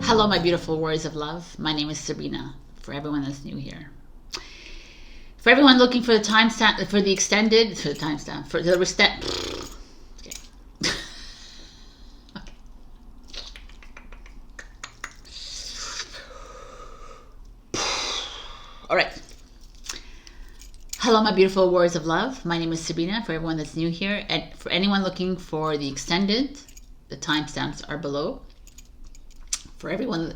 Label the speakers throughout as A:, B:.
A: Hello, my beautiful warriors of love. My name is Sabrina. For everyone that's new here, for everyone looking for the timestamp, for the extended, for the timestamp, for the step. Okay. Okay. All right. Hello, my beautiful warriors of love. My name is Sabrina. For everyone that's new here, and for anyone looking for the extended, the timestamps are below. For everyone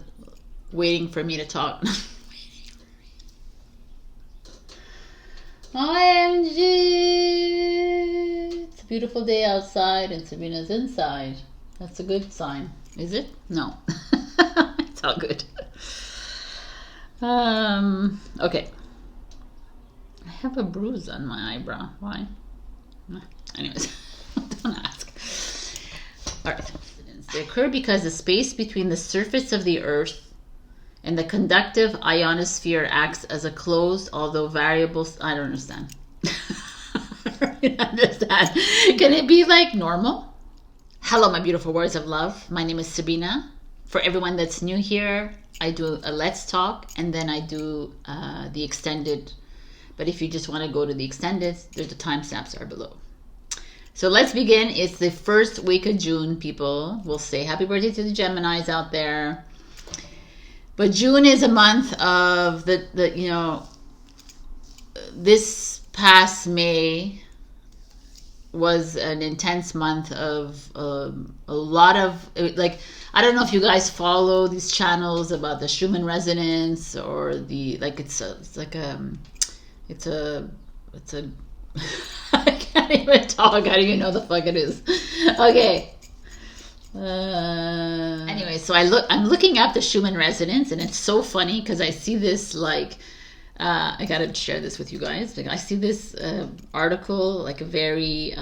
A: waiting for me to talk. OMG! It's a beautiful day outside and Sabrina's inside. That's a good sign. Is it? No. It's all good. Okay. I have a bruise on my eyebrow. Why? Anyways, don't ask. All right. They occur because the space between the surface of the Earth and the conductive ionosphere acts as a closed, although variable. I don't understand. I don't understand. Can it be like normal? Hello, my beautiful words of love. My name is Sabrina. For everyone that's new here, I do a Let's Talk and then I do the extended. But if you just want to go to the extended, the timestamps are below. So let's begin. It's the first week of June, people. We'll say happy birthday to the Geminis out there. But June is a month of this past May was an intense month of a lot of, like, I don't know if you guys follow these channels about the Schumann resonance or the, like, it's a I can't even talk. I don't even know the fuck it is. Okay. Anyway, so I'm looking at the Schumann resonance, and it's so funny because I see this, like, I gotta share this with you guys. Like, I see this article, like a very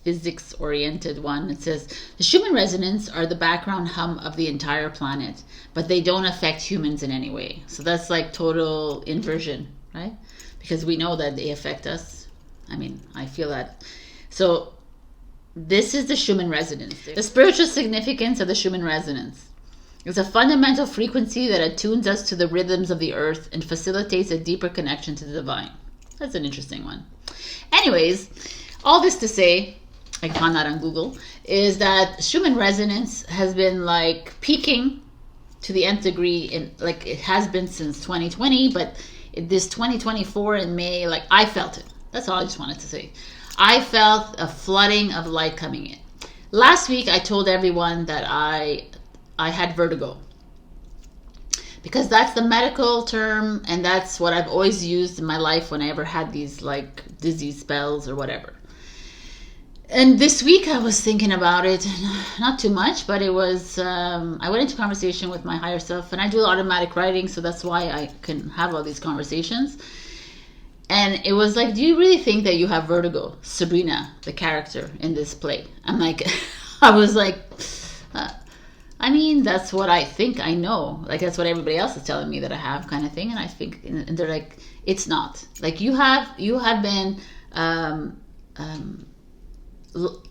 A: physics-oriented one. It says the Schumann resonance are the background hum of the entire planet, but they don't affect humans in any way. So that's like total inversion, right? Because we know that they affect us. I mean, I feel that. So this is the Schumann resonance. The spiritual significance of the Schumann resonance is a fundamental frequency that attunes us to the rhythms of the earth and facilitates a deeper connection to the divine. That's an interesting one. Anyways, all this to say, I found that on Google, is that Schumann resonance has been like peaking to the nth degree, in, like it has been since 2020, but this 2024 in May, like I felt it. That's all I just wanted to say. I felt a flooding of light coming in. Last week, I told everyone that I had vertigo. Because that's the medical term, and that's what I've always used in my life when I ever had these, like, dizzy spells or whatever. And this week, I was thinking about it. Not too much, but it was... I went into conversation with my higher self, and I do automatic writing, so that's why I can have all these conversations. And it was like, do you really think that you have vertigo? Sabrina, the character in this play. I'm like, I was like, I mean, that's what I think I know. Like, that's what everybody else is telling me that I have, kind of thing. And I think, and they're like, it's not. Like, you have been,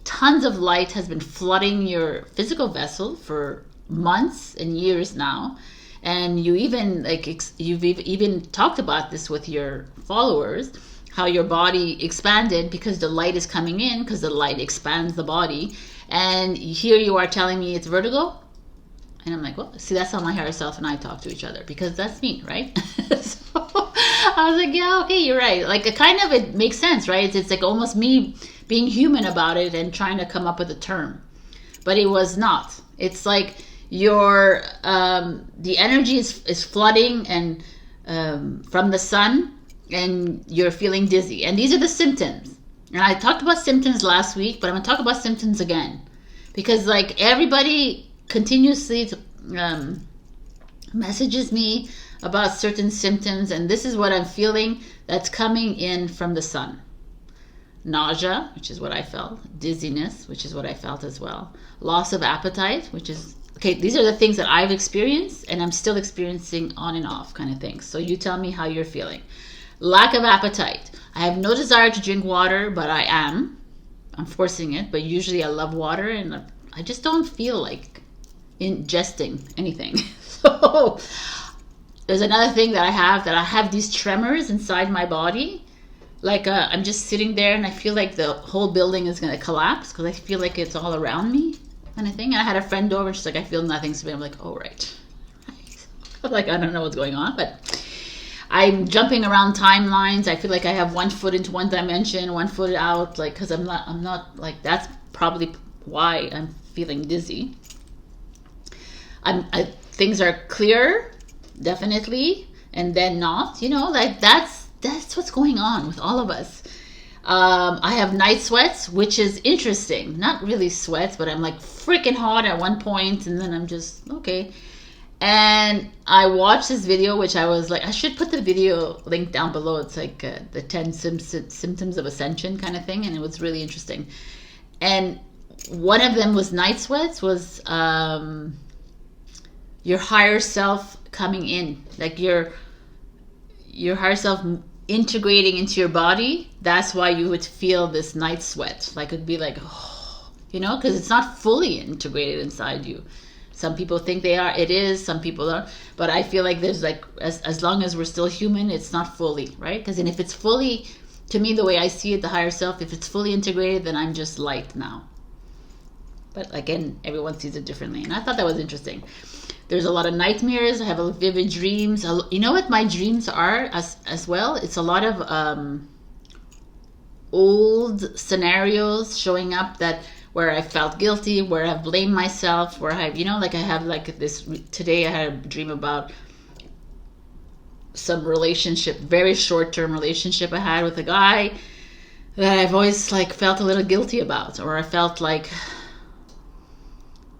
A: tons of light has been flooding your physical vessel for months and years now. And you even, like, you've even talked about this with your followers, how your body expanded because the light is coming in, because the light expands the body. And here you are telling me it's vertigo? And I'm like, well, see, that's how my higher self and I talk to each other, because that's me, right? So I was like, yeah, okay, you're right. Like, it makes sense, right? It's like almost me being human about it and trying to come up with a term. But it was not. It's like... the energy is flooding and from the sun, and you're feeling dizzy, and these are the symptoms. And I talked about symptoms last week, but I'm gonna talk about symptoms again, because like everybody continuously messages me about certain symptoms, and this is what I'm feeling that's coming in from the sun. Nausea, which is what I felt. Dizziness, which is what I felt as well. Loss of appetite, which is okay, these are the things that I've experienced and I'm still experiencing on and off kind of things. So you tell me how you're feeling. Lack of appetite. I have no desire to drink water, but I'm forcing it, but usually I love water and I just don't feel like ingesting anything. So there's another thing that I have these tremors inside my body. Like I'm just sitting there and I feel like the whole building is going to collapse because I feel like it's all around me kind of thing. And I had a friend over and she's like, I feel nothing. So I'm like, oh, right. Like, I don't know what's going on, but I'm jumping around timelines. I feel like I have one foot into one dimension, one foot out, like, because I'm not like, that's probably why I'm feeling dizzy. Things are clear, definitely, and then not, you know, like that's what's going on with all of us. I have night sweats, which is interesting. Not really sweats, but I'm like freaking hot at one point, and then I'm just, okay. And I watched this video, which I was like, I should put the video link down below. It's like the 10 symptoms of ascension kind of thing, and it was really interesting. And one of them was night sweats, was your higher self coming in, like your higher self integrating into your body. That's why you would feel this night sweat. Like it'd be like, oh, you know, because it's not fully integrated inside you. Some people think they are, it is, some people are, but I feel like there's like, as long as we're still human, it's not fully, right? Because if it's fully, to me, the way I see it, the higher self, if it's fully integrated, then I'm just light now. But again, everyone sees it differently. And I thought that was interesting. There's a lot of nightmares. I have vivid dreams. You know what my dreams are as well? It's a lot of old scenarios showing up that where I felt guilty, where I've blamed myself, where I've, you know, like I have like this, today I had a dream about some relationship, very short-term relationship I had with a guy that I've always like felt a little guilty about, or I felt like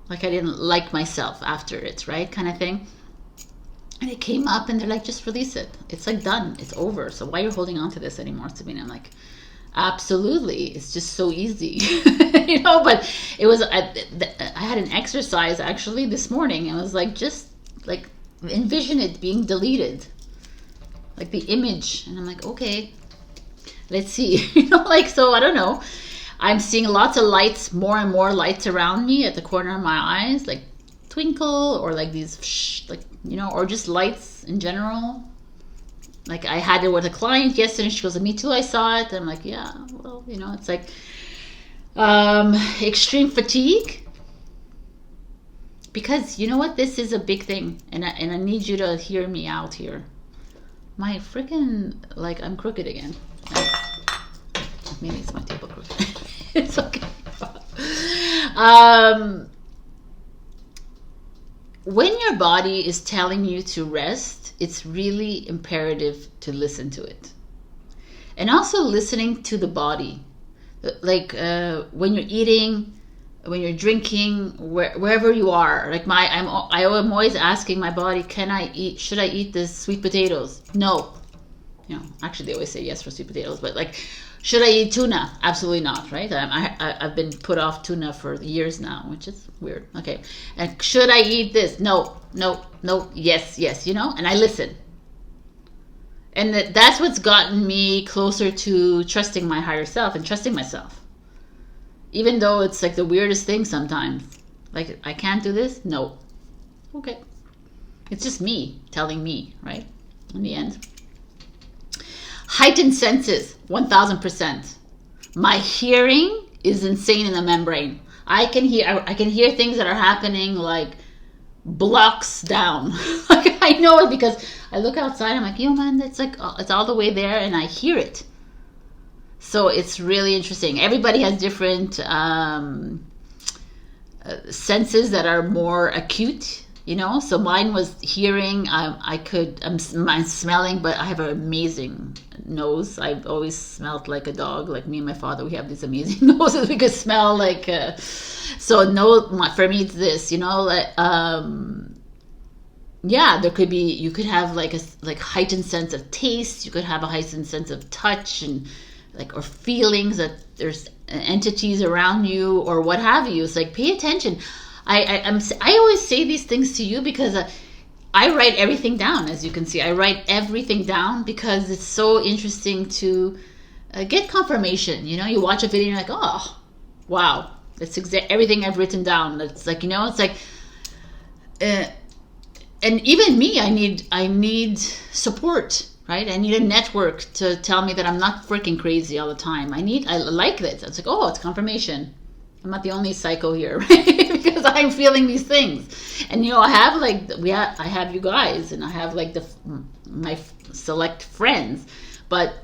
A: I didn't like myself after it, right, kind of thing. And it came up and they're like, just release it. It's like done, it's over. So why are you holding on to this anymore, Sabrina? I'm like, absolutely, it's just so easy. You know, but it was, I had an exercise actually this morning. It was like, just like envision it being deleted, like the image. And I'm like, okay, let's see. You know, like, so I don't know. I'm seeing lots of lights, more and more lights around me at the corner of my eyes, like twinkle, or like these, like, you know, or just lights in general. Like I had it with a client yesterday. She goes, me too, I saw it. And I'm like, yeah, well, you know, it's like extreme fatigue. Because you know what? This is a big thing. And I need you to hear me out here. My freaking, like, I'm crooked again. Maybe it's my table crooked. It's okay. When your body is telling you to rest, it's really imperative to listen to it. And also listening to the body. Like when you're eating, when you're drinking, wherever you are. Like I'm always asking my body, should I eat this sweet potatoes? No. You know, actually they always say yes for sweet potatoes, but like, should I eat tuna? Absolutely not, right? I've been put off tuna for years now, which is weird. Okay. And should I eat this? No, yes, you know? And I listen. And that's what's gotten me closer to trusting my higher self and trusting myself. Even though it's like the weirdest thing sometimes. Like, I can't do this? No. Okay. It's just me telling me, right? In the end. Heightened senses, 1000%. My hearing is insane in the membrane. I can hear things that are happening like blocks down. Like I know it because I look outside. I'm like, yo, man, it's like it's all the way there, and I hear it. So it's really interesting. Everybody has different senses that are more acute. You know, so mine was hearing. I'm smelling, but I have an amazing nose. I've always smelled like a dog. Like me and my father, we have these amazing noses. We could smell like. So no, for me it's this. You know, like yeah, there could be. You could have like a heightened sense of taste. You could have a heightened sense of touch and like or feelings that there's entities around you or what have you. It's like pay attention. I always say these things to you because I write everything down. As you can see, I write everything down because it's so interesting to get confirmation. You know, you watch a video and you're like, oh, wow, that's everything I've written down. It's like, you know, it's like and even me, I need support, right? I need a network to tell me that I'm not freaking crazy all the time. I like this. It's like, oh, it's confirmation. I'm not the only psycho here, right? Because I'm feeling these things. And I have I have you guys, and I have like my select friends, but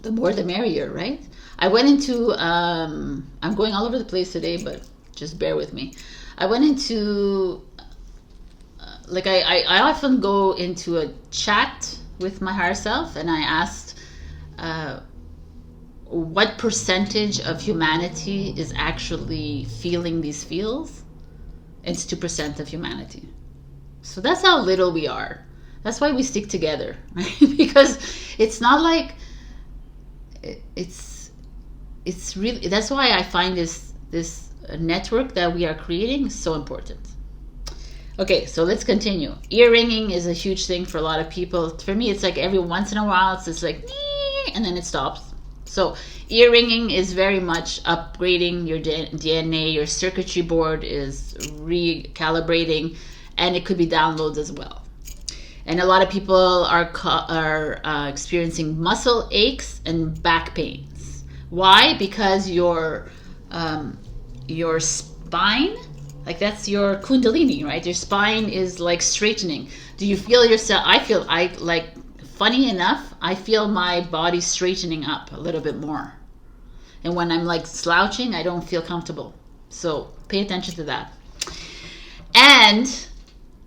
A: the more the merrier, right? I went into I'm going all over the place today, but just bear with me. I went into I often go into a chat with my higher self, and I asked what percentage of humanity is actually feeling these feels. It's 2% of humanity. So that's how little we are. That's why we stick together, right? Because it's not like it's really, that's why I find this network that we are creating so important. Okay, so let's continue. Ear ringing is a huge thing for a lot of people. For me, it's like every once in a while, it's just like, and then it stops. So ear ringing is very much upgrading your DNA. Your circuitry board is recalibrating, and it could be downloads as well. And a lot of people are experiencing muscle aches and back pains. Why? Because your spine, like that's your kundalini, right? Your spine is like straightening. Do you feel yourself? Funny enough, I feel my body straightening up a little bit more. And when I'm like slouching, I don't feel comfortable. So pay attention to that. And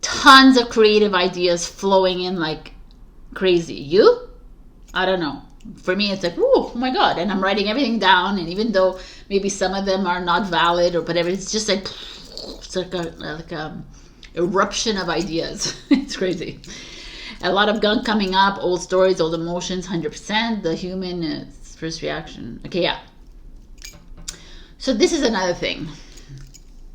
A: tons of creative ideas flowing in like crazy. You? I don't know. For me, it's like, oh my God. And I'm writing everything down. And even though maybe some of them are not valid or whatever, it's just like, it's like a eruption of ideas. It's crazy. A lot of gunk coming up, old stories, old emotions, 100%. The human first reaction. Okay, yeah. So this is another thing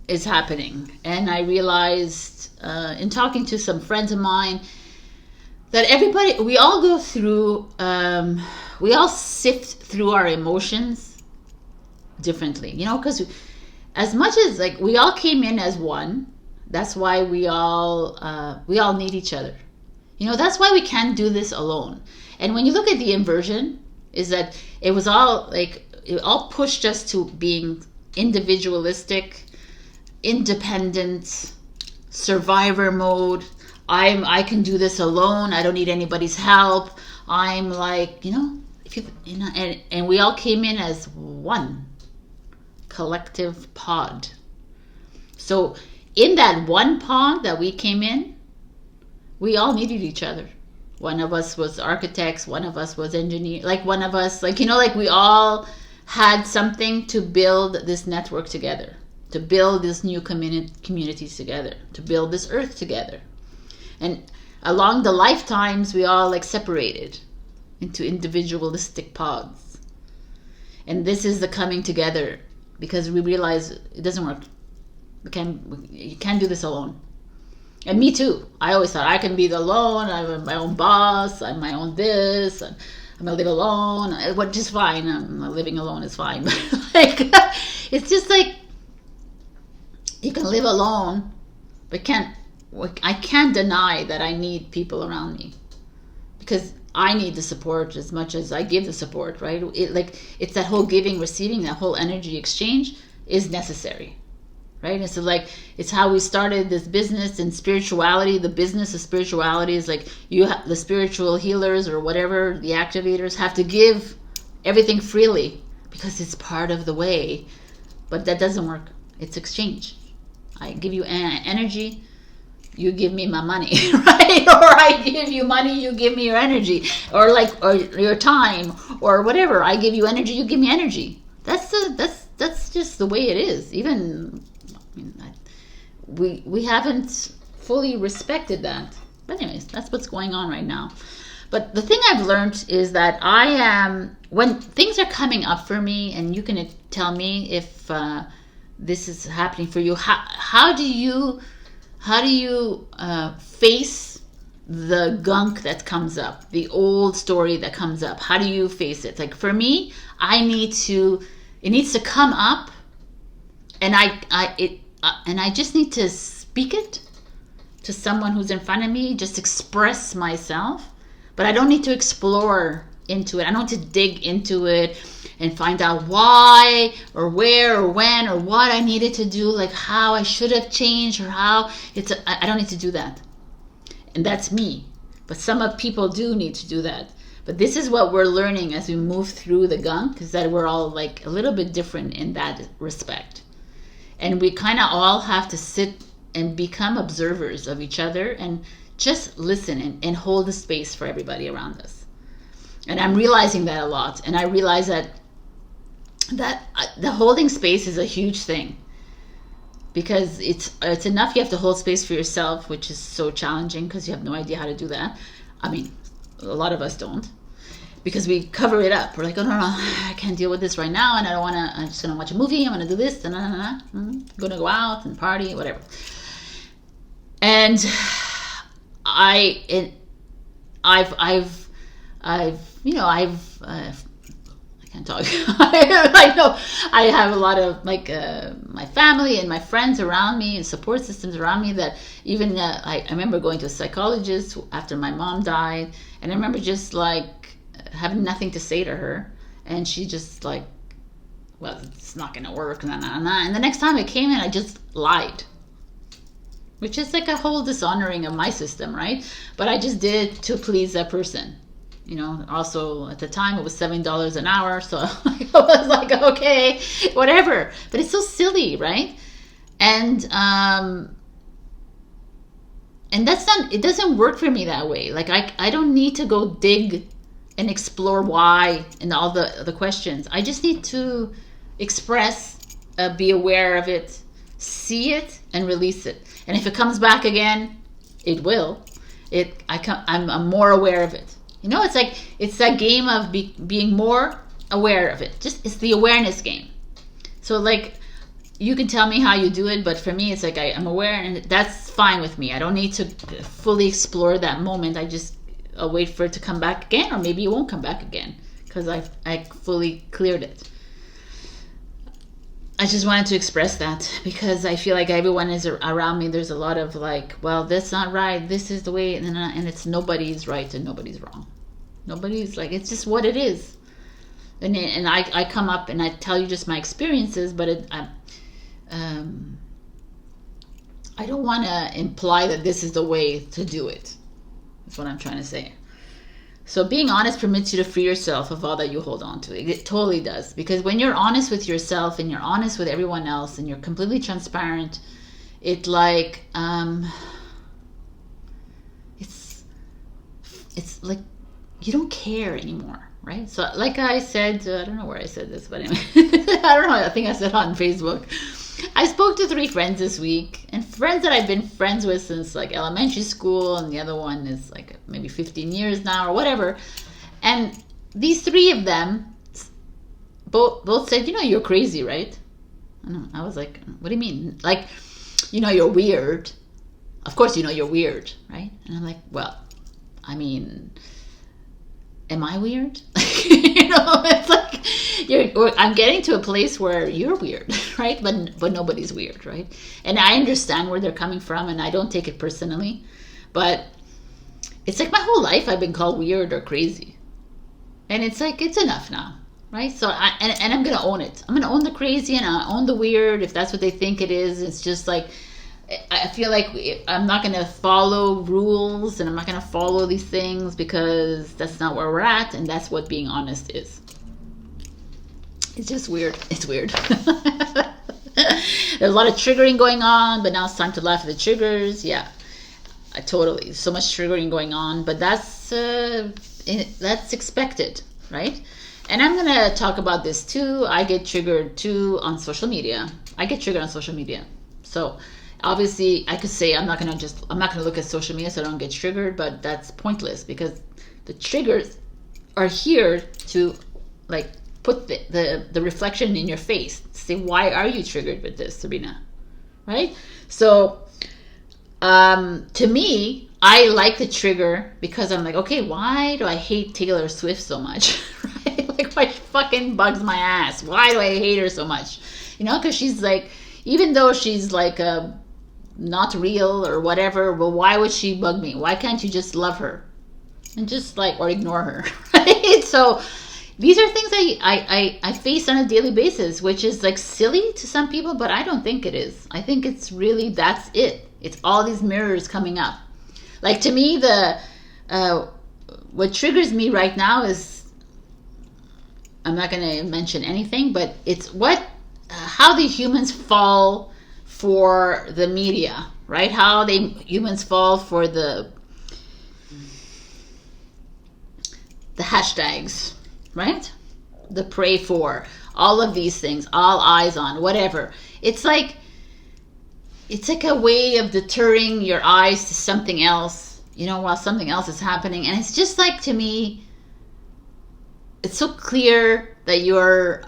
A: is happening. And I realized in talking to some friends of mine that we all go through, we all sift through our emotions differently. Because as much as like we all came in as one, that's why we all need each other. That's why we can't do this alone. And when you look at the inversion, is that it was all like, it all pushed us to being individualistic, independent, survivor mode. I can do this alone. I don't need anybody's help. I'm like, and we all came in as one collective pod. So in that one pod that we came in, we all needed each other. One of us was architects, one of us was engineer, like one of us, like we all had something to build this network together, to build this new communities together, to build this earth together. And along the lifetimes, we all like separated into individualistic pods. And this is the coming together, because we realize it doesn't work. You can't do this alone. And me too. I always thought I can be alone. I'm my own boss. I'm my own this. I'm gonna live alone. Which is fine. Living alone is fine. But it's just like you can live alone, but I can't deny that I need people around me, because I need the support as much as I give the support. Right? It's that whole giving, receiving, that whole energy exchange is necessary. Right? And so it's how we started this business and spirituality. The business of spirituality is like the spiritual healers or whatever, the activators have to give everything freely because it's part of the way. But that doesn't work. It's exchange. I give you energy, you give me my money, right? Or I give you money, you give me your energy, or your time, or whatever. I give you energy, you give me energy. That's just the way it is. Even we haven't fully respected that. But anyways, that's what's going on right now. But the thing I've learned is that when things are coming up for me, and you can tell me if this is happening for you, how do you face the gunk that comes up, the old story that comes up? How do you face it? Like for me, it needs to come up, and I just need to speak it to someone who's in front of me, just express myself, but I don't need to explore into it. I don't need to dig into it and find out why or where or when or what I needed to do, like how I should have changed or how I don't need to do that. And that's me. But some people do need to do that. But this is what we're learning as we move through the gunk, is that we're all like a little bit different in that respect. And we kind of all have to sit and become observers of each other and just listen and hold the space for everybody around us. And I'm realizing that a lot. And I realize that the holding space is a huge thing, because it's enough you have to hold space for yourself, which is so challenging because you have no idea how to do that. I mean, a lot of us don't, because we cover it up. We're like, oh no, I can't deal with this right now, and I don't want to. I'm just gonna watch a movie. I'm gonna do this, and I'm gonna go out and party, whatever. And I've I can't talk. I know I have a lot of like my family and my friends around me and support systems around me that even I remember going to a psychologist after my mom died, and I remember just like having nothing to say to her, and she just like, well, it's not gonna work, and the next time I came in, I just lied, which is like a whole dishonoring of my system, right? But I just did it to please that person. You know, also at the time it was $7 an hour, so I was like, okay, whatever. But it's so silly, right? And that's not, it doesn't work for me that way. Like I don't need to go dig and explore why and all the questions. I just need to express, be aware of it, see it, and release it. And if it comes back again, it will. I'm more aware of it. You know, it's that game of being more aware of it. It's the awareness game. So like, you can tell me how you do it, but for me, it's like I'm aware, and that's fine with me. I don't need to fully explore that moment. I'll wait for it to come back again, or maybe it won't come back again because I fully cleared it. I just wanted to express that because I feel like everyone is around me. There's a lot of like, well, that's not right. This is the way, and it's nobody's right and nobody's wrong. Nobody's like, it's just what it is. And I come up and I tell you just my experiences, but I don't want to imply that this is the way to do it. That's what I'm trying to say. So being honest permits you to free yourself of all that you hold on to. It totally does. Because when you're honest with yourself and you're honest with everyone else and you're completely transparent, it like, it's like you don't care anymore, right? So like I said, I don't know where I said this, but anyway, I don't know. I think I said on Facebook. I spoke to 3 friends this week, and friends that I've been friends with since like elementary school, and the other one is like maybe 15 years now or whatever. And these 3 of them both said, you know, you're crazy, right? I was like, what do you mean? Like, you know, you're weird. Of course, you know, you're weird, right? And I'm like, well, I mean, am I weird? You know, it's like I'm getting to a place where you're weird, right? But nobody's weird, right? And I understand where they're coming from, and I don't take it personally. But it's like my whole life I've been called weird or crazy, and it's like it's enough now, right? So I'm gonna own it. I'm gonna own the crazy, and I own the weird if that's what they think it is. It's just like, I feel like I'm not going to follow rules, and I'm not going to follow these things because that's not where we're at, and that's what being honest is. It's just weird. It's weird. There's a lot of triggering going on, but now it's time to laugh at the triggers. Yeah, totally. So much triggering going on, but that's expected, right? And I'm going to talk about this too. I get triggered too on social media. So obviously, I could say I'm not gonna look at social media so I don't get triggered, but that's pointless because the triggers are here to like put the reflection in your face. Say, why are you triggered with this, Sabrina? Right? So to me, I like the trigger because I'm like, okay, why do I hate Taylor Swift so much? Right? Like, why fucking bugs my ass? Why do I hate her so much? You know, because she's like, even though she's like a not real or whatever, well, why would she bug me? Why can't you just love her and just like, or ignore her? Right? So these are things I face on a daily basis, which is like silly to some people, but I don't think it is. I think it's really, that's it. It's all these mirrors coming up. Like to me, what triggers me right now is, I'm not going to mention anything, but it's how the humans fall for the media, right? How humans fall for the hashtags, right? The pray for, all of these things, all eyes on, whatever. It's like a way of deterring your eyes to something else, while something else is happening. And it's just like, to me, it's so clear that you're,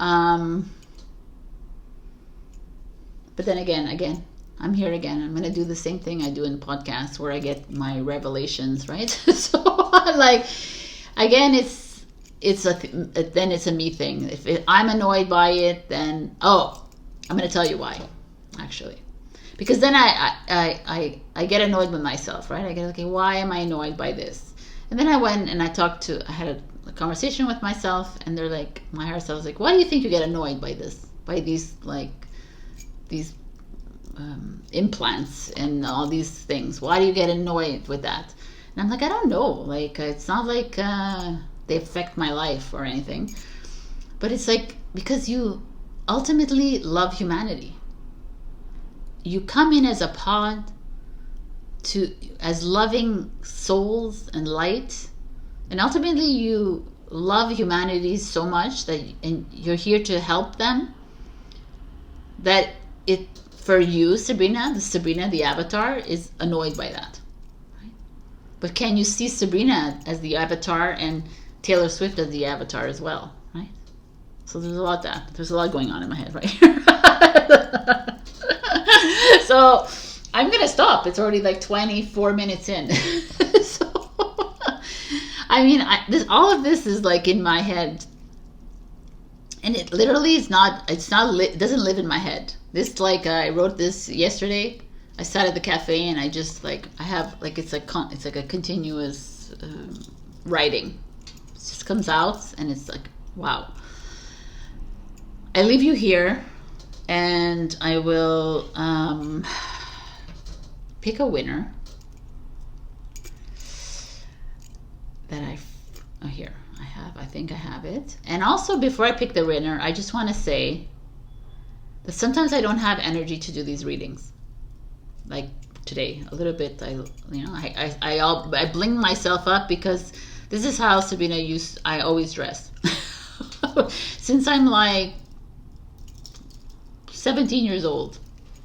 A: but then again, I'm here again. I'm going to do the same thing I do in podcasts where I get my revelations, right? So like, again, then it's a me thing. If I'm annoyed by it, then, I'm going to tell you why, actually. Because then I get annoyed with myself, right? I get, okay, why am I annoyed by this? And then I went and I had a conversation with myself, and they're like, my higher self was like, why do you think you get annoyed by this? By these implants and all these things? Why do you get annoyed with that? And I'm like, I don't know. Like, it's not like they affect my life or anything. But it's like, because you ultimately love humanity. You come in as a pod as loving souls and light, and ultimately you love humanity so much and you're here to help them, that for you, Sabrina, the avatar, is annoyed by that. Right? But can you see Sabrina as the avatar and Taylor Swift as the avatar as well, right? So there's a lot going on in my head right here. So I'm gonna stop. It's already like 24 minutes in. So I mean, all of this is like in my head, and it literally is not. It doesn't live in my head. This, like, I wrote this yesterday. I sat at the cafe and I just like, I have like, it's like a continuous writing. It just comes out and it's like, wow. I leave you here, and I will pick a winner that I think I have it. And also, before I pick the winner, I just want to say that sometimes I don't have energy to do these readings. Like today, a little bit, I bling myself up, because this is how Sabrina I always dress. Since I'm like 17 years old.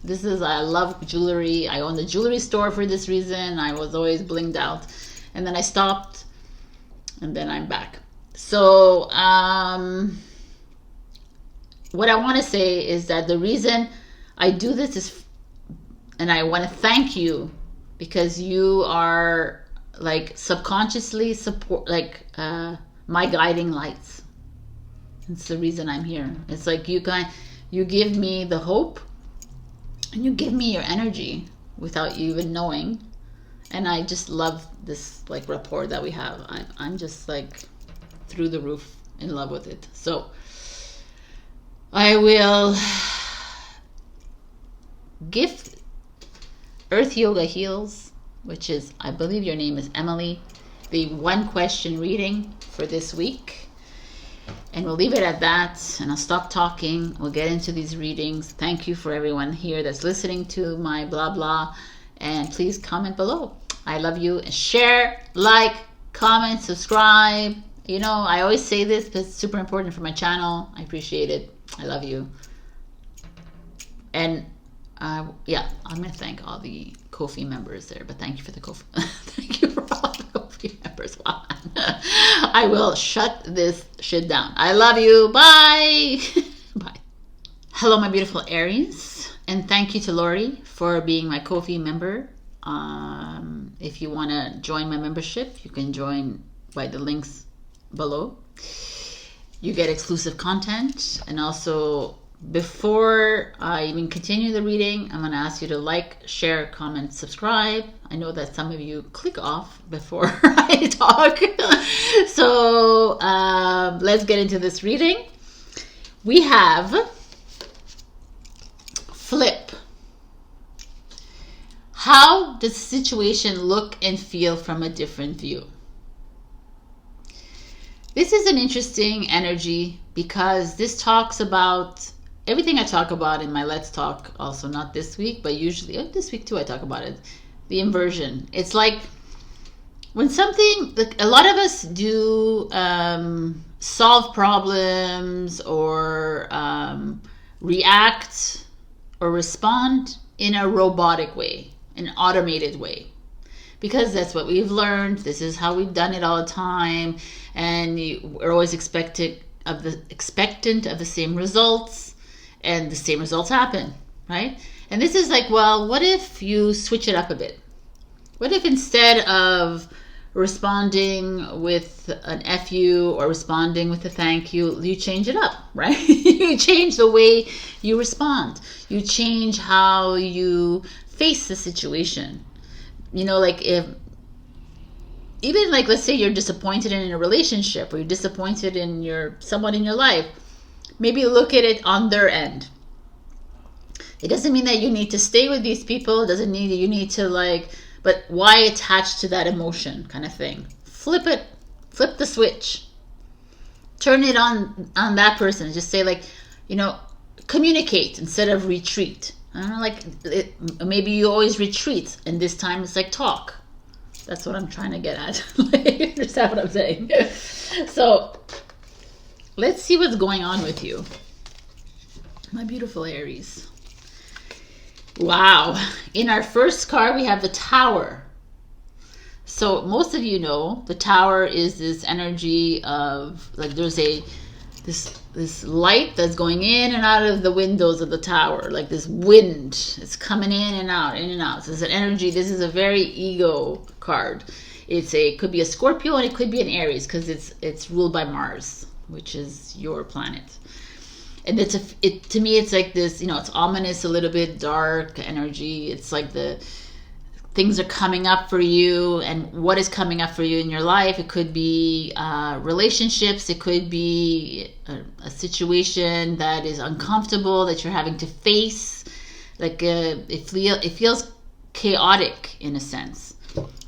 A: I love jewelry. I own a jewelry store for this reason. I was always blinged out. And then I stopped, and then I'm back. So, what I want to say is that the reason I do this is, and I want to thank you, because you are like subconsciously my guiding lights. It's the reason I'm here. It's like you give me the hope, and you give me your energy without you even knowing. And I just love this like rapport that we have. I'm just like through the roof in love with it. So I will gift Earth Yoga Heals, which is, I believe your name is Emily, the 1 question reading for this week. And we'll leave it at that, and I'll stop talking. We'll get into these readings. Thank you for everyone here that's listening to my blah blah, and please comment below. I love you. Share, like, comment, subscribe. I always say this, but it's super important for my channel. I appreciate it. I love you. And I'm gonna thank all the Ko-fi members there, but thank you for the Ko-fi. Thank you for all the Ko-fi members. Wow. I will shut this shit down. I love you. Bye. Bye. Hello, my beautiful Aries, and thank you to Laurie for being my Ko-fi member. If you want to join my membership, you can join by the links below. You get exclusive content, and also Before I even continue the reading, I'm going to ask you to like, share, comment, subscribe. I know that some of you click off before I talk. So let's get into this reading. We have flip. How does the situation look and feel from a different view? This is an interesting energy because this talks about everything I talk about in my Let's Talk, also not this week, but usually this week too I talk about it. The inversion. It's like when something, like a lot of us do solve problems or react or respond in a robotic way, an automated way. Because that's what we've learned. This is how we've done it all the time. And we're always expectant of the same results. And the same results happen, right? And this is like, well, what if you switch it up a bit? What if instead of responding with an FU or responding with a thank you, you change it up, right? You change the way you respond. You change how you face the situation. You know, like if, even like, let's say you're disappointed in a relationship or you're disappointed in someone in your life, maybe look at it on their end. It doesn't mean that you need to stay with these people. It doesn't mean that you need to like, but why attach to that emotion kind of thing? Flip it, flip the switch. Turn it on that person. Just say like, you know, communicate instead of retreat. I don't know, like maybe you always retreat and this time it's like talk. That's what I'm trying to get at. You understand what I'm saying? So let's see what's going on with you, my beautiful Aries. Wow. In our first card, we have the Tower. So most of you know the Tower is this energy of like there's this light that's going in and out of the windows of the tower, like this wind. It's coming in and out, in and out. So it's an energy. This is a very ego card. Could be a Scorpio and it could be an Aries because it's ruled by Mars, which is your planet. And to me it's like this, you know, it's ominous, a little bit dark energy. It's like things are coming up for you, and what is coming up for you in your life. It could be relationships. It could be a situation that is uncomfortable that you're having to face. Like it feels chaotic in a sense.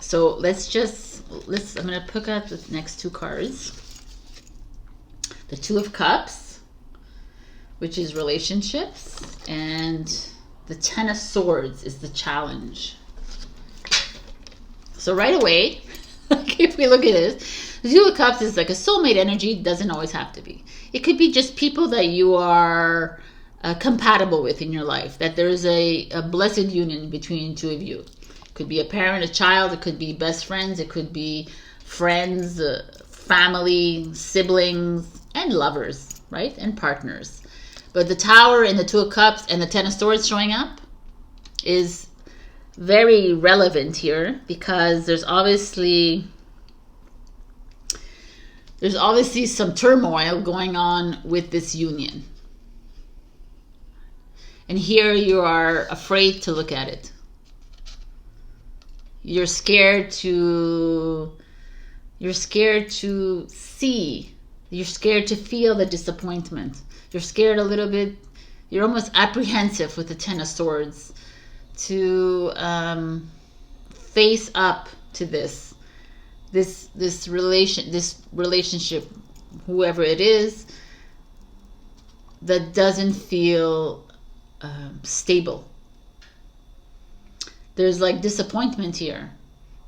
A: So I'm going to pick up the next two cards. The Two of Cups, which is relationships, and the Ten of Swords is the challenge. So right away, if we look at this, the Two of Cups is like a soulmate energy. Doesn't always have to be. It could be just people that you are compatible with in your life, that there's a blessed union between two of you. It could be a parent, a child. It could be best friends. It could be friends, family, siblings, and lovers, right? And partners. But the Tower and the Two of Cups and the Ten of Swords showing up is very relevant here because there's obviously some turmoil going on with this union. And here you are afraid to look at it. You're scared to see. You're scared to feel the disappointment. You're scared a little bit. You're almost apprehensive with the Ten of Swords to face up to this relationship, whoever it is, that doesn't feel stable. There's like disappointment here.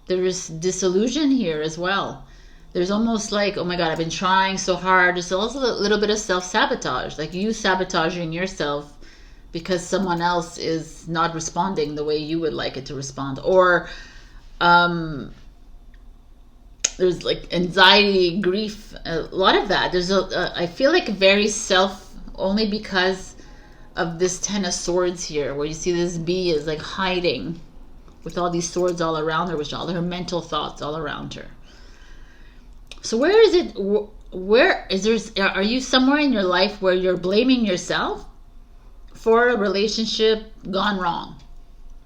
A: There is disillusion here as well. There's almost like, oh my God, I've been trying so hard. There's also a little bit of self-sabotage, like you sabotaging yourself because someone else is not responding the way you would like it to respond. Or there's like anxiety, grief, a lot of that. I feel like very only because of this Ten of Swords here, where you see this bee is like hiding with all these swords all around her, with all her mental thoughts all around her. So are you somewhere in your life where you're blaming yourself for a relationship gone wrong.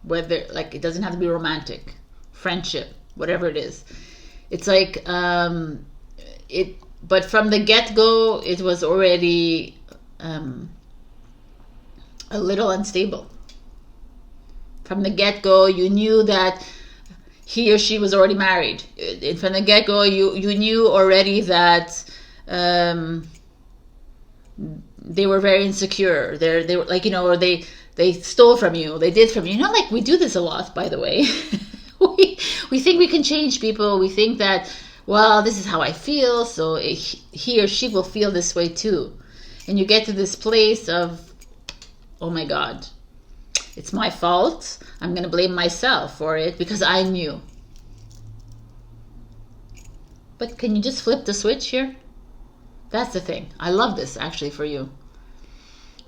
A: Whether, like, it doesn't have to be romantic, friendship, whatever it is. It's like, but from the get-go, it was already a little unstable. From the get-go, you knew that he or she was already married. From the get-go, you knew already that they were very insecure. They were like, you know, or they stole from you. They did from you. You know, like, we do this a lot, by the way. we think we can change people. We think that, well, this is how I feel, so he or she will feel this way too. And you get to this place of, oh my God, it's my fault. I'm going to blame myself for it because I knew. But can you just flip the switch here? That's the thing. I love this actually for you.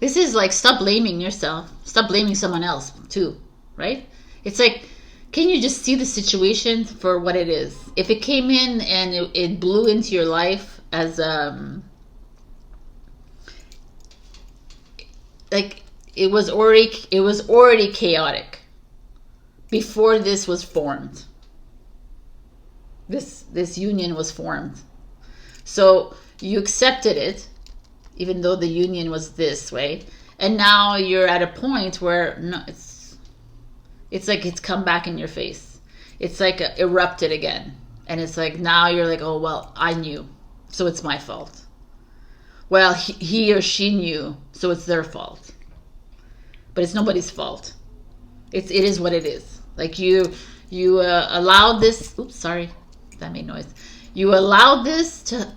A: This is like, stop blaming yourself. Stop blaming someone else too, right? It's like, can you just see the situation for what it is? If it came in and it blew into your life as like, it was already chaotic before this was formed. This union was formed. So you accepted it, even though the union was this way, and now you're at a point where no, it's like it's come back in your face. It's like erupted again, and it's like now you're like, oh well, I knew, so it's my fault. Well, he or she knew, so it's their fault. But it's nobody's fault. It is what it is. Like you allowed this. Oops, sorry, that made noise. You allowed this to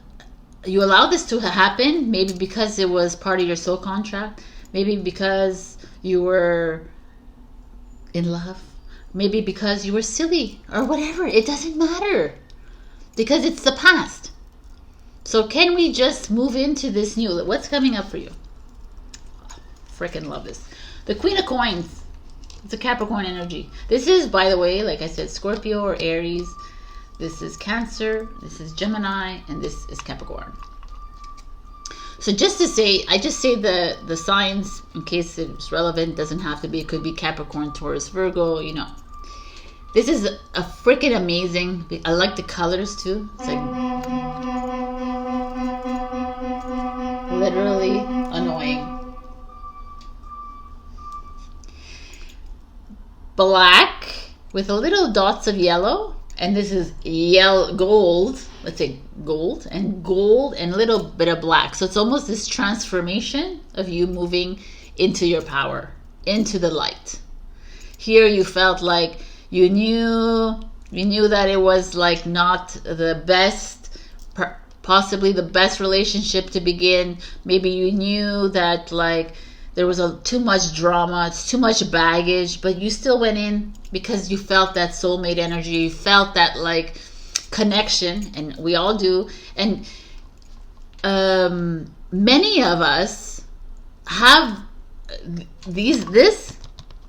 A: happen. Maybe because it was part of your soul contract. Maybe because you were in love. Maybe because you were silly or whatever. It doesn't matter because it's the past. So can we just move into this new? What's coming up for you? Freaking love this. The Queen of Coins. It's a Capricorn energy. This is, by the way, like I said, Scorpio or Aries. This is Cancer. This is Gemini. And this is Capricorn. So just to say, I just say the signs in case it's relevant. Doesn't have to be. It could be Capricorn, Taurus, Virgo, you know. This is a freaking amazing. I like the colors too. It's like literally annoying. Black with a little dots of yellow, and this is yellow gold. Let's say gold and a little bit of black. So it's almost this transformation of you moving into your power, into the light. Here you felt like you knew that it was like not the best, possibly the best relationship to begin. Maybe you knew that like there was too much drama, it's too much baggage, but you still went in because you felt that soulmate energy, you felt that like connection, and we all do. And many of us have this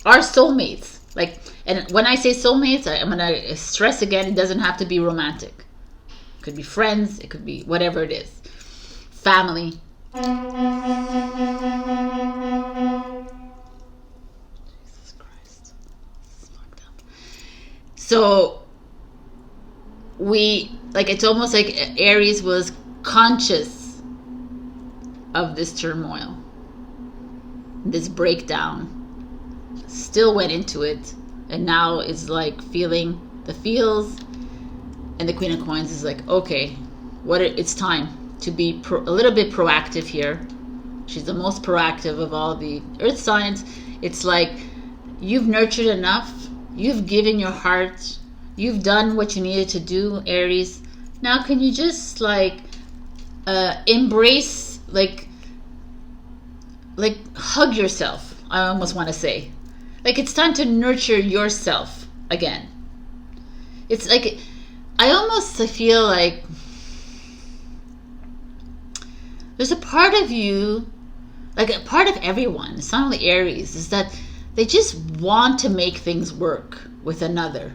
A: are soulmates. Like, and when I say soulmates, I'm gonna stress again, it doesn't have to be romantic. It could be friends, it could be whatever it is. Family. Jesus Christ. This is fucked up. So it's almost like Aries was conscious of this turmoil, this breakdown, still went into it, and now is like feeling the feels. And the Queen of Coins is like, okay, it's time to be a little bit proactive here. She's the most proactive of all the earth signs. It's like you've nurtured enough, you've given your heart, you've done what you needed to do, Aries. Now can you just like embrace, like hug yourself, I almost want to say. Like it's time to nurture yourself again. It's like I almost feel like there's a part of you, like a part of everyone, it's not only Aries, is that they just want to make things work with another.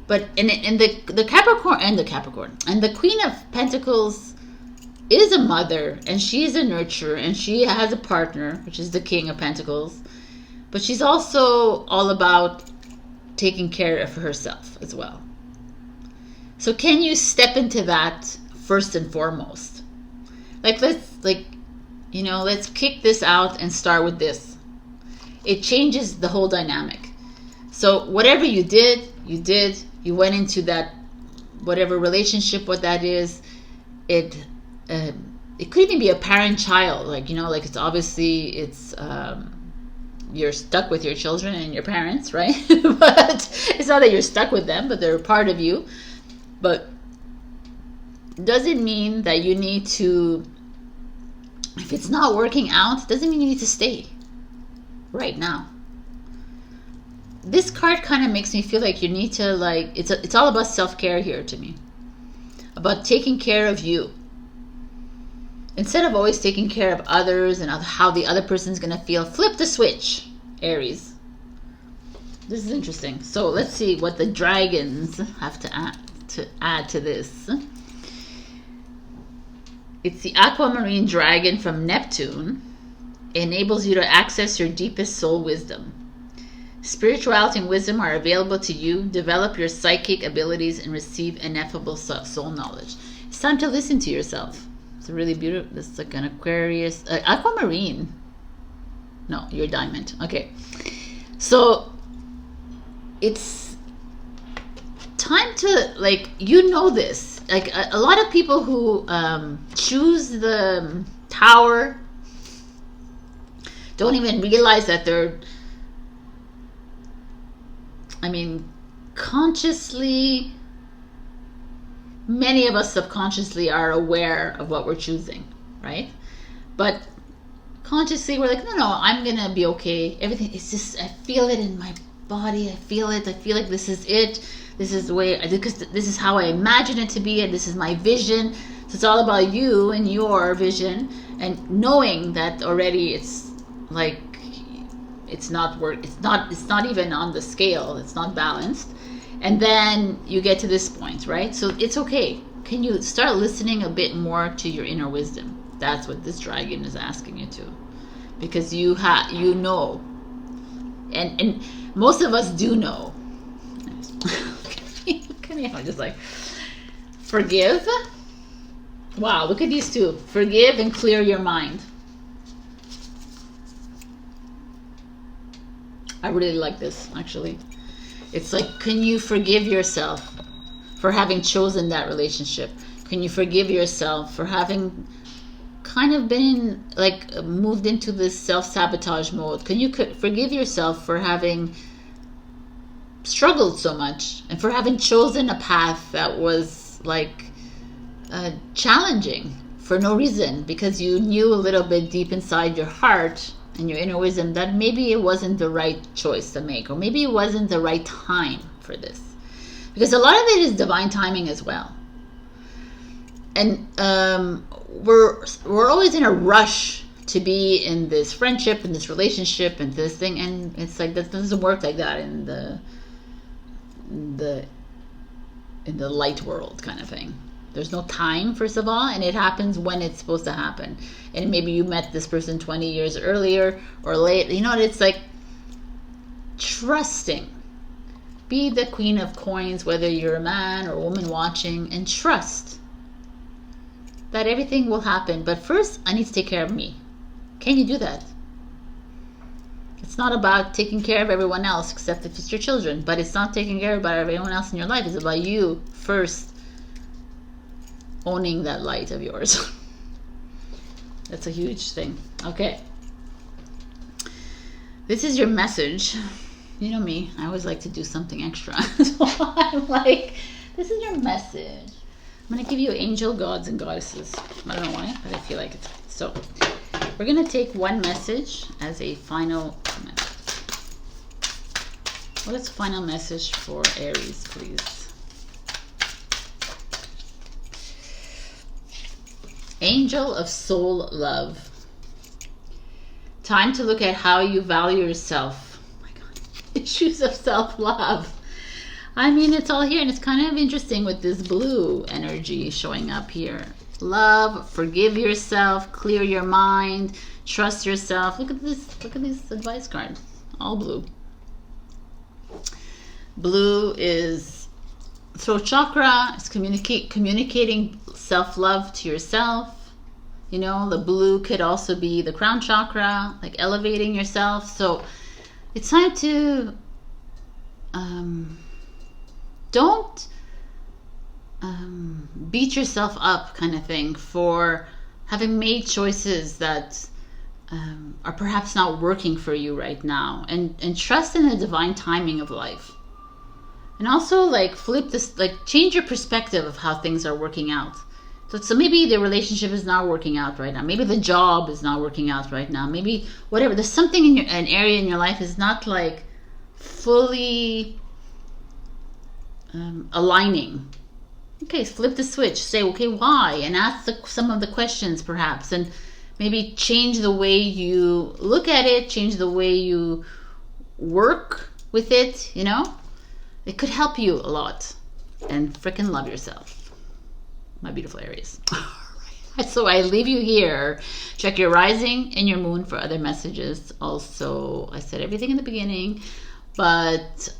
A: But in the Capricorn and the Queen of Pentacles, is a mother, and she is a nurturer, and she has a partner, which is the King of Pentacles. But she's also all about taking care of herself as well. So can you step into that first and foremost? Like, let's kick this out and start with this. It changes the whole dynamic. So whatever you did, you went into that, whatever relationship, what that is, it could even be a parent-child, like it's obviously, you're stuck with your children and your parents, right? But it's not that you're stuck with them, but they're a part of you. But doesn't mean that you need to, if it's not working out, doesn't mean you need to stay right now. This card kind of makes me feel like you need to, like, it's all about self-care here to me, about taking care of you. Instead of always taking care of others and how the other person's going to feel, flip the switch, Aries. This is interesting. So let's see what the dragons have to add to this. It's the aquamarine dragon from Neptune. It enables you to access your deepest soul wisdom. Spirituality and wisdom are available to you. Develop your psychic abilities and receive ineffable soul knowledge. It's time to listen to yourself. It's really beautiful. This is like an Aquarius, aquamarine. No, you're diamond. Okay. So it's time to, like, this. Like a lot of people who choose the Tower don't even realize that they're, consciously, many of us subconsciously are aware of what we're choosing, right? But consciously we're like, no, I'm gonna be okay. Everything is just, I feel it in my body. I feel it. I feel like this is it. This is the way, because this is how I imagine it to be, and this is my vision. So it's all about you and your vision, and knowing that already it's like, it's not even on the scale. It's not balanced. And then you get to this point, right? So it's okay. Can you start listening a bit more to your inner wisdom? That's what this dragon is asking you to, because you know, and most of us do know. I'm just like, forgive. Wow, look at these two. Forgive and clear your mind. I really like this, actually. It's like, can you forgive yourself for having chosen that relationship? Can you forgive yourself for having kind of been, like, moved into this self-sabotage mode? Can you forgive yourself for having struggled so much and for having chosen a path that was, like, challenging for no reason, because you knew a little bit deep inside your heart and your inner wisdom that maybe it wasn't the right choice to make, or maybe it wasn't the right time for this, because a lot of it is divine timing as well. And we're always in a rush to be in this friendship and this relationship and this thing, and it's like, that doesn't work like that in the light world kind of thing. There's no time, first of all, and it happens when it's supposed to happen. And maybe you met this person 20 years earlier or late. It's like trusting. Be the queen of coins, whether you're a man or a woman watching, and trust that everything will happen. But first, I need to take care of me. Can you do that? It's not about taking care of everyone else, except if it's your children. But it's not taking care of everyone else in your life. It's about you first, owning that light of yours. That's a huge thing. Okay. This is your message. You know me. I always like to do something extra. So I'm like, this is your message. I'm going to give you angel gods and goddesses. I don't know why, but I feel like it. So we're going to take one message as a final message. What is final message for Aries, please? Angel of soul love. Time to look at how you value yourself. Oh my God. Issues of self-love. It's all here, and it's kind of interesting with this blue energy showing up here. love, forgive yourself, clear your mind, trust yourself. Look at this. Look at these advice cards. All blue. Blue is throat chakra. It's communicating self-love to yourself. You know, the blue could also be the crown chakra, like elevating yourself. So it's time to don't beat yourself up, kind of thing, for having made choices that are perhaps not working for you right now, and trust in the divine timing of life. And also, like, flip this, like, change your perspective of how things are working out. So maybe the relationship is not working out right now. Maybe the job is not working out right now. Maybe whatever. There's something in an area in your life is not, like, fully aligning. Okay, flip the switch. Say, okay, why? And ask some of the questions, perhaps. And maybe change the way you look at it. Change the way you work with it, you know? It could help you a lot. And freaking love yourself. My beautiful Aries. All right. So I leave you here. Check your rising and your moon for other messages. Also, I said everything in the beginning, but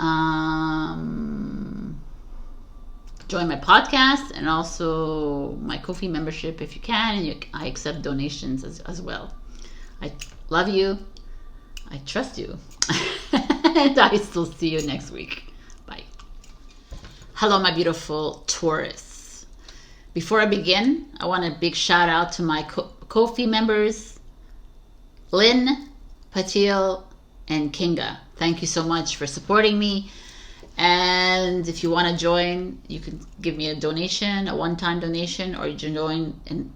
A: join my podcast and also my Ko-fi membership if you can, and I accept donations as well. I love you. I trust you. And I still see you next week. Bye. Hello, my beautiful Taurus. Before I begin, I want a big shout out to my Ko-fi members, Lynn, Patile, and Kinga. Thank you so much for supporting me. And if you want to join, you can give me a donation, a one-time donation, or you can join in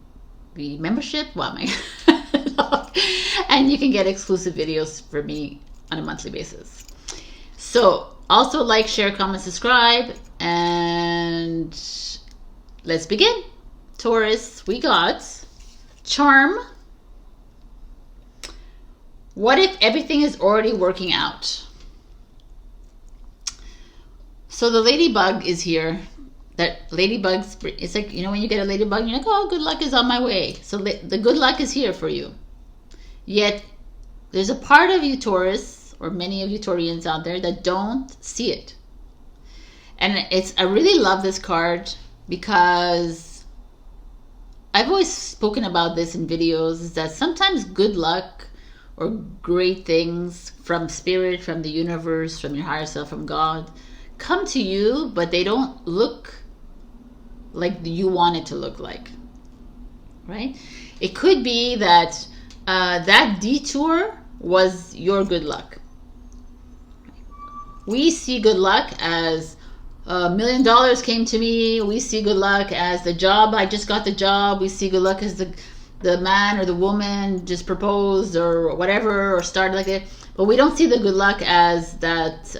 A: the membership. Wow, and you can get exclusive videos for me on a monthly basis. So also like, share, comment, subscribe, and let's begin. Taurus, we got charm. What if everything is already working out? So the ladybug is here. That ladybug's, it's like, you know, when you get a ladybug, you're like, oh, good luck is on my way. So the good luck is here for you. Yet there's a part of you, Taurus, or many of you Taurians out there, that don't see it. And I really love this card, because I've always spoken about this in videos, is that sometimes good luck or great things from spirit, from the universe, from your higher self, from God, come to you, but they don't look like you want it to look like, right? It could be that that detour was your good luck. We see good luck as $1 million came to me. We see good luck as the job. I just got the job. We see good luck as the man or the woman just proposed or whatever, or started like it. But we don't see the good luck as that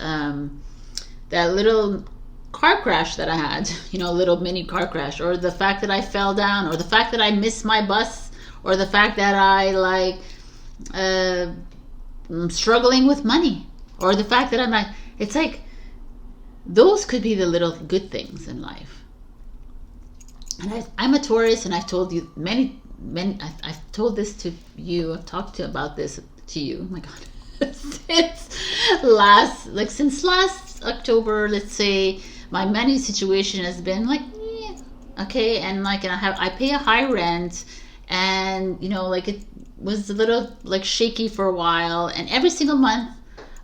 A: that little car crash that I had, you know, a little mini car crash, or the fact that I fell down, or the fact that I missed my bus, or the fact that I I'm struggling with money, or the fact that I'm like, it's like, those could be the little good things in life. And I'm a Taurus, and I've told you many, I've told this to you, I've talked about this to you, oh my God, since last October, let's say, my money situation has been like, okay, and like, I pay a high rent, and you know, like, it was a little like shaky for a while, and every single month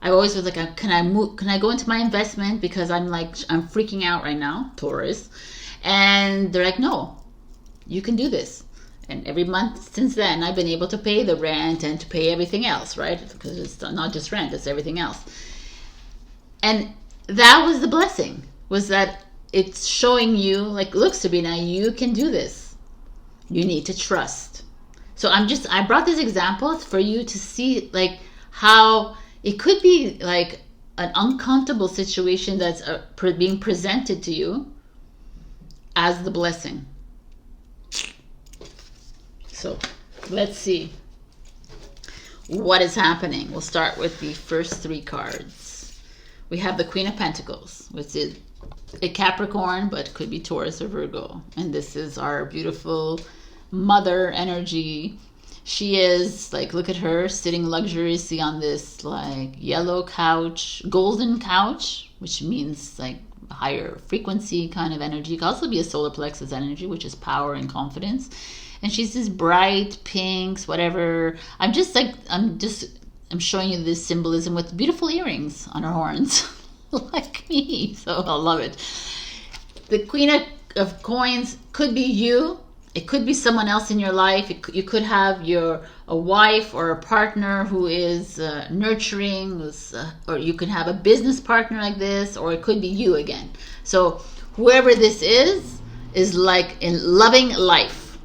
A: I always was like, can I go into my investment, because I'm freaking out right now, Taurus. And they're like, no, you can do this. And every month since then, I've been able to pay the rent and to pay everything else, right? Because it's not just rent, it's everything else. And that was the blessing, was that it's showing you, like, look, Sabrina, you can do this. You need to trust. So I brought this example for you to see, like, how it could be like an uncomfortable situation that's being presented to you as the blessing. So let's see what is happening. We'll start with the first three cards. we have the Queen of Pentacles, which is a Capricorn, but could be Taurus or Virgo. And this is our beautiful mother energy. She is like, look at her sitting luxuriously on this like yellow couch, golden couch, which means like higher frequency kind of energy. It could also be a solar plexus energy, which is power and confidence. And she's this bright pinks, whatever. I'm showing you this symbolism with beautiful earrings on her horns, like me. So I love it. The Queen of Coins could be you. It could be someone else in your life. You could have a wife or a partner who is nurturing, or you could have a business partner like this, or it could be you again. So whoever this is like in loving life,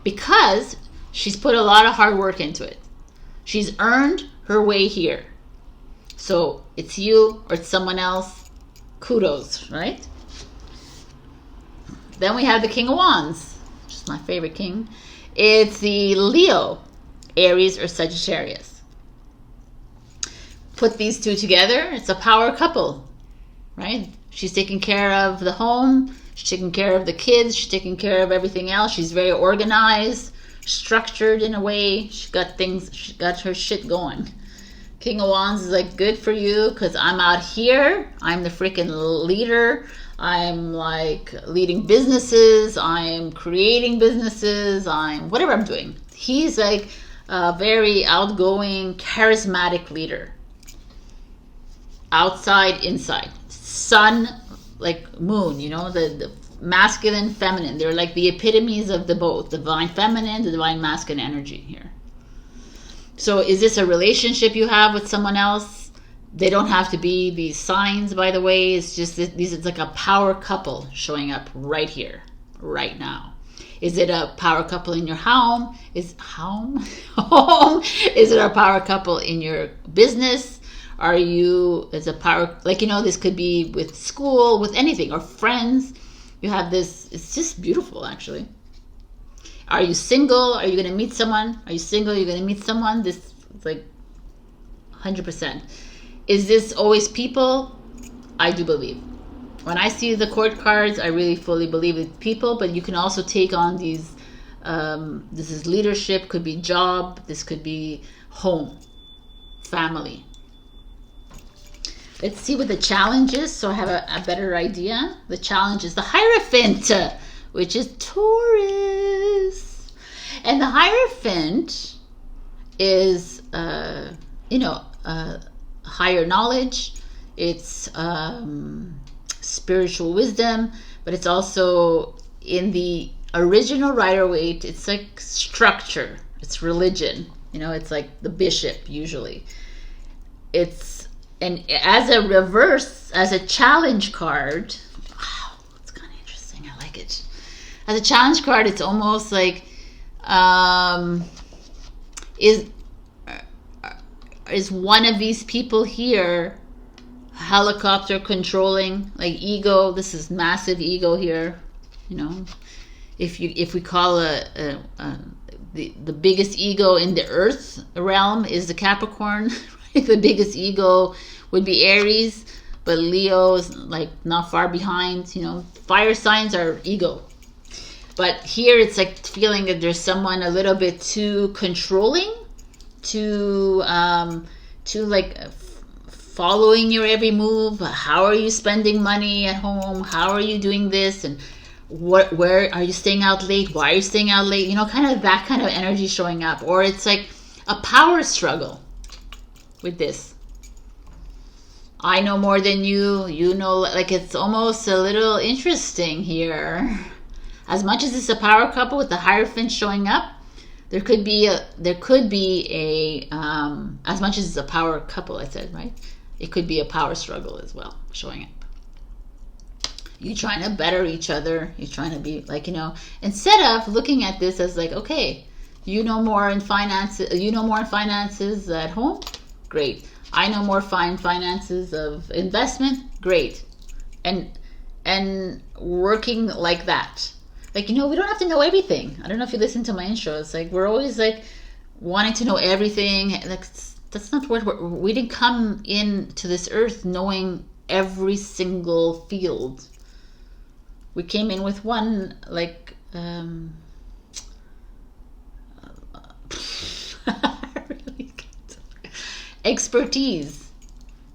A: because she's put a lot of hard work into it. She's earned her way here. So it's you or it's someone else. Kudos, right? Then we have the King of Wands, which is my favorite king. It's the Leo, Aries, or Sagittarius. Put these two together, it's a power couple, right? She's taking care of the home, she's taking care of the kids, she's taking care of everything else. She's very organized, structured in a way. She got her shit going. King of Wands is like, good for you, because I'm out here. I'm the freaking leader. I'm like leading businesses. I'm creating businesses. Whatever I'm doing. He's like a very outgoing, charismatic leader. Outside, inside. Sun, like moon, you know, the masculine, feminine. They're like the epitomes of the both. Divine feminine, the divine masculine energy here. So is this a relationship you have with someone else? They don't have to be these signs, by the way. It's just it's like a power couple showing up right here, right now. Is it a power couple in your home? Is it a power couple in your business? Is a power, like, you know, this could be with school, with anything, or friends. You have this, it's just beautiful, actually. Are you single? Are you going to meet someone? Are you single? You're going to meet someone? This is like 100%. Is this always people? I do believe. When I see the court cards, I really fully believe it's people, but you can also take on these, this is leadership, could be job, this could be home, family. Let's see what the challenge is, so I have a better idea. The challenge is the Hierophant, which is Taurus. And the Hierophant is, higher knowledge. It's spiritual wisdom, but it's also in the original Rider-Waite. It's like structure. It's religion. You know, it's like the bishop usually. And as a reverse, as a challenge card, wow, it's kind of interesting. I like it. As a challenge card, it's almost like, is one of these people here helicopter controlling, like ego? This is massive ego here, you know. If we call the biggest ego in the earth realm is the Capricorn. The biggest ego would be Aries, but Leo is like not far behind. You know, fire signs are ego, but here it's like feeling that there's someone a little bit too controlling, too following your every move. How are you spending money at home? How are you doing this? And where are you staying out late? Why are you staying out late? You know, kind of that kind of energy showing up. Or it's like a power struggle with this. I know more than you. You know, like it's almost a little interesting here. As much as it's a power couple with the Hierophant showing up, there could be a as much as it's a power couple, I said, right? It could be a power struggle as well showing up. You're trying to better each other. You're trying to be like, you know, instead of looking at this as like, okay, you know more in finances at home, great. I know more finances of investment, great. And working like that. Like, you know, we don't have to know everything. I don't know if you listen to my intro. It's like we're always like wanting to know everything. Like, that's not what we didn't come into this earth knowing every single field. We came in with one, like, expertise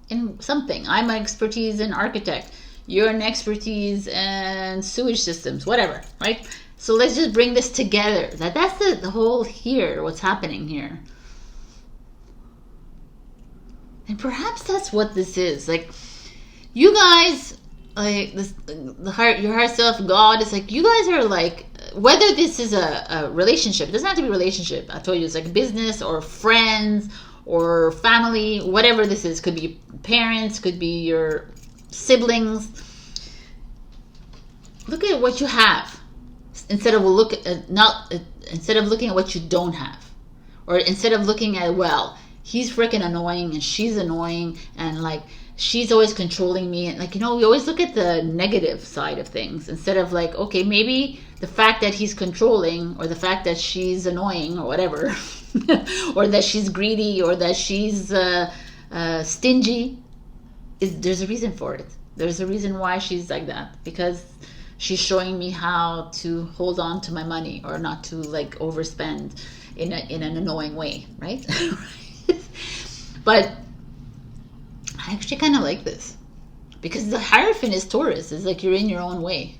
A: in something. I'm an expertise in architect. You're an expertise in sewage systems, whatever, right? So let's just bring this together. That's the whole here, what's happening here. And perhaps that's what this is. Like, you guys, like this, your higher self, God, is like, you guys are like, whether this is a relationship, it doesn't have to be a relationship. I told you, it's like business or friends or family, whatever this is. Could be parents, could be your siblings. Look at what you have instead of instead of looking at what you don't have, or instead of looking at, well, he's freaking annoying and she's annoying and like she's always controlling me, and like, you know, we always look at the negative side of things instead of like, okay, maybe the fact that he's controlling, or the fact that she's annoying, or whatever, or that she's greedy, or that she's stingy, there's a reason for it. There's a reason why she's like that, because she's showing me how to hold on to my money, or not to like overspend in an annoying way, right? But I actually kind of like this, because the Hierophant is Taurus. It's like you're in your own way.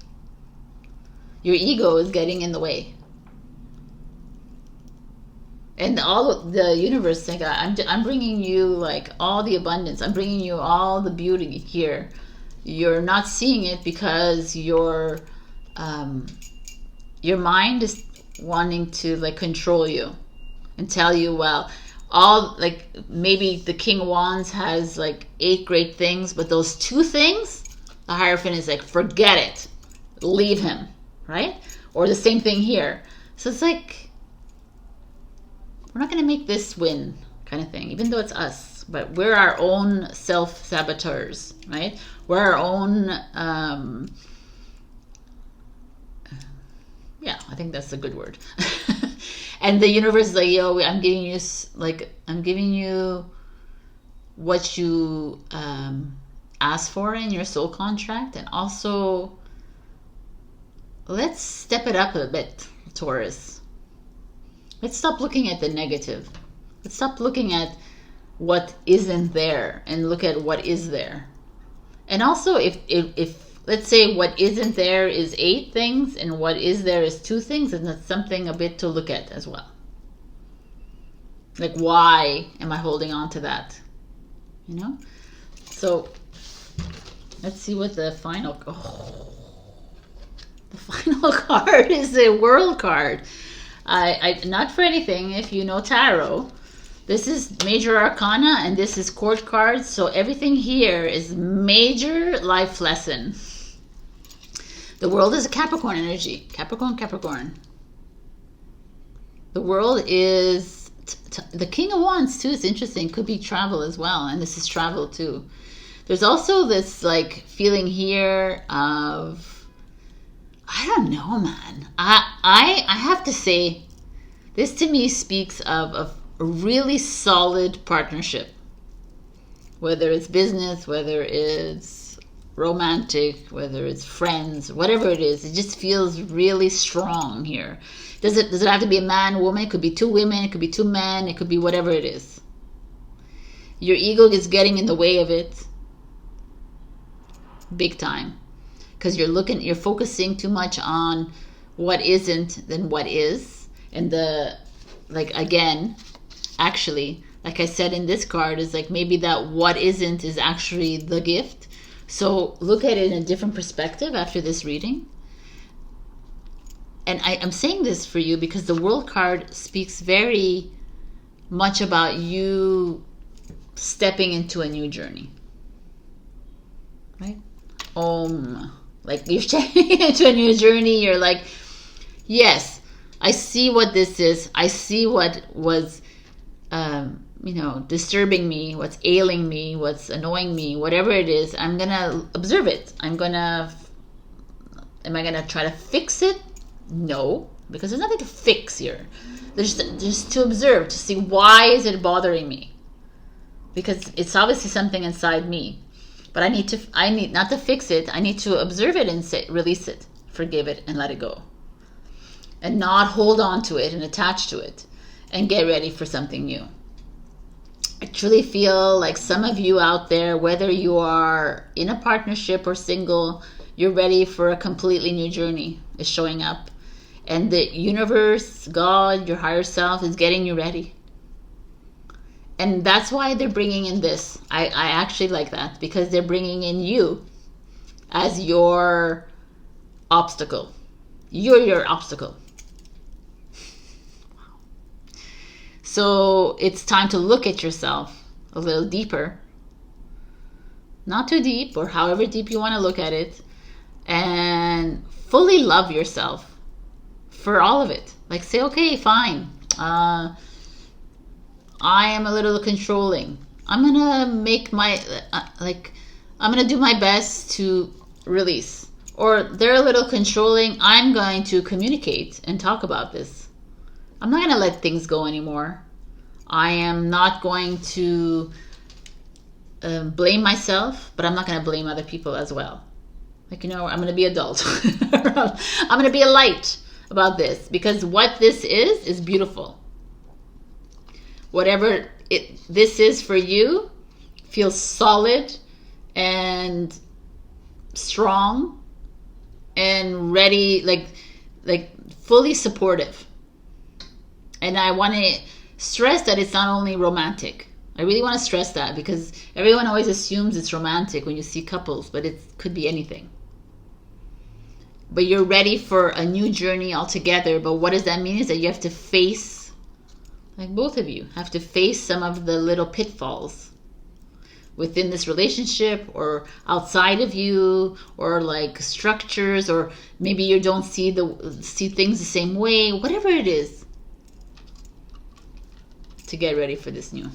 A: Your ego is getting in the way. And all of the universe, like, I'm bringing you like all the abundance. I'm bringing you all the beauty here. You're not seeing it because your mind is wanting to like control you and tell you, well, all, like, maybe the King of Wands has like 8 great things, but those 2 things, the Hierophant is like, forget it, leave him, right? Or the same thing here. So it's like, we're not going to make this win kind of thing, even though it's us, but we're our own self-saboteurs, right? We're our own, yeah, I think that's a good word. And the universe is like, yo, I'm giving you what you asked for in your soul contract. And also, let's step it up a bit, Taurus. Let's stop looking at the negative. Let's stop looking at what isn't there and look at what is there. And also, if let's say what isn't there is 8 things and what is there is 2 things, and that's something a bit to look at as well. Like, why am I holding on to that? You know? So let's see what the final the final card is. The World card. I not for anything, if you know tarot, this is major arcana and this is court cards, so everything here is major life lesson. The World is a Capricorn energy. Capricorn. The World is the King of Wands too. It's interesting. Could be travel as well, and this is travel too. There's also this like feeling here of, I don't know, man. I have to say, this to me speaks of a really solid partnership. Whether it's business, whether it's romantic, whether it's friends, whatever it is, it just feels really strong here. Does it have to be a man, woman? It could be 2 women, it could be 2 men, it could be whatever it is. Your ego is getting in the way of it big time, because you're focusing too much on what isn't than what is. And the, like, again, actually, like I said in this card, is like maybe that what isn't is actually the gift. So look at it in a different perspective after this reading. And I'm saying this for you because the World card speaks very much about you stepping into a new journey. Right? Like you're stepping into a new journey. You're like, yes, I see what this is. I see what was, disturbing me, what's ailing me, what's annoying me, whatever it is. I'm going to observe it. Am I going to try to fix it? No, because there's nothing to fix here. There's just to observe, to see, why is it bothering me? because it's obviously something inside me. But I need not to fix it. I need to observe it and release it, forgive it, and let it go. And not hold on to it and attach to it, and get ready for something new. I truly feel like some of you out there, whether you are in a partnership or single, you're ready for a completely new journey is showing up. And the universe, God, your higher self is getting you ready. And that's why they're bringing in this. I actually like that, because they're bringing in you as your obstacle. You're your obstacle. So it's time to look at yourself a little deeper. Not too deep, or however deep you want to look at it. And fully love yourself for all of it. Like, say, okay, fine. I am a little controlling. I'm gonna make my I'm gonna do my best to release. Or they're a little controlling. I'm going to communicate and talk about this. I'm not gonna let things go anymore. I am not going to blame myself, but I'm not gonna blame other people as well. Like, I'm gonna be adult. I'm gonna be a light about this, because what this is beautiful. Whatever this is for you, feels solid and strong and ready, like fully supportive. And I want to stress that it's not only romantic. I really want to stress that, because everyone always assumes it's romantic when you see couples, but it could be anything. But you're ready for a new journey altogether. But what does that mean is that you have to face, like both of you have to face some of the little pitfalls within this relationship, or outside of you, or like structures, or maybe you don't see things the same way, whatever it is, to get ready for this new.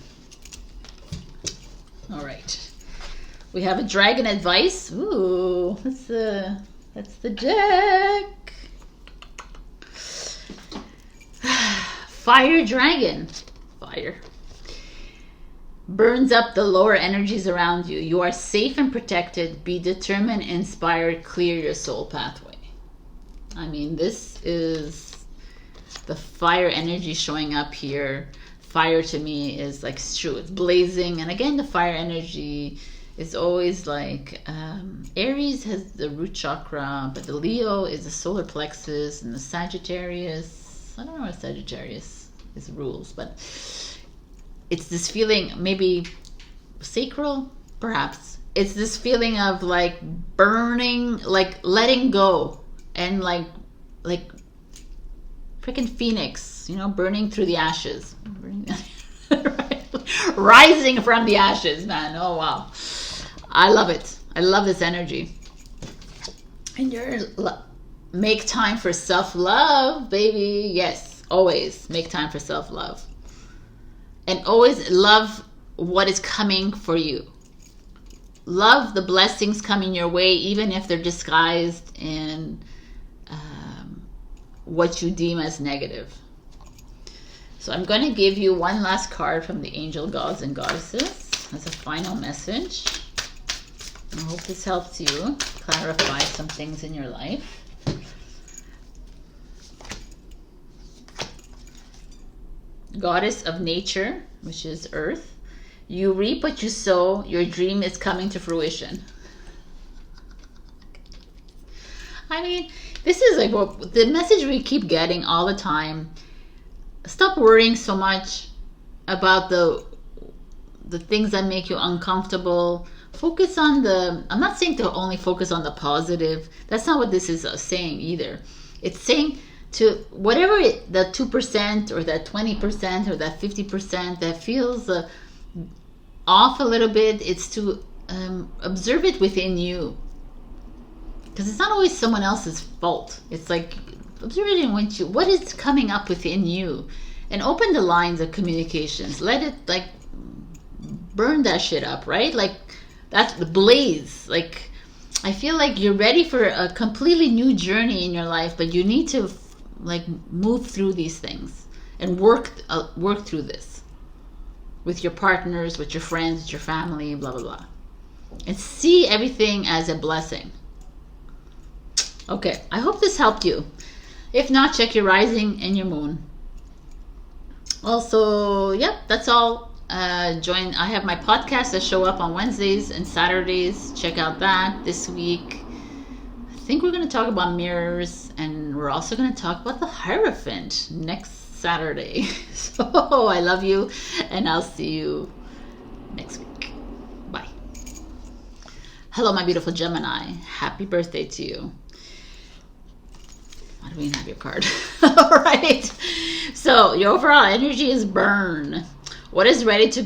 A: All right, we have a dragon advice. Ooh, that's the deck. Fire dragon. Fire. Burns up the lower energies around you. You are safe and protected. Be determined, inspired, clear your soul pathway. I mean, this is the fire energy showing up here. Fire to me is like, it's true, it's blazing. And again, the fire energy is always like, Aries has the root chakra, but the Leo is the solar plexus, and the Sagittarius, I don't know what Sagittarius is rules, but it's this feeling, maybe sacral, perhaps. It's this feeling of like burning, like letting go, and like freaking phoenix, burning through the ashes. Rising from the ashes, man. Oh, wow. I love it. I love this energy. And make time for self-love, baby. Yes, always make time for self-love. And always love what is coming for you. Love the blessings coming your way, even if they're disguised in what you deem as negative. So I'm going to give you one last card from the angel gods and goddesses as a final message. I hope this helps you clarify some things in your life. Goddess of nature, which is earth. You reap what you sow. Your dream is coming to fruition. I mean, this is like what the message we keep getting all the time. Stop worrying so much about the things that make you uncomfortable. Focus on I'm not saying to only focus on the positive. That's not what this is saying either. It's saying to whatever that 2% or that 20% or that 50% that feels off a little bit, it's to observe it within you. Because it's not always someone else's fault. It's like, observe it in what is coming up within you, and open the lines of communications. Let it like burn that shit up, right? Like that's the blaze. Like I feel like you're ready for a completely new journey in your life, but you need to like move through these things and work through this with your partners, with your friends, with your family, blah, blah, blah. And see everything as a blessing. Okay, I hope this helped you. If not, check your rising and your moon. Also, yep, that's all. I have my podcast that show up on Wednesdays and Saturdays. Check out that this week. I think we're going to talk about mirrors, and we're also going to talk about the Hierophant next Saturday. So I love you, and I'll see you next week. Bye. Hello, my beautiful Gemini. Happy birthday to you. Why do we have your card? All right. So your overall energy is burn. What is ready to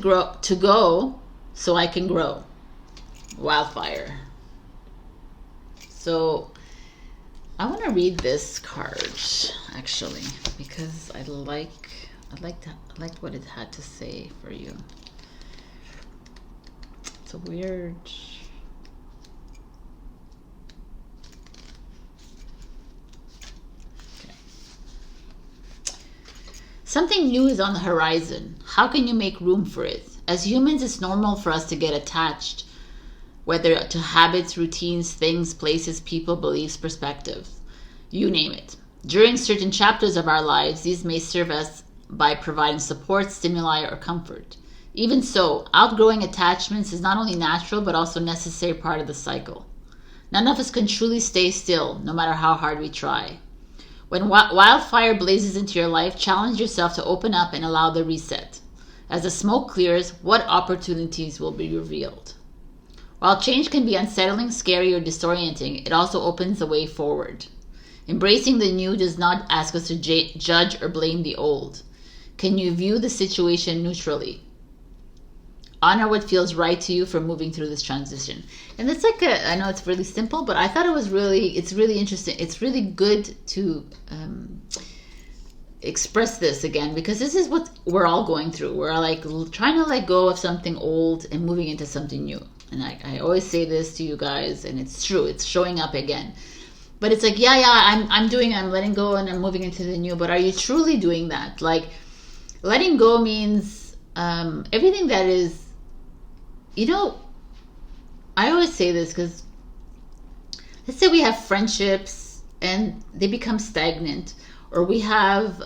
A: go so I can grow? Wildfire. So I want to read this card actually because I liked what it had to say for you. It's a weird. Something new is on the horizon. How can you make room for it? As humans, it's normal for us to get attached, whether to habits, routines, things, places, people, beliefs, perspectives, you name it. During certain chapters of our lives, these may serve us by providing support, stimuli, or comfort. Even so, outgrowing attachments is not only natural, but also a necessary part of the cycle. None of us can truly stay still, no matter how hard we try. When wildfire blazes into your life, challenge yourself to open up and allow the reset. As the smoke clears, what opportunities will be revealed? While change can be unsettling, scary, or disorienting, it also opens the way forward. Embracing the new does not ask us to judge or blame the old. Can you view the situation neutrally? Honor what feels right to you for moving through this transition. And it's like I know it's really simple, but I thought it's really interesting. It's really good to express this again, because this is what we're all going through. We're like trying to let go of something old and moving into something new. And I always say this to you guys, and it's true. It's showing up again. But it's like, I'm letting go and I'm moving into the new. But are you truly doing that? Like, letting go means everything that is, I always say this because let's say we have friendships and they become stagnant, or we have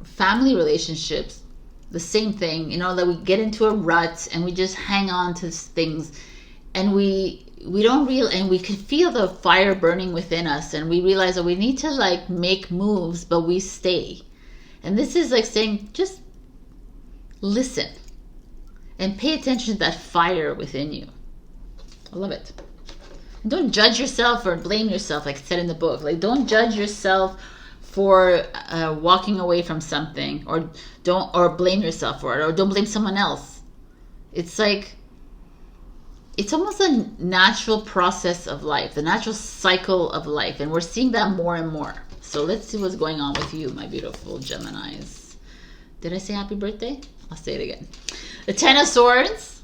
A: family relationships, the same thing, that we get into a rut and we just hang on to things, and we don't and we can feel the fire burning within us, and we realize that we need to like make moves, but we stay. And this is like saying, just listen and pay attention to that fire within you. I love it. And don't judge yourself or blame yourself, like it said in the book. Like, don't judge yourself for walking away from something, or blame yourself for it, or don't blame someone else. It's like, it's almost a natural process of life, the natural cycle of life, and we're seeing that more and more. So let's see what's going on with you, my beautiful Geminis. Did I say happy birthday? I'll say it again. The Ten of Swords.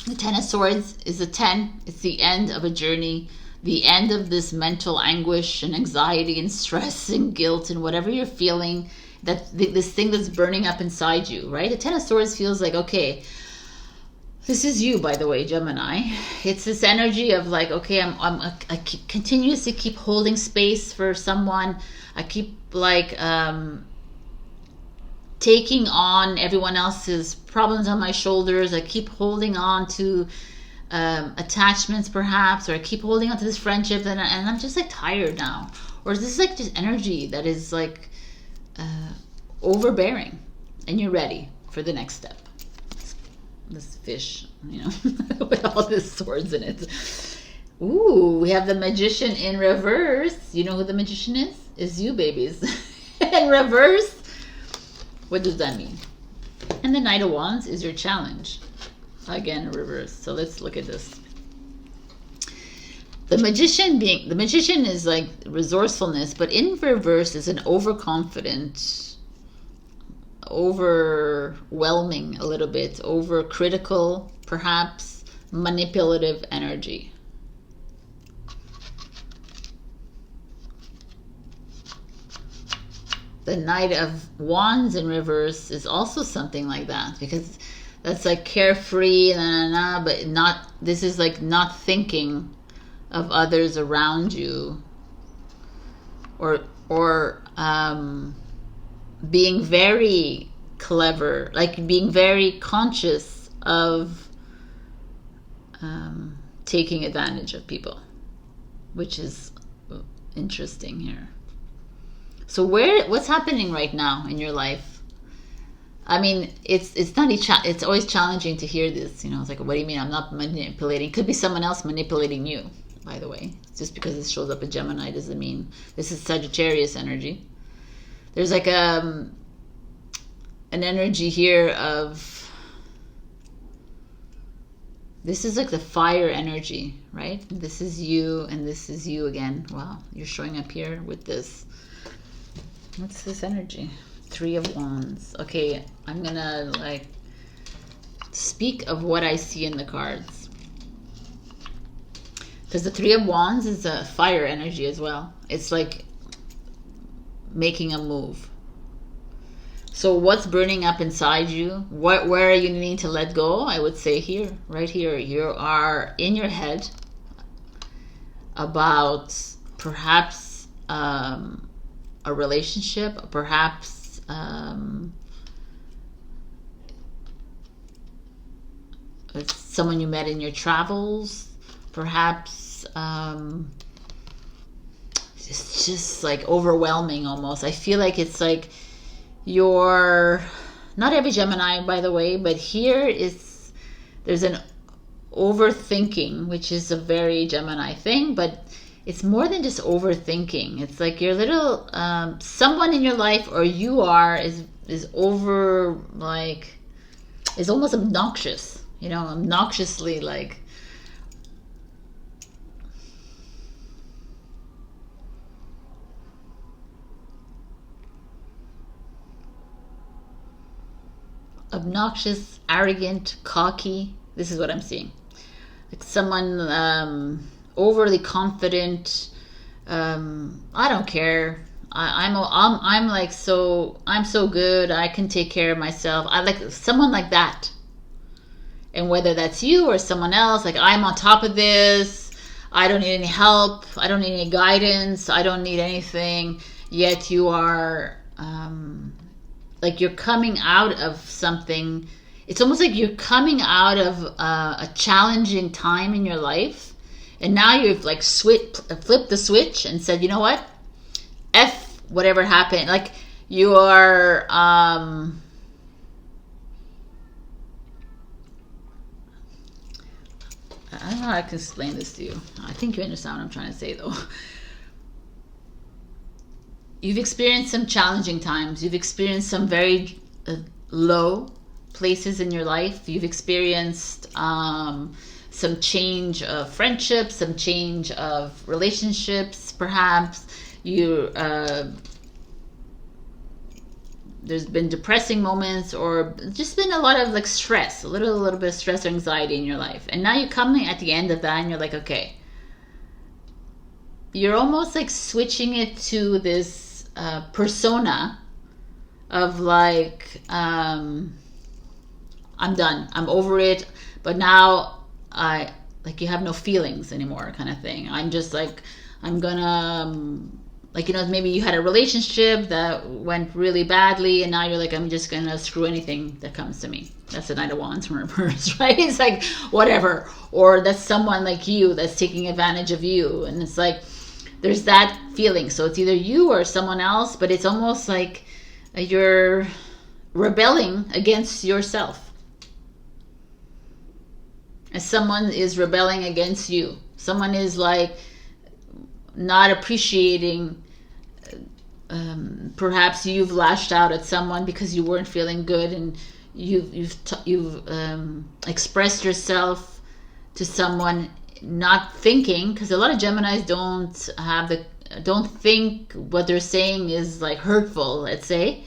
A: The Ten of Swords is a 10. It's the end of a journey, the end of this mental anguish and anxiety and stress and guilt and whatever you're feeling, this thing that's burning up inside you, right? The Ten of Swords feels like, okay, this is you, by the way, Gemini. It's this energy of like, okay, I continuously keep holding space for someone. I keep like taking on everyone else's problems on my shoulders. I keep holding on to attachments, perhaps, or I keep holding on to this friendship, and I'm just like tired now. Or is this like just energy that is like overbearing, and you're ready for the next step? This fish, with all these swords in it. Ooh, we have the Magician in reverse. You know who the Magician is? It's you, babies. In reverse. What does that mean? And the Knight of Wands is your challenge. Again, in reverse. So let's look at this. The Magician is like resourcefulness, but in reverse is an overconfident, overwhelming a little bit, overcritical, perhaps manipulative energy. the Knight of Wands in reverse is also something like that, because that's like carefree, but not, this is like not thinking of others around you, or being very clever, like being very conscious of taking advantage of people, which is interesting here. So what's happening right now in your life? I mean, it's always challenging to hear this, you know. It's like, what do you mean I'm not manipulating? Could be someone else manipulating you, by the way. Just because it shows up a Gemini doesn't mean. This is Sagittarius energy. There's like an energy here of, this is like the fire energy, right? This is you and this is you again. Wow, you're showing up here with this. What's this energy? Three of Wands. Okay, I'm gonna like speak of what I see in the cards, because the Three of Wands is a fire energy as well. It's like making a move. So what's burning up inside you? Where are you needing to let go? I would say here, right here. You are in your head about perhaps a relationship, perhaps it's someone you met in your travels, perhaps it's just like overwhelming almost. I feel like it's like you're, not every Gemini by the way, but here there's an overthinking, which is a very Gemini thing, but it's more than just overthinking. It's like your little someone in your life, or you are, is over, like, is almost obnoxious, you know, obnoxiously like obnoxious, arrogant, cocky. This is what I'm seeing. Like someone overly confident. I don't care. I'm like, I'm so good. I can take care of myself. I like someone like that. And whether that's you or someone else, like, I'm on top of this. I don't need any help. I don't need any guidance. I don't need anything. Yet you are like you're coming out of something. It's almost like you're coming out of a challenging time in your life, and now you've like flipped the switch and said, you know what, F whatever happened. Like you are I don't know how I can explain this to you. I think you understand what I'm trying to say though. You've experienced some challenging times. You've experienced some very low places in your life. You've experienced some change of friendships, some change of relationships, perhaps. There's been depressing moments, or just been a lot of like stress, a little bit of stress or anxiety in your life. And now you're coming at the end of that and you're like, okay. You're almost like switching it to this persona of like, I'm done, I'm over it, but now like you have no feelings anymore, kind of thing. I'm just like, I'm gonna like, you know, maybe you had a relationship that went really badly and now you're like, I'm just gonna screw anything that comes to me. That's the Knight of Wands from reverse, right? It's like whatever. Or that's someone like you that's taking advantage of you, and it's like there's that feeling. So it's either you or someone else, but it's almost like you're rebelling against yourself. As someone is rebelling against you. Someone is like not appreciating, perhaps you've lashed out at someone because you weren't feeling good, and you've expressed yourself to someone, not thinking, because a lot of Geminis don't think what they're saying is like hurtful, let's say,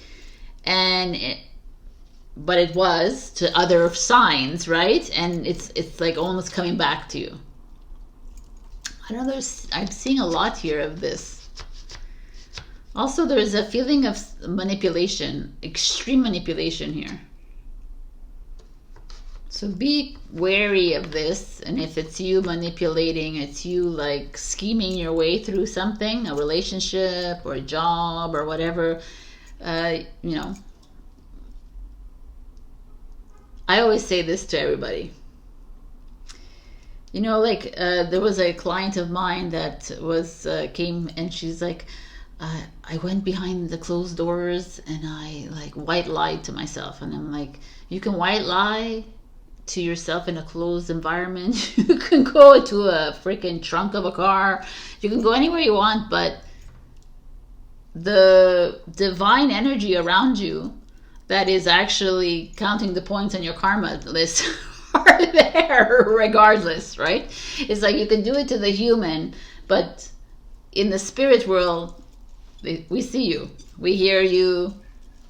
A: but it was to other signs, right? And it's like almost coming back to you. I don't know, I'm seeing a lot here of this. Also, there's a feeling of manipulation, extreme manipulation here. So be wary of this. And if it's you manipulating, it's you like scheming your way through something, a relationship or a job or whatever, you know, I always say this to everybody. You know, like there was a client of mine that was came and she's like, I went behind the closed doors and I like white lied to myself. And I'm like, you can white lie to yourself in a closed environment. You can go into a freaking trunk of a car. You can go anywhere you want, but the divine energy around you that is actually counting the points on your karma list are there regardless, right? It's like you can do it to the human, but in the spirit world, we see you, we hear you,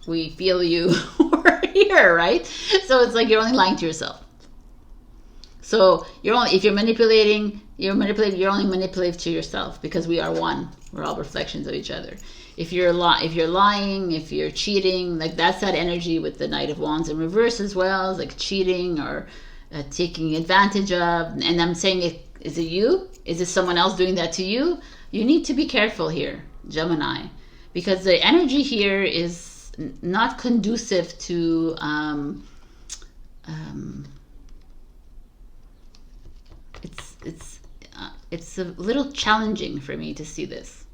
A: we feel you, we're here, right? So it's like you're only lying to yourself. So you're only, if you're manipulating, you're only manipulative to yourself, because we are one. We're all reflections of each other. If you're lying, if you're cheating, like that's that energy with the Knight of Wands in reverse as well, like cheating or taking advantage of. And I'm saying, is it you? Is it someone else doing that to you? You need to be careful here, Gemini, because the energy here is not conducive to it's a little challenging for me to see this.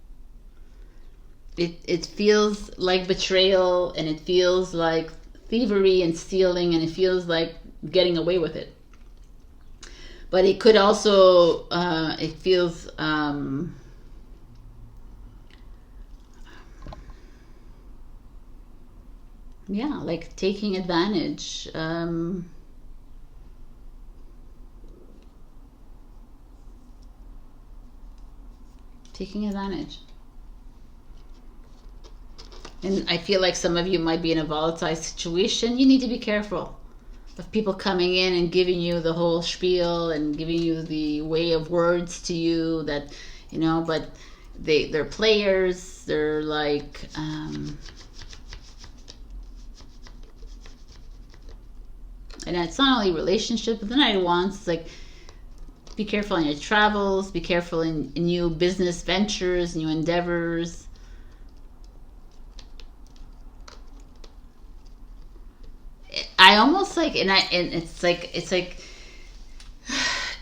A: It feels like betrayal, and it feels like thievery and stealing, and it feels like getting away with it. But it could also it feels yeah, like taking advantage. Taking advantage. And I feel like some of you might be in a volatile situation. You need to be careful of people coming in and giving you the whole spiel and giving you the way of words to you that, you know, but they're players. They're like, and it's not only relationships, but the Knight of Wands, it's like, be careful in your travels, be careful in new business ventures, new endeavors. I almost like, and it's like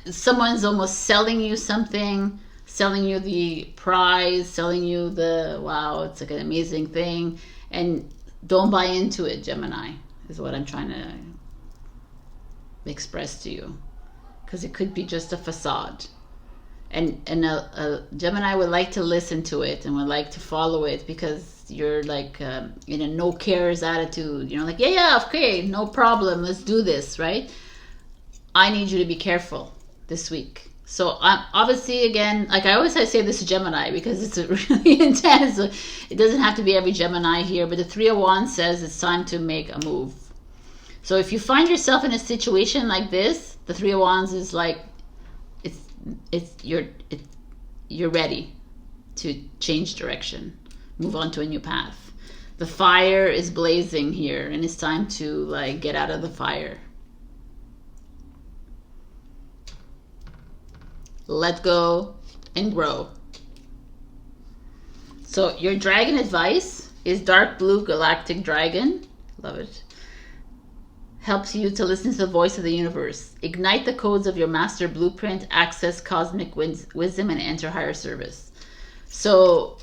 A: someone's almost selling you something, selling you the prize, selling you the, wow, it's like an amazing thing, and don't buy into it, Gemini, is what I'm trying to express to you, because it could be just a facade. And a Gemini would like to listen to it and would like to follow it, because you're like in a no cares attitude, you know, like yeah, okay, no problem, let's do this, right? I need you to be careful this week. So I'm obviously, again, like I always say this to Gemini, because it's really intense. It doesn't have to be every Gemini here, but the Three of Wands says it's time to make a move. So if you find yourself in a situation like this, the Three of Wands is like, you're ready to change direction, move on to a new path. The fire is blazing here, and it's time to like get out of the fire. Let go and grow. So your dragon advice is dark blue galactic dragon. Love it. Helps you to listen to the voice of the universe. Ignite the codes of your master blueprint, access cosmic wisdom, and enter higher service. So,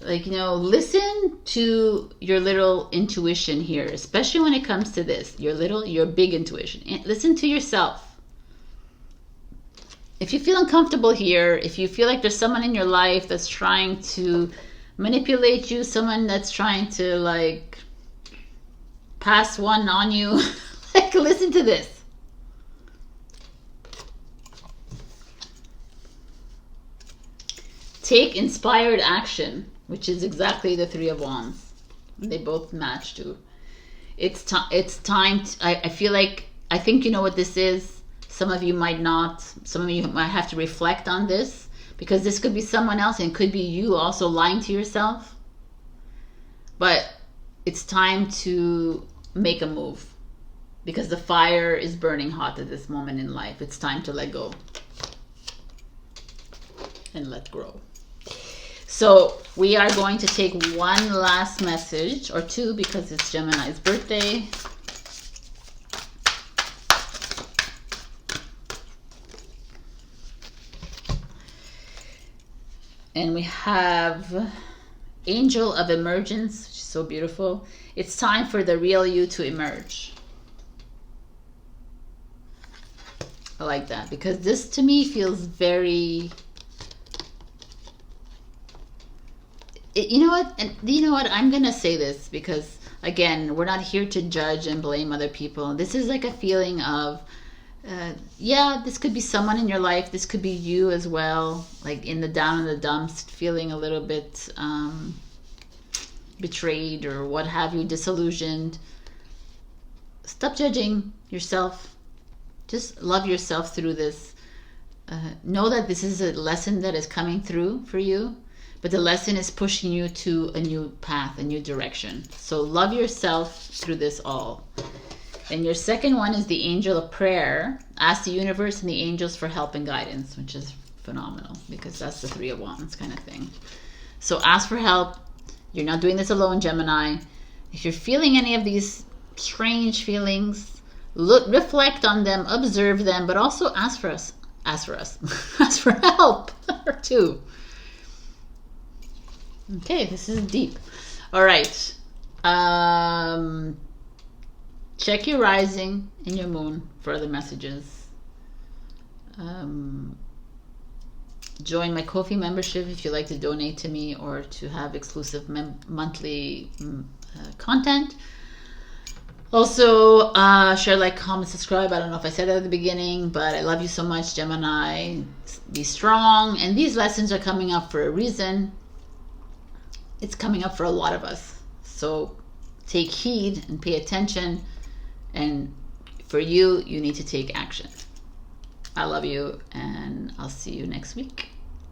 A: like, you know, listen to your little intuition here, especially when it comes to this, your big intuition. And listen to yourself. If you feel uncomfortable here, if you feel like there's someone in your life that's trying to manipulate you, someone that's trying to like pass one on you, like, listen to this. Take inspired action, which is exactly the Three of Wands. They both match too. It's time. I feel like, I think you know what this is. Some of you might not. Some of you might have to reflect on this, because this could be someone else, and it could be you also lying to yourself. but it's time to make a move because the fire is burning hot at this moment in life. It's time to let go and let grow. So we are going to take one last message, or two, because it's Gemini's birthday. And we have Angel of Emergence, which is so beautiful. It's time for the real you to emerge. I like that because this to me feels very... You know what? And you know what? I'm going to say this because, again, we're not here to judge and blame other people. This is like a feeling of, yeah, this could be someone in your life. This could be you as well. Like in the down in the dumps, feeling a little bit betrayed or what have you, disillusioned. Stop judging yourself. Just love yourself through this. Know that this is a lesson that is coming through for you. But the lesson is pushing you to a new path, a new direction. So love yourself through this all. And your second one is the angel of prayer. Ask the universe and the angels for help and guidance, which is phenomenal because that's the Three of Wands kind of thing. So ask for help. You're not doing this alone, Gemini. If you're feeling any of these strange feelings, reflect on them, observe them, but also ask for us. Ask for us. Ask for help. Or two. Okay, this is deep. All right. Check your rising and your moon for other messages. Join my Ko-fi membership if you'd like to donate to me or to have exclusive monthly content. Also, share, like, comment, subscribe. I don't know if I said that at the beginning, but I love you so much, Gemini. Be strong. And these lessons are coming up for a reason. It's coming up for a lot of us. So take heed and pay attention. And for you, you need to take action. I love you, and I'll see you next week.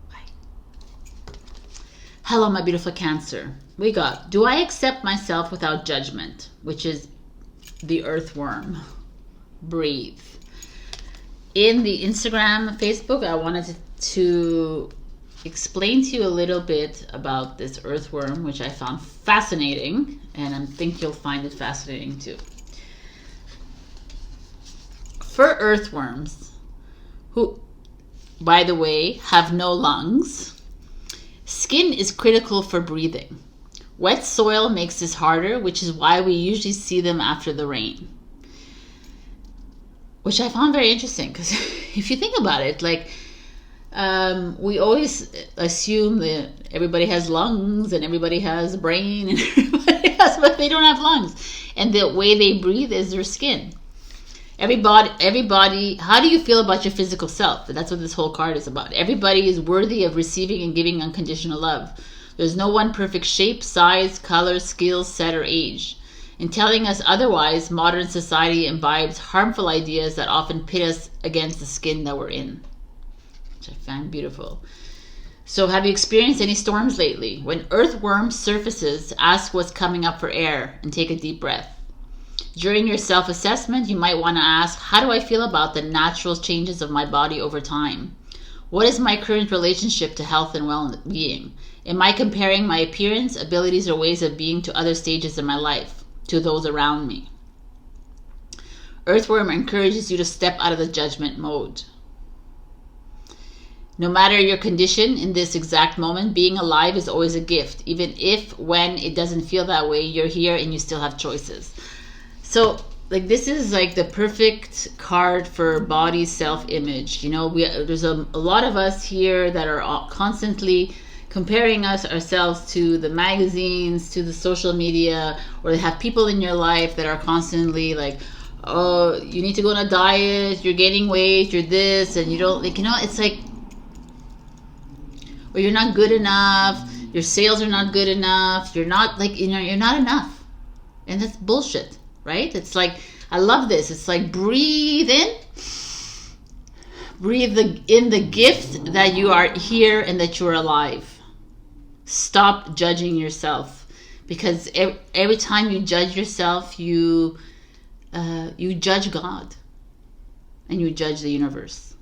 A: Bye. Hello, my beautiful Cancer. We got, do I accept myself without judgment? Which is the earthworm. Breathe. In the Instagram, Facebook, I wanted to explain to you a little bit about this earthworm, which I found fascinating, and I think you'll find it fascinating too. For earthworms, who, by the way, have no lungs, skin is critical for breathing. Wet soil makes this harder, which is why we usually see them after the rain. Which I found very interesting, because if you think about it, like, we always assume that everybody has lungs and everybody has a brain and everybody has, but they don't have lungs. And the way they breathe is their skin. Everybody, how do you feel about your physical self? That's what this whole card is about. Everybody is worthy of receiving and giving unconditional love. There's no one perfect shape, size, color, skill, set, or age. In telling us otherwise, modern society imbibes harmful ideas that often pit us against the skin that we're in. Which I find beautiful. So have you experienced any storms lately? When earthworm surfaces, ask what's coming up for air and take a deep breath. During your self-assessment, you might want to ask, how do I feel about the natural changes of my body over time? What is my current relationship to health and well-being? Am I comparing my appearance, abilities, or ways of being to other stages in my life, to those around me? Earthworm encourages you to step out of the judgment mode. No matter your condition in this exact moment, being alive is always a gift. Even if, when it doesn't feel that way, you're here and you still have choices. So, like, this is like the perfect card for body self-image. You know, there's a lot of us here that are constantly comparing ourselves to the magazines, to the social media, or they have people in your life that are constantly like, oh, you need to go on a diet, you're gaining weight, you're this, and you don't, like, you know, it's like, or you're not good enough, your sales are not good enough, you're not, like, you know, you're not enough. And that's bullshit, right? It's like, I love this. It's like, breathe in. Breathe in the gift that you are here and that you're alive. Stop judging yourself. because every time you judge yourself, you judge God and you judge the universe.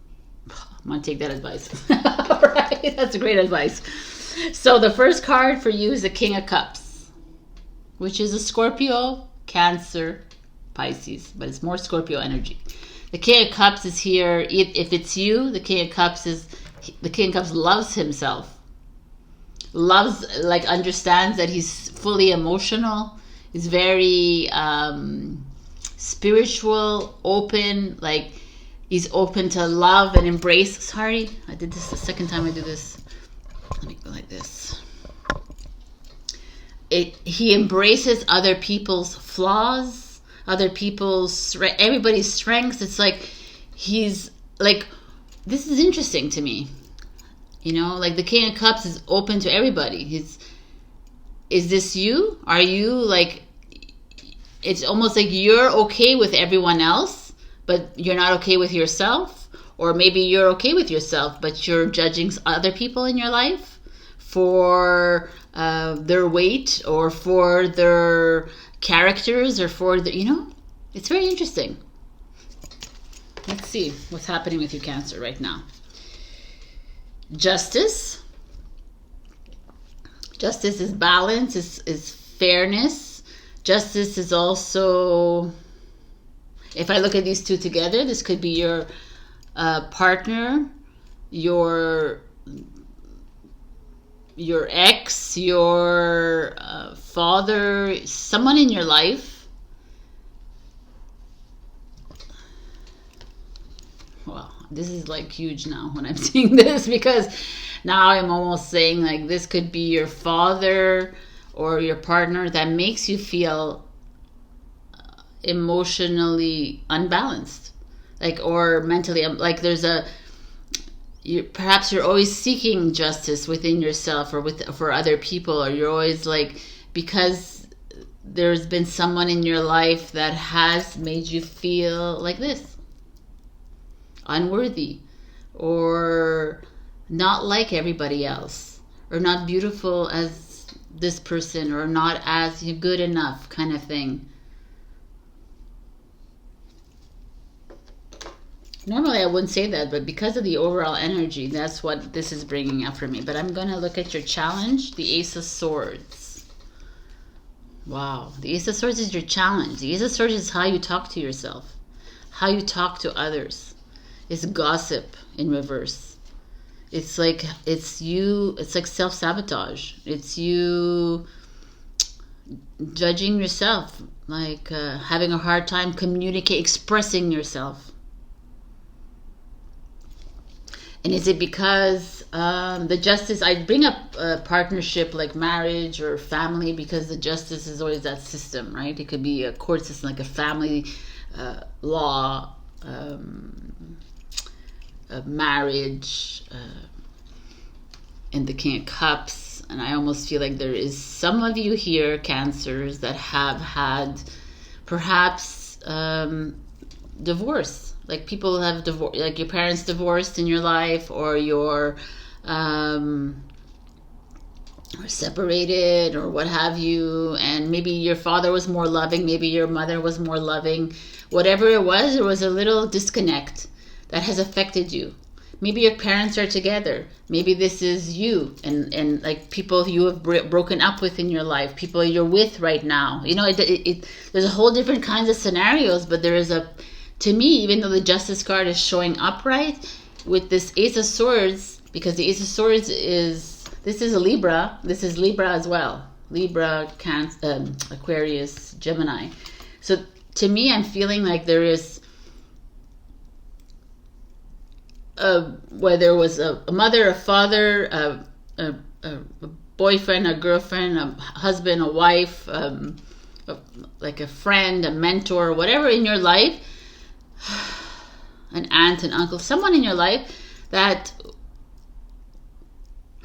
A: I'm gonna take that advice. Right? That's great advice. So the first card for you is the King of Cups, which is a Scorpio, Cancer, Pisces, but it's more Scorpio energy. The King of Cups is here. If it's you, the King of Cups loves himself, understands that he's fully emotional. He's very spiritual, open, like he's open to love and embrace. Sorry, I did this the second time I do this. Let me go like this. He embraces other people's flaws, everybody's strengths. It's like he's like, this is interesting to me. You know, like the King of Cups is open to everybody. Is this you? Are you like, it's almost like you're okay with everyone else, but you're not okay with yourself? Or maybe you're okay with yourself, but you're judging other people in your life for their weight or for their characters or for the, it's very interesting. Let's see what's happening with you, Cancer, right now. Justice. Justice is balance, is fairness. Justice is also, if I look at these two together, this could be your partner, your ex, your father, someone in your life. Wow, this is like huge now when I'm seeing this, because now I'm almost saying like this could be your father or your partner that makes you feel emotionally unbalanced, like, or mentally, like there's perhaps you're always seeking justice within yourself or for other people, or you're always like, because there's been someone in your life that has made you feel like this, unworthy, or not like everybody else, or not beautiful as this person, or not as good enough kind of thing. Normally I wouldn't say that, but because of the overall energy, that's what this is bringing up for me. But I'm going to look at your challenge, the Ace of Swords. Wow, the Ace of Swords is your challenge. The Ace of Swords is how you talk to yourself, how you talk to others. It's gossip in reverse. It's like, it's like self-sabotage. It's you judging yourself, like having a hard time expressing yourself. And is it because the Justice, I bring up a partnership like marriage or family, because the Justice is always that system, right? It could be a court system, like a family law, a marriage, and the King of Cups. And I almost feel like there is some of you here, Cancers, that have had perhaps divorce. Like people have divorced, like your parents divorced in your life, or you're or separated, or what have you, and maybe your father was more loving, maybe your mother was more loving. Whatever it was, there was a little disconnect that has affected you. Maybe your parents are together. Maybe this is you and like people you have broken up with in your life, people you're with right now. There's a whole different kinds of scenarios, but there is to me, even though the Justice card is showing upright, with this Ace of Swords, because the Ace of Swords this is a Libra. This is Libra as well. Libra, Aquarius, Gemini. So to me, I'm feeling like there is, whether it was a mother, a father, a boyfriend, a girlfriend, a husband, a wife, like a friend, a mentor, whatever in your life, an aunt, an uncle, someone in your life that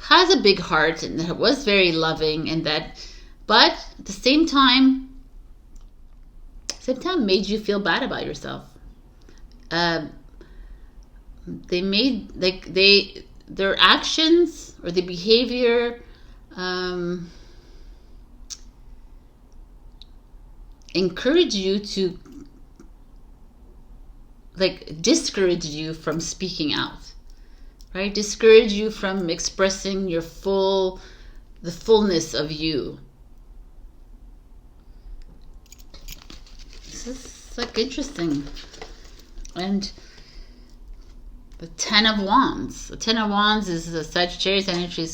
A: has a big heart and that was very loving, and that, but at the same time made you feel bad about yourself. They made, like, their actions or the behavior encourage you to, like, discourage you from speaking out, right? Discourage you from expressing your the fullness of you. This is like interesting. And the Ten of Wands. The Ten of Wands is the Sagittarius energy.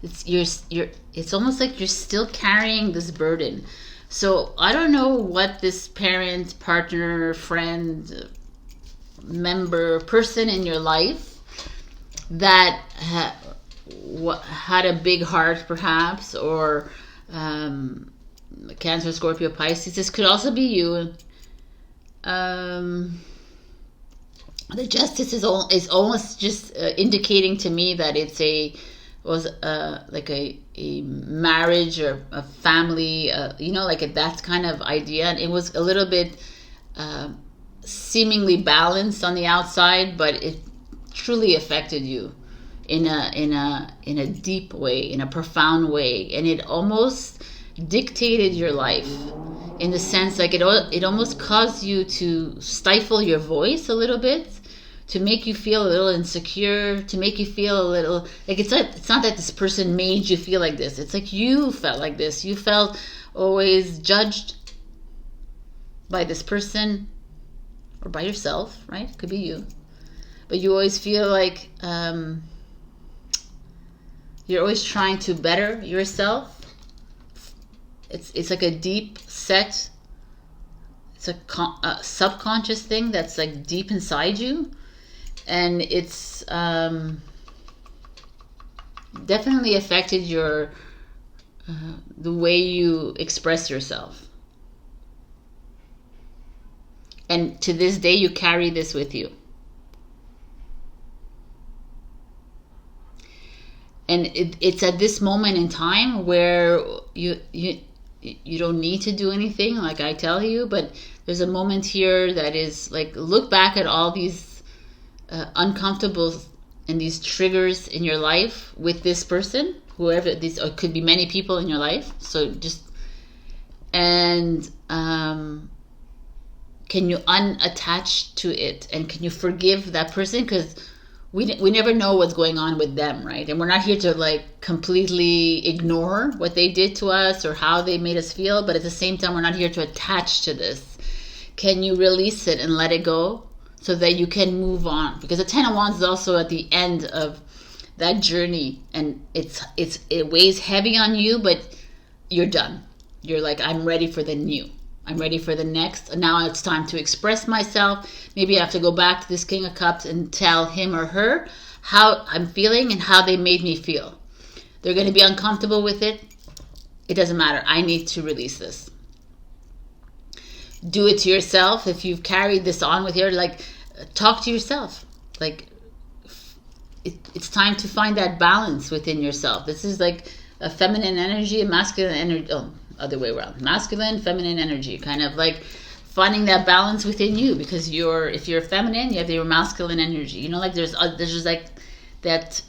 A: It's almost like you're still carrying this burden. So I don't know what this parent, partner, friend, member, person in your life that had a big heart, perhaps, or Cancer, Scorpio, Pisces. This could also be you. The Justice is almost just indicating to me that it's like a marriage or a family, like that kind of idea. And it was a little bit seemingly balanced on the outside, but it truly affected you in a deep way, in a profound way, and it almost dictated your life, in the sense like it almost caused you to stifle your voice a little bit, to make you feel a little insecure, to make you feel a little like it's not that this person made you feel like this. It's like you felt like this. You felt always judged by this person or by yourself, right? Could be you. But you always feel like you're always trying to better yourself. It's like a deep set, it's a subconscious thing that's like deep inside you. And it's definitely affected your the way you express yourself. And to this day, you carry this with you. And it's at this moment in time where you don't need to do anything, like I tell you, but there's a moment here that is like, look back at all these uncomfortable and these triggers in your life with this person, whoever these, or could be many people in your life. So just, and can you unattach to it, and can you forgive that person? Because we never know what's going on with them, right? And we're not here to like completely ignore what they did to us or how they made us feel, but at the same time, we're not here to attach to this. Can you release it and let it go so that you can move on? Because the Ten of Wands is also at the end of that journey, and it weighs heavy on you, but you're done. You're like, I'm ready for the new. I'm ready for the next. And now it's time to express myself. Maybe I have to go back to this King of Cups and tell him or her how I'm feeling and how they made me feel. They're going to be uncomfortable with it. It doesn't matter. I need to release this. Do it to yourself. If you've carried this on with your, like, talk to yourself. Like, it's time to find that balance within yourself. This is like a feminine energy, a masculine energy. Oh, other way around. Masculine, feminine energy. Kind of like finding that balance within you, because if you're feminine, you have your masculine energy. You know, like there's just like that.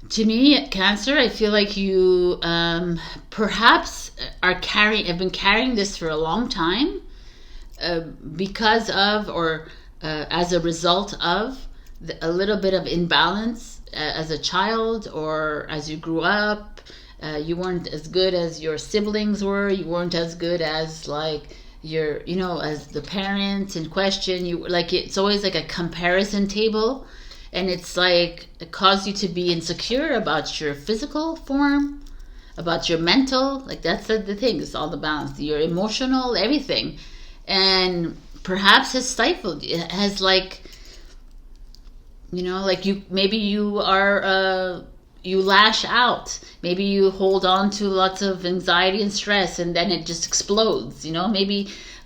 A: To me, Cancer, I feel like you perhaps have been carrying this for a long time because of, or as a result of, a little bit of imbalance as a child, or as you grew up. You weren't as good as your siblings were. You weren't as good as like as the parents in question. You like, it's always like a comparison table. And it's like, it caused you to be insecure about your physical form, about your mental. Like, that's the thing. It's all the balance. Your emotional, everything. And perhaps has stifled you. It has like, like maybe you are, you lash out. Maybe you hold on to lots of anxiety and stress, and then it just explodes,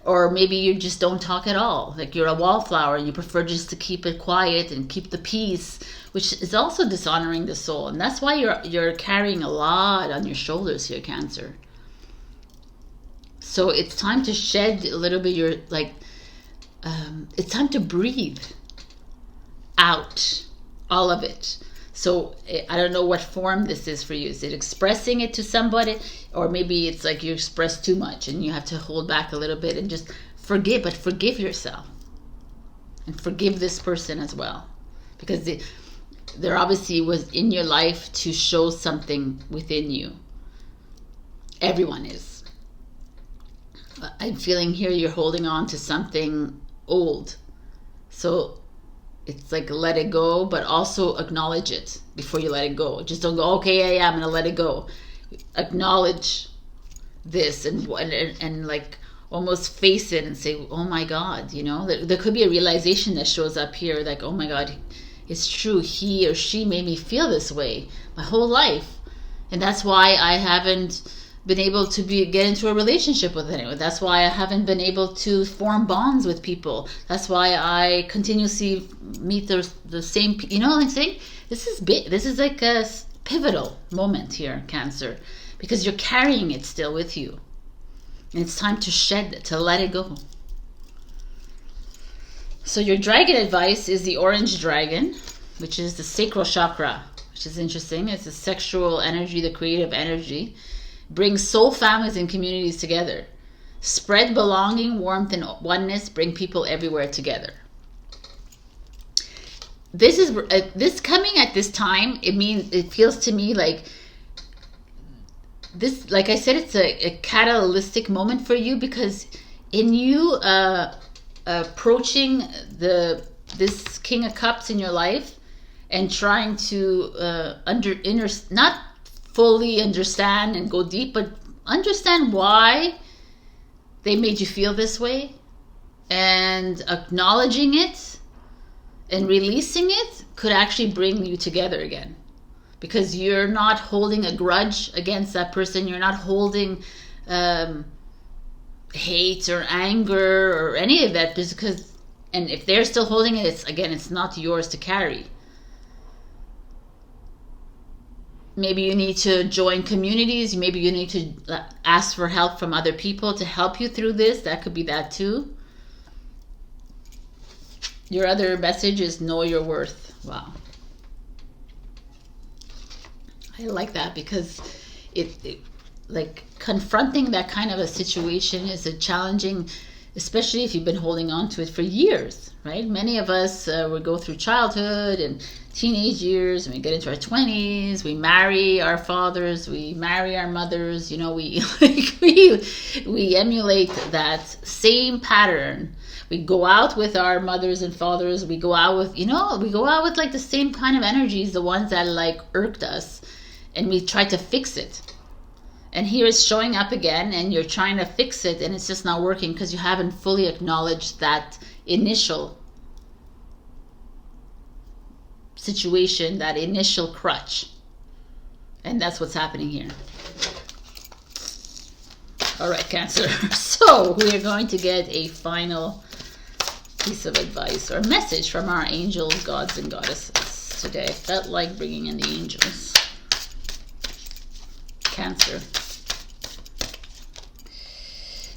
A: Or maybe you just don't talk at all. Like, you're a wallflower and you prefer just to keep it quiet and keep the peace, which is also dishonoring the soul. And that's why you're carrying a lot on your shoulders here, Cancer. So it's time to shed a little bit it's time to breathe out all of it. So I don't know what form this is for you. Is it expressing it to somebody? Or maybe it's like you express too much and you have to hold back a little bit and just forgive, but forgive yourself. And forgive this person as well. Because there obviously was in your life to show something within you. Everyone is. I'm feeling here you're holding on to something old. So it's like let it go, but also acknowledge it before you let it go. Just don't go, okay, yeah, I'm gonna let it go. Acknowledge this and like almost face it and say, oh my God, you know, there could be a realization that shows up here, like, oh my God, it's true, he or she made me feel this way my whole life, and that's why I haven't been able to get into a relationship with anyone. That's why I haven't been able to form bonds with people. That's why I continuously meet the same, you know what I'm saying? This is big. This is like a pivotal moment here, Cancer, because you're carrying it still with you. And it's time to shed it, to let it go. So your dragon advice is the orange dragon, which is the sacral chakra, which is interesting. It's the sexual energy, the creative energy. Brings soul families and communities together. Spread belonging, warmth, and oneness. Bring people everywhere together. This is this coming at this time. It feels to me like this. Like I said, it's a catalytic moment for you, because in you approaching this King of Cups in your life and trying to not fully understand and go deep, but understand why they made you feel this way, and acknowledging it and releasing it could actually bring you together again, because you're not holding a grudge against that person. You're not holding hate or anger or any of that, because, and if they're still holding it, it's not yours to carry. Maybe you need to join communities. Maybe you need to ask for help from other people to help you through this. That could be that too. Your other message is know your worth. Wow. I like that, because it like confronting that kind of a situation is a challenging, especially if you've been holding on to it for years, right? Many of us would go through childhood and teenage years, and we get into our 20s, we marry our fathers, we marry our mothers, you know, we emulate that same pattern. We go out with our mothers and fathers, we go out with like the same kind of energies, the ones that like irked us, and we try to fix it. And here it's showing up again, and you're trying to fix it, and it's just not working because you haven't fully acknowledged that initial situation, that initial crutch. And that's what's happening here. All right, Cancer. So we are going to get a final piece of advice or message from our angels, gods, and goddesses today. I felt like bringing in the angels. Cancer.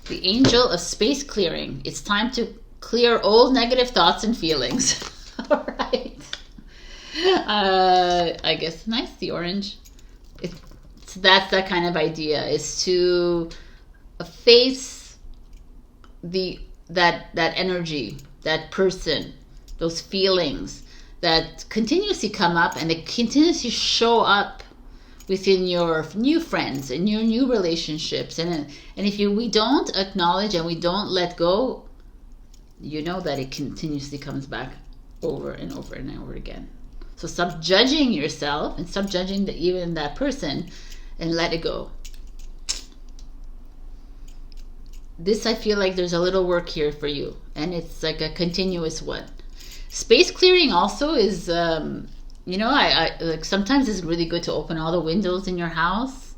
A: The angel of space clearing. It's time to clear old negative thoughts and feelings. All right. I guess nice, the orange. That's that kind of idea, is to face that energy, that person, those feelings that continuously come up, and they continuously show up within your new friends and your new relationships, and if we don't acknowledge and we don't let go, you know that it continuously comes back over and over and over again. So stop judging yourself and stop judging even that person, and let it go. This, I feel like there's a little work here for you, and it's like a continuous one. Space clearing also is, you know, I like sometimes it's really good to open all the windows in your house,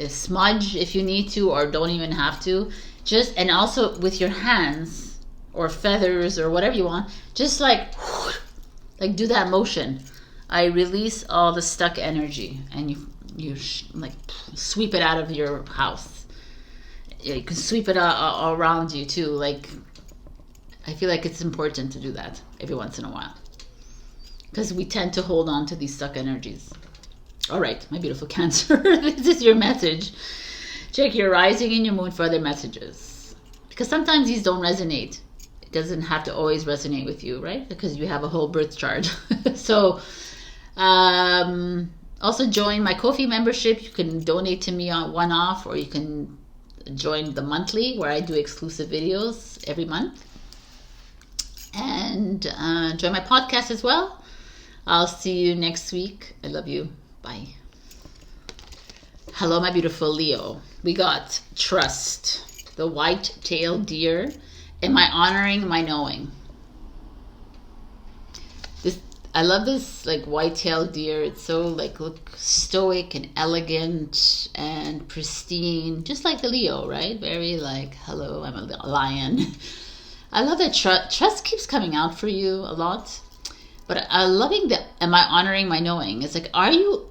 A: smudge if you need to, or don't even have to. Just, and also with your hands or feathers or whatever you want, just like do that motion. I release all the stuck energy, and you like sweep it out of your house. You can sweep it all around you too. Like, I feel like it's important to do that every once in a while. because we tend to hold on to these stuck energies. All right, my beautiful Cancer, this is your message. Check your rising and your moon for other messages, because sometimes these don't resonate. It doesn't have to always resonate with you, right? Because you have a whole birth chart. So also join my Ko-fi membership. You can donate to me on one-off, or you can join the monthly, where I do exclusive videos every month. And join my podcast as well. I'll see you next week. I love you. Bye. Hello, my beautiful Leo. We got trust, the white-tailed deer. Am I honoring my knowing? I love this like white-tailed deer. It's so like look stoic and elegant and pristine, just like the Leo, right? Very like, hello, I'm a lion. I love that trust keeps coming out for you a lot. But I'm loving the am I honoring my knowing? It's like, are you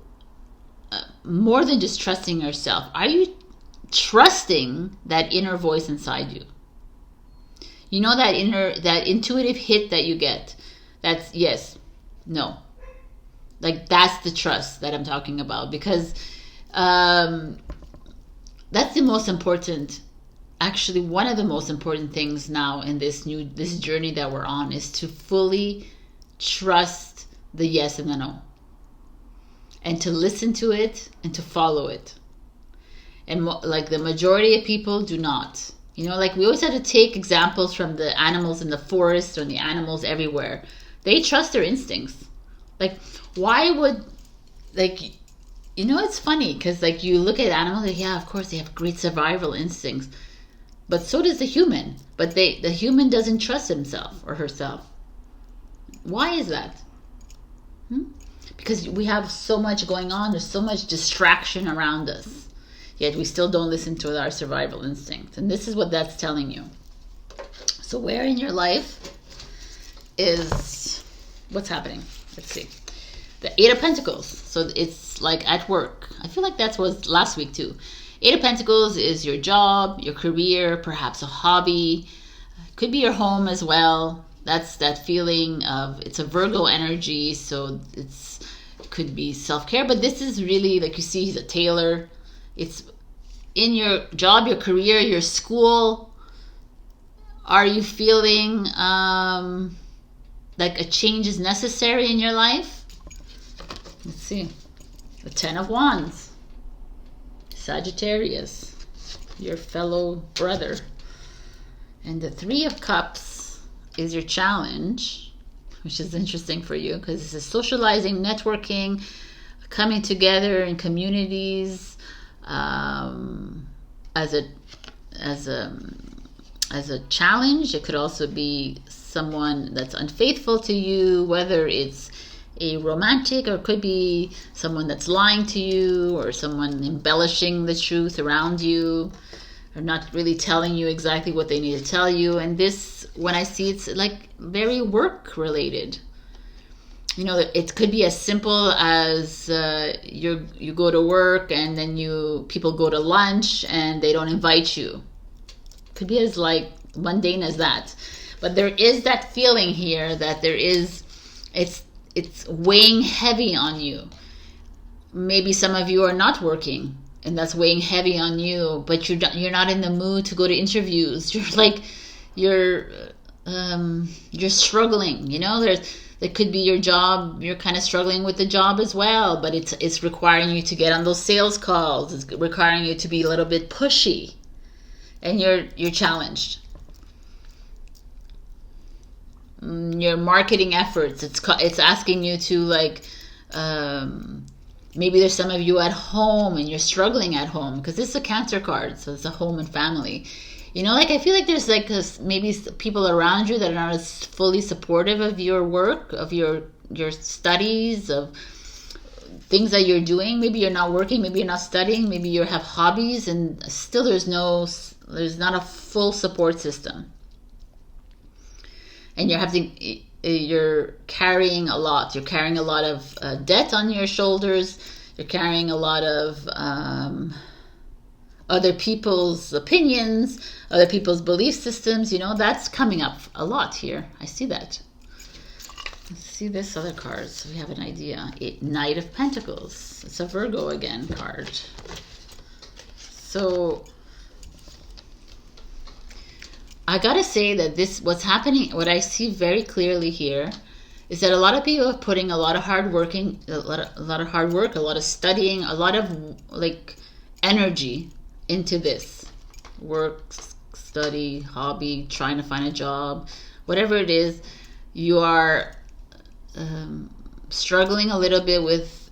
A: more than just trusting yourself? Are you trusting that inner voice inside you? You know, that intuitive hit that you get. That's yes. No, like that's the trust that I'm talking about, because that's the most important, actually one of the most important things now in this journey that we're on, is to fully trust the yes and the no, and to listen to it and to follow it. And like the majority of people do not. You know, like we always have to take examples from the animals in the forest or the animals everywhere. They trust their instincts. Like, why would, like, you know, it's funny because, like, you look at animals, like, yeah, of course, they have great survival instincts. But so does the human. But the human doesn't trust himself or herself. Why is that? Because we have so much going on. There's so much distraction around us. Yet we still don't listen to our survival instincts. And this is what that's telling you. So where in your life is... what's happening? Let's see. The Eight of Pentacles. So it's like at work. I feel like that was last week too. Eight of Pentacles is your job, your career, perhaps a hobby. Could be your home as well. That's that feeling of, it's a Virgo energy, so it could be self-care. But this is really, like you see, he's a tailor. It's in your job, your career, your school. Are you feeling... like a change is necessary in your life? Let's see. The Ten of Wands. Sagittarius, your fellow brother. And the Three of Cups is your challenge, which is interesting for you because this is socializing, networking, coming together in communities, as a challenge. It could also be someone that's unfaithful to you, whether it's a romantic, or it could be someone that's lying to you, or someone embellishing the truth around you, or not really telling you exactly what they need to tell you. And this, when I see, it's like very work related. You know, it could be as simple as you go to work and then people go to lunch and they don't invite you. Could be as like mundane as that. But there is that feeling here that there is, it's weighing heavy on you. Maybe some of you are not working and that's weighing heavy on you, but you're not in the mood to go to interviews. You're like, you're struggling, you know. There could be your job, you're kind of struggling with the job as well, but it's requiring you to get on those sales calls. It's requiring you to be a little bit pushy, and you're challenged. Your marketing efforts, it's asking you to like, maybe there's some of you at home and you're struggling at home, because this is a Cancer card, so it's a home and family. You know, like I feel like there's like maybe people around you that are not as fully supportive of your work, of your studies, of things that you're doing. Maybe you're not working, maybe you're not studying, maybe you have hobbies, and still there's not a full support system. And you're carrying a lot. You're carrying a lot of debt on your shoulders. You're carrying a lot of other people's opinions, other people's belief systems. You know, that's coming up a lot here. I see that. Let's see this other card so we have an idea. Knight of Pentacles. It's a Virgo again card. So I gotta say that what's happening, what I see very clearly here, is that a lot of people are putting a lot of hard work, a lot of studying, a lot of like energy into this work, study, hobby, trying to find a job, whatever it is. You are struggling a little bit with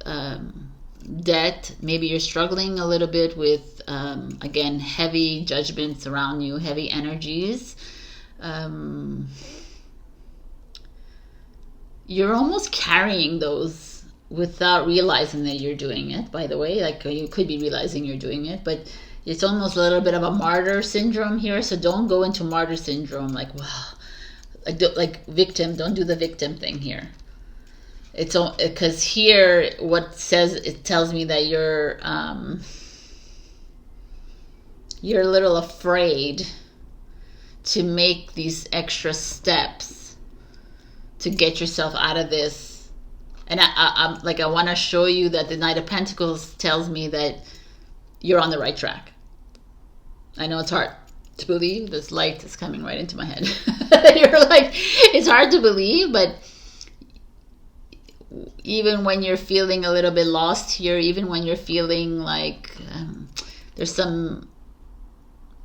A: debt. Maybe you're struggling a little bit with again, heavy judgments around you, heavy energies. You're almost carrying those without realizing that you're doing it, by the way. Like, you could be realizing you're doing it, but it's almost a little bit of a martyr syndrome here. So don't go into martyr syndrome like, wow, like victim. Don't do the victim thing here. It's because here it tells me that you're a little afraid to make these extra steps to get yourself out of this. And I want to show you that the Knight of Pentacles tells me that you're on the right track. I know it's hard to believe. This light is coming right into my head. You're like, it's hard to believe, but even when you're feeling a little bit lost here, even when you're feeling like there's some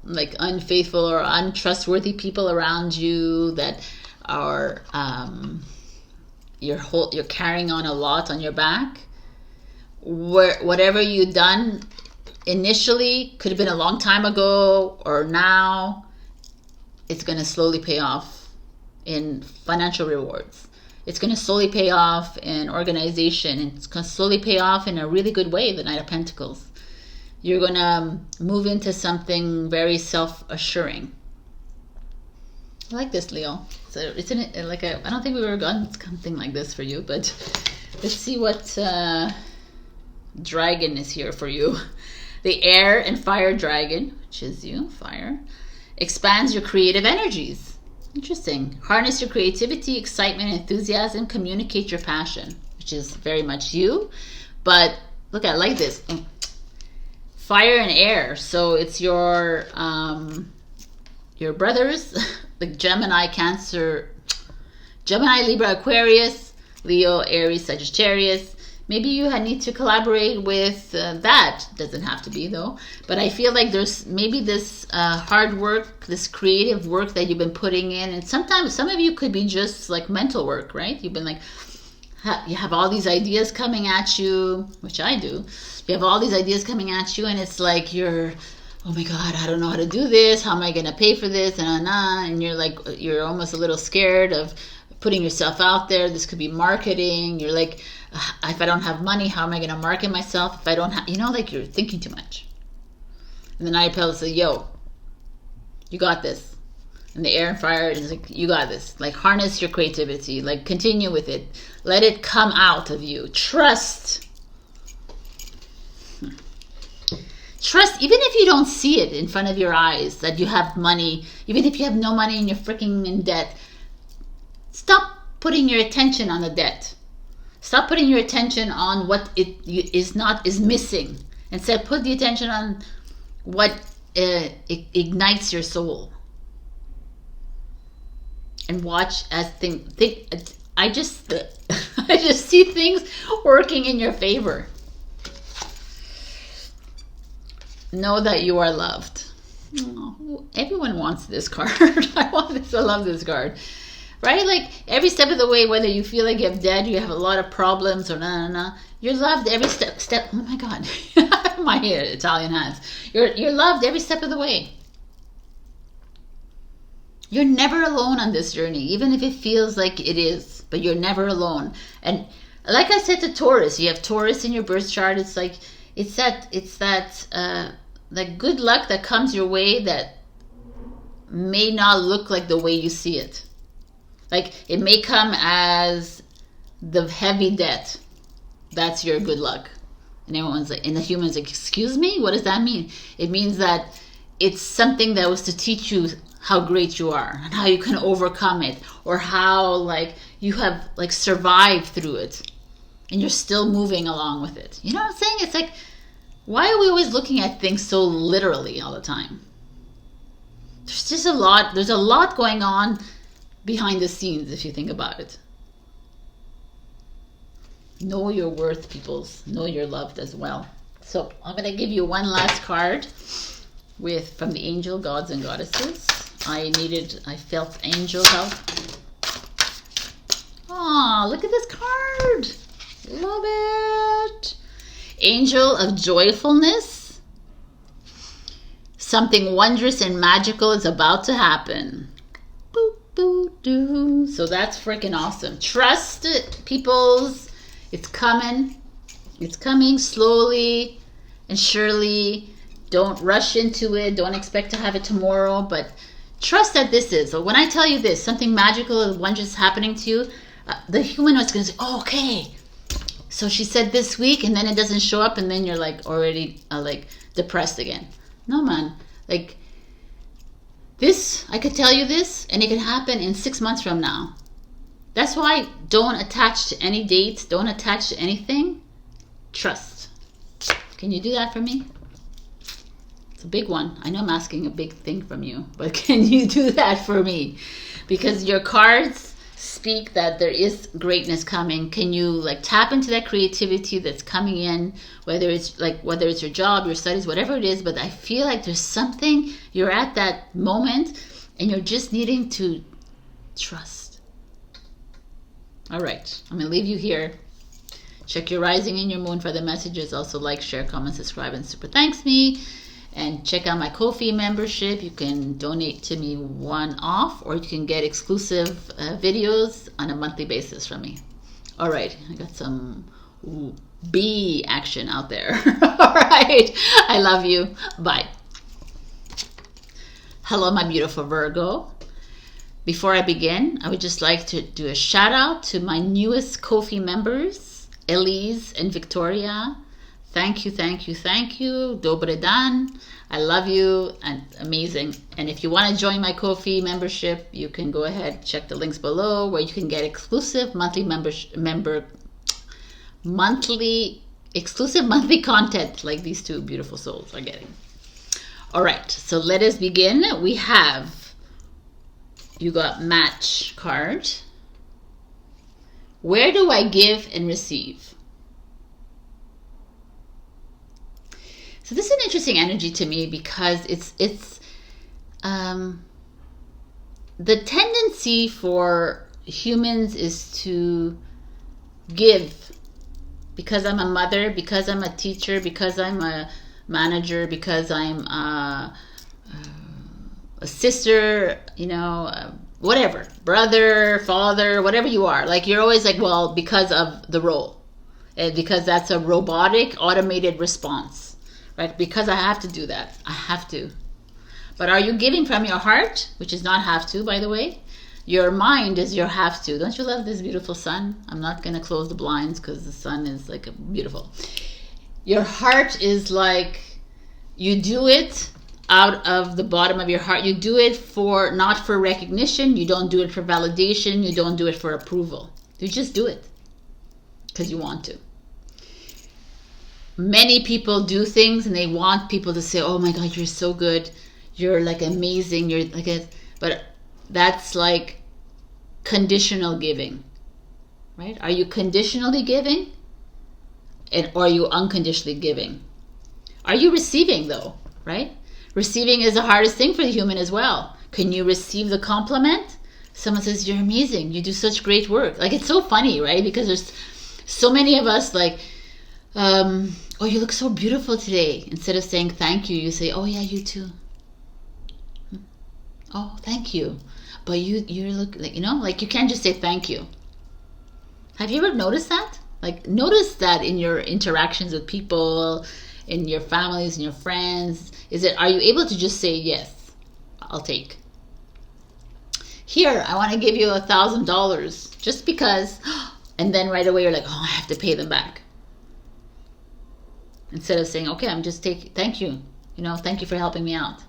A: like unfaithful or untrustworthy people around you that are you're carrying on a lot on your back, whatever you've done initially could have been a long time ago or now, it's going to slowly pay off in financial rewards. It's going to slowly pay off in organization. It's going to slowly pay off in a really good way, the Knight of Pentacles. You're going to move into something very self-assuring. I like this, Leo. So it's like I don't think we've ever gotten something like this for you, but let's see what dragon is here for you. The air and fire dragon, which is you, fire, expands your creative energies. Interesting. Harness your creativity, excitement, enthusiasm, communicate your passion, which is very much you. But look, I like this. Fire and air. So it's your brothers, like Gemini, Cancer, Gemini, Libra, Aquarius, Leo, Aries, Sagittarius. Maybe you need to collaborate with that. Doesn't have to be though. But I feel like there's maybe this hard work, this creative work that you've been putting in. And sometimes some of you could be just like mental work, right? You've been like, you have all these ideas coming at you, which I do. You have all these ideas coming at you and it's like you're, oh my God, I don't know how to do this. How am I going to pay for this? And you're like, you're almost a little scared of putting yourself out there. This could be marketing. You're like, if I don't have money, how am I going to market myself? If I don't have, like you're thinking too much. And the Knight of Pentacles says, yo, you got this. And the air and fire is like, you got this. Like, harness your creativity. Like, continue with it. Let it come out of you. Trust. Trust, even if you don't see it in front of your eyes, that you have money, even if you have no money and you're freaking in debt, stop putting your attention on the debt. Stop putting your attention on what is missing. Instead, put the attention on what ignites your soul. And watch as I just see things working in your favor. Know that you are loved. Oh, everyone wants this card. I love this card. Right? Like every step of the way, whether you feel like you have debt, you have a lot of problems or you're loved every step. Oh my God. My Italian hands. You're loved every step of the way. You're never alone on this journey, even if it feels like it is, but you're never alone. And like I said to Taurus, you have Taurus in your birth chart. It's like, it's that good luck that comes your way that may not look like the way you see it. Like it may come as the heavy debt. That's your good luck. And everyone's like, and the human's like, excuse me? What does that mean? It means that it's something that was to teach you how great you are and how you can overcome it, or how like you have like survived through it and you're still moving along with it. You know what I'm saying? It's like, why are we always looking at things so literally all the time? There's just there's a lot going on behind the scenes if you think about it. Know your worth, peoples. Know you're loved as well. So I'm going to give you one last card from the angel gods and goddesses. I felt angel help. Aw, look at this card. Love it. Angel of joyfulness. Something wondrous and magical is about to happen. Boop, boop, doo. So that's freaking awesome. Trust it, peoples. It's coming. It's coming slowly and surely. Don't rush into it. Don't expect to have it tomorrow, but trust that this is. So when I tell you this, something magical and wondrous is happening to you, the human is going to say, oh, okay. So she said this week, and then it doesn't show up, and then you're like already like depressed again. No, man. Like this, I could tell you this, and it can happen in 6 months from now. That's why don't attach to any dates. Don't attach to anything. Trust. Can you do that for me? It's a big one. I know I'm asking a big thing from you, but can you do that for me? Because your cards speak that there is greatness coming. Can you like tap into that creativity that's coming in, whether it's your job, your studies, whatever it is, but I feel like there's something, you're at that moment and you're just needing to trust. All right, I'm going to leave you here. Check your rising and your moon for the messages. Also like, share, comment, subscribe, and super thanks me. And check out my Ko-fi membership. You can donate to me one-off, or you can get exclusive videos on a monthly basis from me. All right, I got some bee action out there. All right, I love you. Bye. Hello, my beautiful Virgo. Before I begin, I would just like to do a shout out to my newest Ko-fi members, Elize and Viktoria. Thank you, thank you, thank you. Dobre dan. I love you and amazing. And if you want to join my Ko-fi membership, you can go ahead, check the links below where you can get exclusive monthly exclusive monthly content like these two beautiful souls are getting. All right, so let us begin. We have, you got match card. Where do I give and receive? So this is an interesting energy to me because it's the tendency for humans is to give, because I'm a mother, because I'm a teacher, because I'm a manager, because I'm a sister, you know, whatever, brother, father, whatever you are. Like you're always like, well, because of the role, because that's a robotic, automated response. Right? Because I have to do that. I have to. But are you giving from your heart? Which is not have to, by the way. Your mind is your have to. Don't you love this beautiful sun? I'm not going to close the blinds because the sun is like beautiful. Your heart is like, you do it out of the bottom of your heart. You do it not for recognition. You don't do it for validation. You don't do it for approval. You just do it because you want to. Many people do things and they want people to say, oh my God, you're so good. You're like amazing. You're like but that's like conditional giving, right? Are you conditionally giving? Or are you unconditionally giving? Are you receiving though, right? Receiving is the hardest thing for the human as well. Can you receive the compliment? Someone says, you're amazing. You do such great work. Like it's so funny, right? Because there's so many of us like, oh, you look so beautiful today. Instead of saying thank you, you say, oh yeah, you too. Oh, thank you. But you look like, you know, like you can't just say thank you. Have you ever noticed that? Like notice that in your interactions with people, in your families and your friends. Are you able to just say, yes, I'll take. Here, I want to give you $1,000 just because, and then right away you're like, oh, I have to pay them back. Instead of saying, okay, I'm just taking, thank you. You know, thank you for helping me out.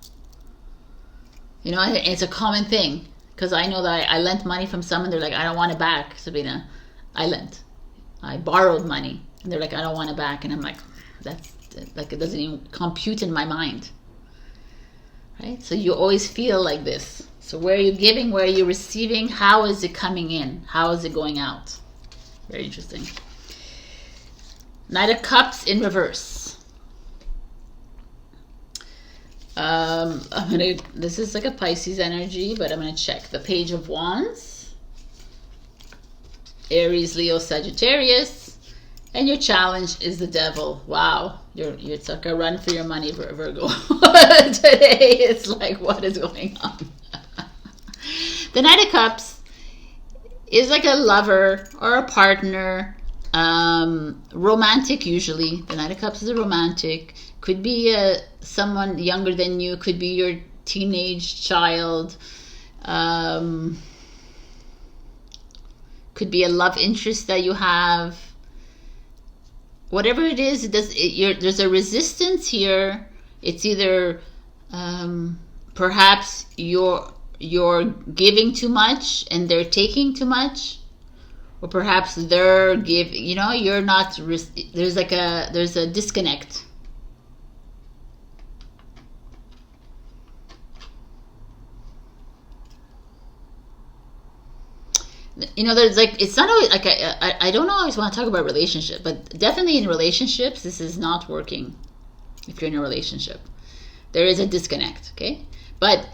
A: You know, and it's a common thing because I know that I lent money from someone. They're like, I don't want it back, Sabrina. I borrowed money, and they're like, I don't want it back, and I'm like, that's like, it doesn't even compute in my mind, right? So you always feel like this. So where are you giving? Where are you receiving? How is it coming in? How is it going out? Very interesting. Knight of Cups in reverse. This is like a Pisces energy, but I'm gonna check the Page of Wands, Aries, Leo, Sagittarius, and your challenge is the Devil. Wow, it's like a run for your money, Virgo. Today it's like, what is going on? The Knight of Cups is like a lover or a partner, romantic usually. The Knight of Cups is a romantic. Could be someone younger than you. Could be your teenage child. Could be a love interest that you have. Whatever it is, there's a resistance here. It's either perhaps you're giving too much and they're taking too much, or perhaps they're giving. You know, you're not. There's a disconnect. You know, there's like, it's not always like, I don't always want to talk about relationship, but definitely in relationships, this is not working. If you're in a relationship, there is a disconnect, okay? But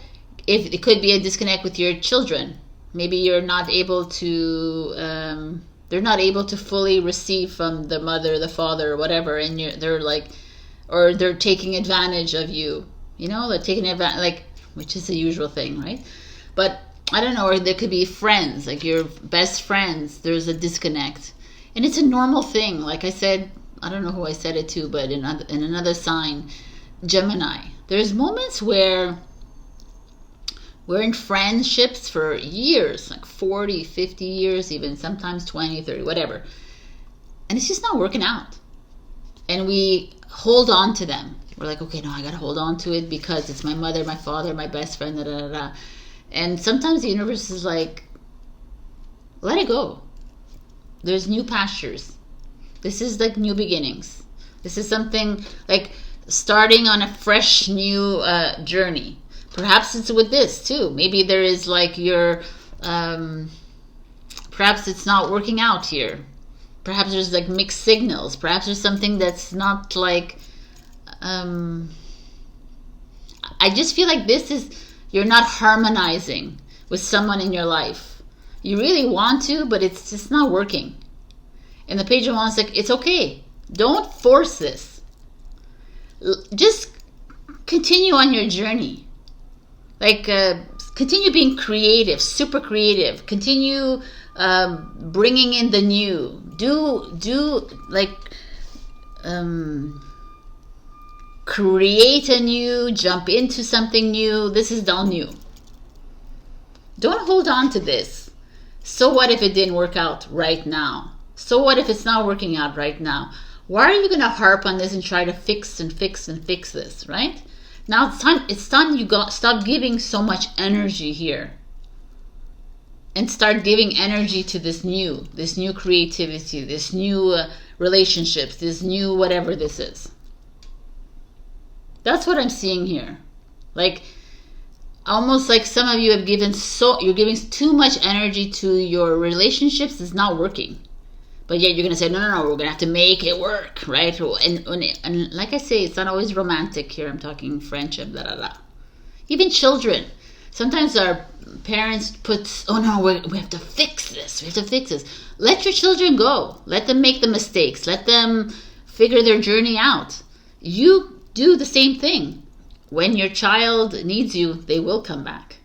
A: if it could be a disconnect with your children, maybe you're not able to, they're not able to fully receive from the mother, the father, or whatever, and they're like, or they're taking advantage of you, you know, they're taking advantage, like, which is the usual thing, right? But I don't know, or there could be friends, like your best friends, there's a disconnect. And it's a normal thing. Like I said, I don't know who I said it to, but in another sign, Gemini. There's moments where we're in friendships for years, like 40, 50 years even, sometimes 20, 30, whatever. And it's just not working out. And we hold on to them. We're like, okay, no, I got to hold on to it because it's my mother, my father, my best friend, da, da, da, da. And sometimes the universe is like, let it go. There's new pastures. This is like new beginnings. This is something like starting on a fresh new journey. Perhaps it's with this too. Maybe there is like your, perhaps it's not working out here. Perhaps there's like mixed signals. Perhaps there's something that's not like, I just feel like this is, you're not harmonizing with someone in your life. You really want to, but it's just not working. And the Page of Wands is like, it's okay. Don't force this. Just continue on your journey. Like, continue being creative, super creative. Continue bringing in the new. Do like, create a new, jump into something new. This is all new. Don't hold on to this. So what if it didn't work out right now? So what if it's not working out right now? Why are you going to harp on this and try to fix and fix and fix this, right? Now it's time you stop giving so much energy here. And start giving energy to this new creativity, this new relationships, this new whatever this is. That's what I'm seeing here. Like, almost like some of you have given you're giving too much energy to your relationships. It's not working. But yet you're going to say, no, we're going to have to make it work, right? And like I say, it's not always romantic here. I'm talking friendship, da, da, da. Even children. Sometimes our parents put, oh no, we have to fix this. We have to fix this. Let your children go. Let them make the mistakes. Let them figure their journey out. You do the same thing. When your child needs you, they will come back.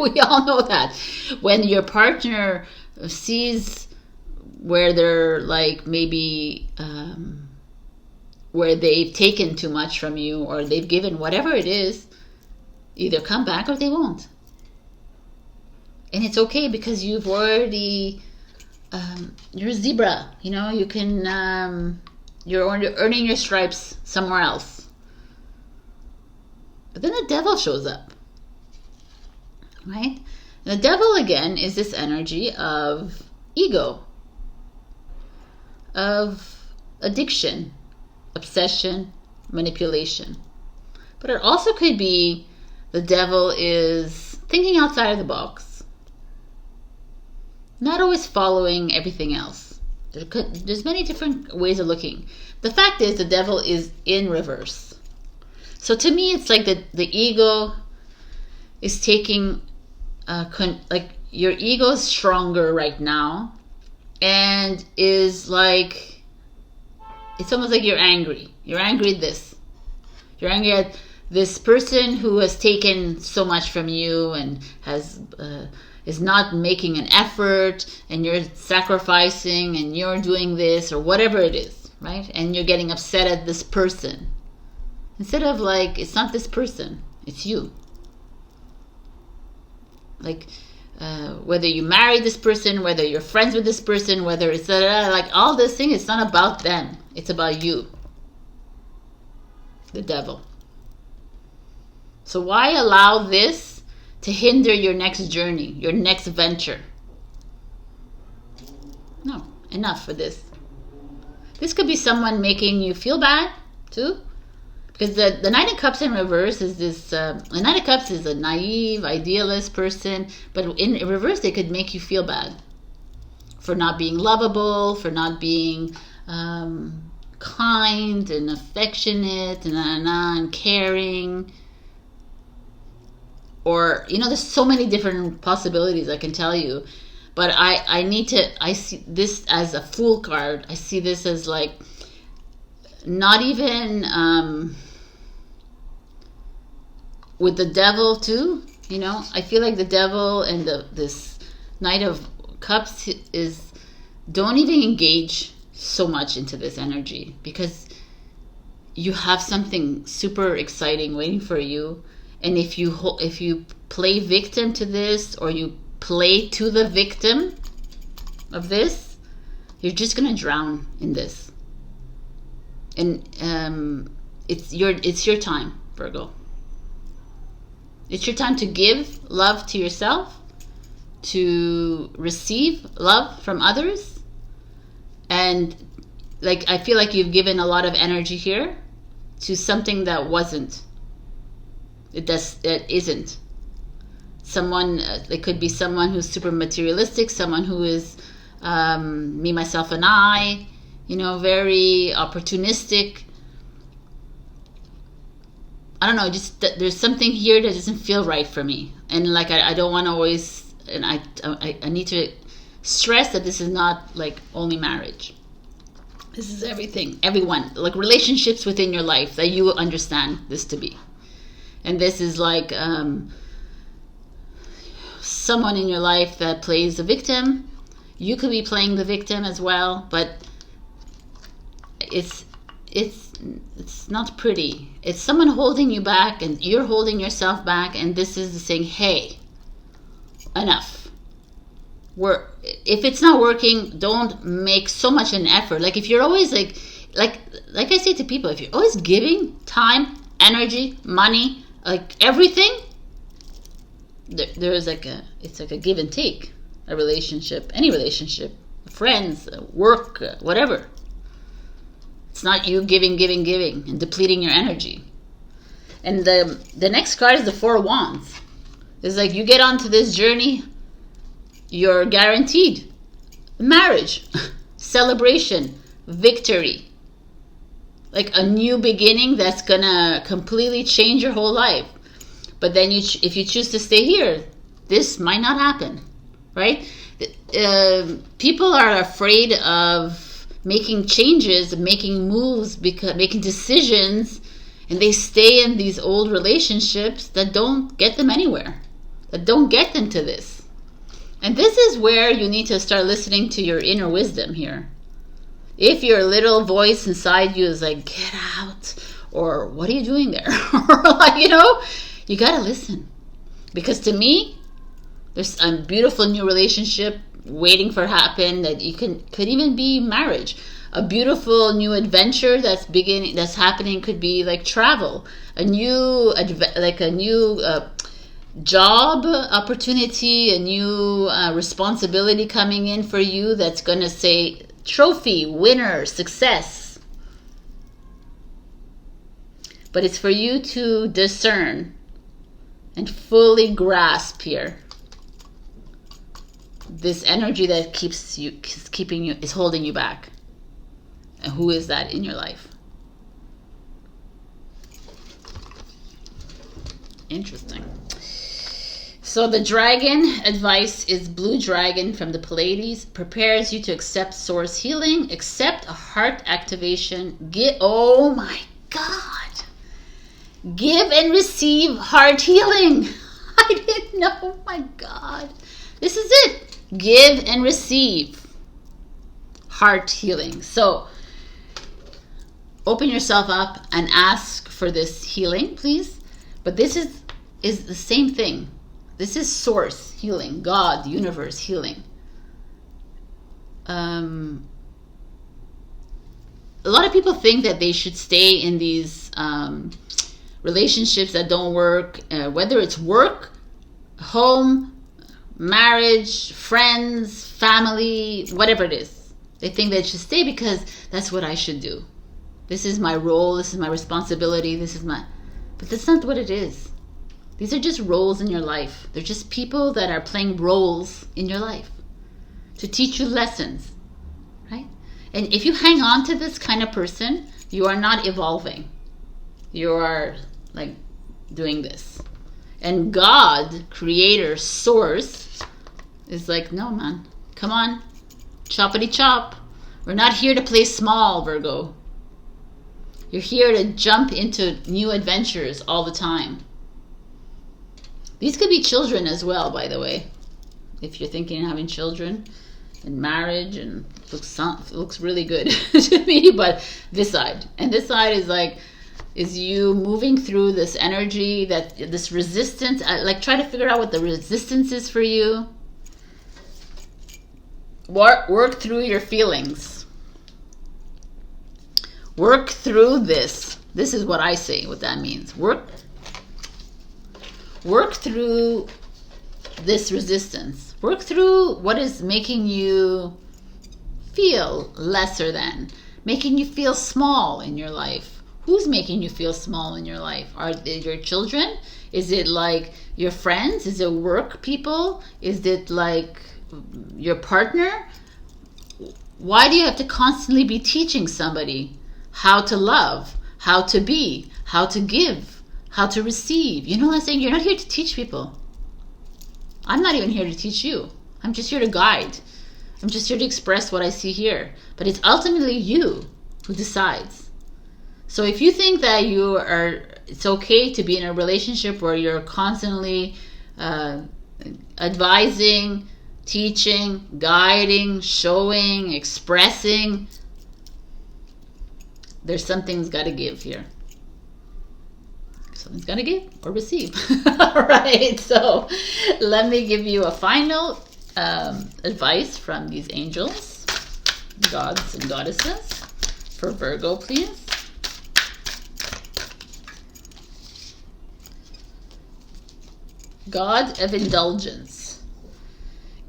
A: We all know that. When your partner sees where they're like maybe where they've taken too much from you, or they've given whatever it is, either come back or they won't. And it's okay because you've already you're a zebra, you know, you can you're earning your stripes somewhere else. But then the devil shows up. right? The devil, again, is this energy of ego, of addiction, obsession, manipulation. But it also could be the devil is thinking outside of the box, not always following everything else. There's many different ways of looking. The fact is the devil is in reverse. So to me, it's like the ego is taking, like your ego is stronger right now and is like, it's almost like you're angry. You're angry at this. You're angry at this person who has taken so much from you and has is not making an effort, and you're sacrificing and you're doing this or whatever it is, right? And you're getting upset at this person. Instead of like, it's not this person, it's you. Like, whether you marry this person, whether you're friends with this person, whether it's like all this thing, it's not about them. It's about you. The devil. So why allow this to hinder your next journey, your next venture? No, enough for this. This could be someone making you feel bad too. Because the Knight of Cups in reverse is this, the Knight of Cups is a naive, idealist person, but in reverse they could make you feel bad for not being lovable, for not being kind and affectionate and caring. Or, you know, there's so many different possibilities I can tell you. But I see this as a Fool card. I see this as like, not even... with the devil too, you know, I feel like the devil and this Knight of Cups is, don't even engage so much into this energy, because you have something super exciting waiting for you. And if you play victim to this, or you play to the victim of this, you're just gonna drown in this. And it's your time, Virgo. It's your time to give love to yourself, to receive love from others. And like, I feel like you've given a lot of energy here to something that wasn't. It isn't. Someone, it could be someone who's super materialistic, someone who is me, myself, and I, you know, very opportunistic. I don't know, just there's something here that doesn't feel right for me. And like, I don't want to always, and I need to stress that this is not like only marriage. This is everything, everyone, like relationships within your life that you understand this to be. And this is like someone in your life that plays the victim. You could be playing the victim as well, but it's not pretty. It's someone holding you back, and you're holding yourself back, and this is saying, hey, enough. If it's not working, don't make so much an effort. Like, if you're always like I say to people, if you're always giving time, energy, money, like everything, there's like it's like a give and take. A relationship, any relationship, friends, work, whatever. It's not you giving and depleting your energy. And the next card is the Four of Wands. It's like, you get onto this journey, you're guaranteed marriage, celebration, victory, like a new beginning that's gonna completely change your whole life. But then if you choose to stay here, this might not happen, right? People are afraid of making changes, making moves, making decisions, and they stay in these old relationships that don't get them anywhere, that don't get them to this. And this is where you need to start listening to your inner wisdom here. If your little voice inside you is like, get out, or what are you doing there? Or like, you know, you gotta listen. Because to me, there's a beautiful new relationship waiting for happen, that you could even be marriage. A beautiful new adventure that's happening could be like travel, a new job opportunity, a new responsibility coming in for you that's going to say trophy, winner, success. But it's for you to discern and fully grasp here this energy that is holding you back. And who is that in your life? Interesting. So the dragon advice is blue dragon from the Pleiades. Prepares you to accept source healing, accept a heart activation. Oh my God. Give and receive heart healing. I didn't know. Oh my God. This is it. Give and receive heart healing. So open yourself up and ask for this healing, please. But this is the same thing. This is source healing, God, the universe healing. A lot of people think that they should stay in these relationships that don't work, whether it's work, home, marriage, friends, family, whatever it is. They think they should stay because that's what I should do. This is my role, this is my responsibility, but that's not what it is. These are just roles in your life. They're just people that are playing roles in your life to teach you lessons, right? And if you hang on to this kind of person, you are not evolving. You are like doing this. And God, creator, source, is like, no, man, come on, choppity chop. We're not here to play small, Virgo. You're here to jump into new adventures all the time. These could be children as well, by the way. If you're thinking of having children and marriage, and looks really good to me, but this side. And this side is you moving through this energy, this resistance. Like, try to figure out what the resistance is for you. Work through your feelings. Work through this. This is what I say, what that means. Work through this resistance. Work through what is making you feel lesser than, making you feel small in your life. Who's making you feel small in your life? Are they your children? Is it like your friends? Is it work people? Is it like your partner? Why do you have to constantly be teaching somebody how to love, how to be, how to give, how to receive? You know what I'm saying? You're not here to teach people. I'm not even here to teach you. I'm just here to guide. I'm just here to express what I see here. But it's ultimately you who decides. So if you think that it's okay to be in a relationship where you're constantly advising, teaching, guiding, showing, expressing, there's something's got to give here. Something's got to give or receive. All right, so let me give you a final advice from these angels, gods and goddesses, for Virgo, please. God of indulgence.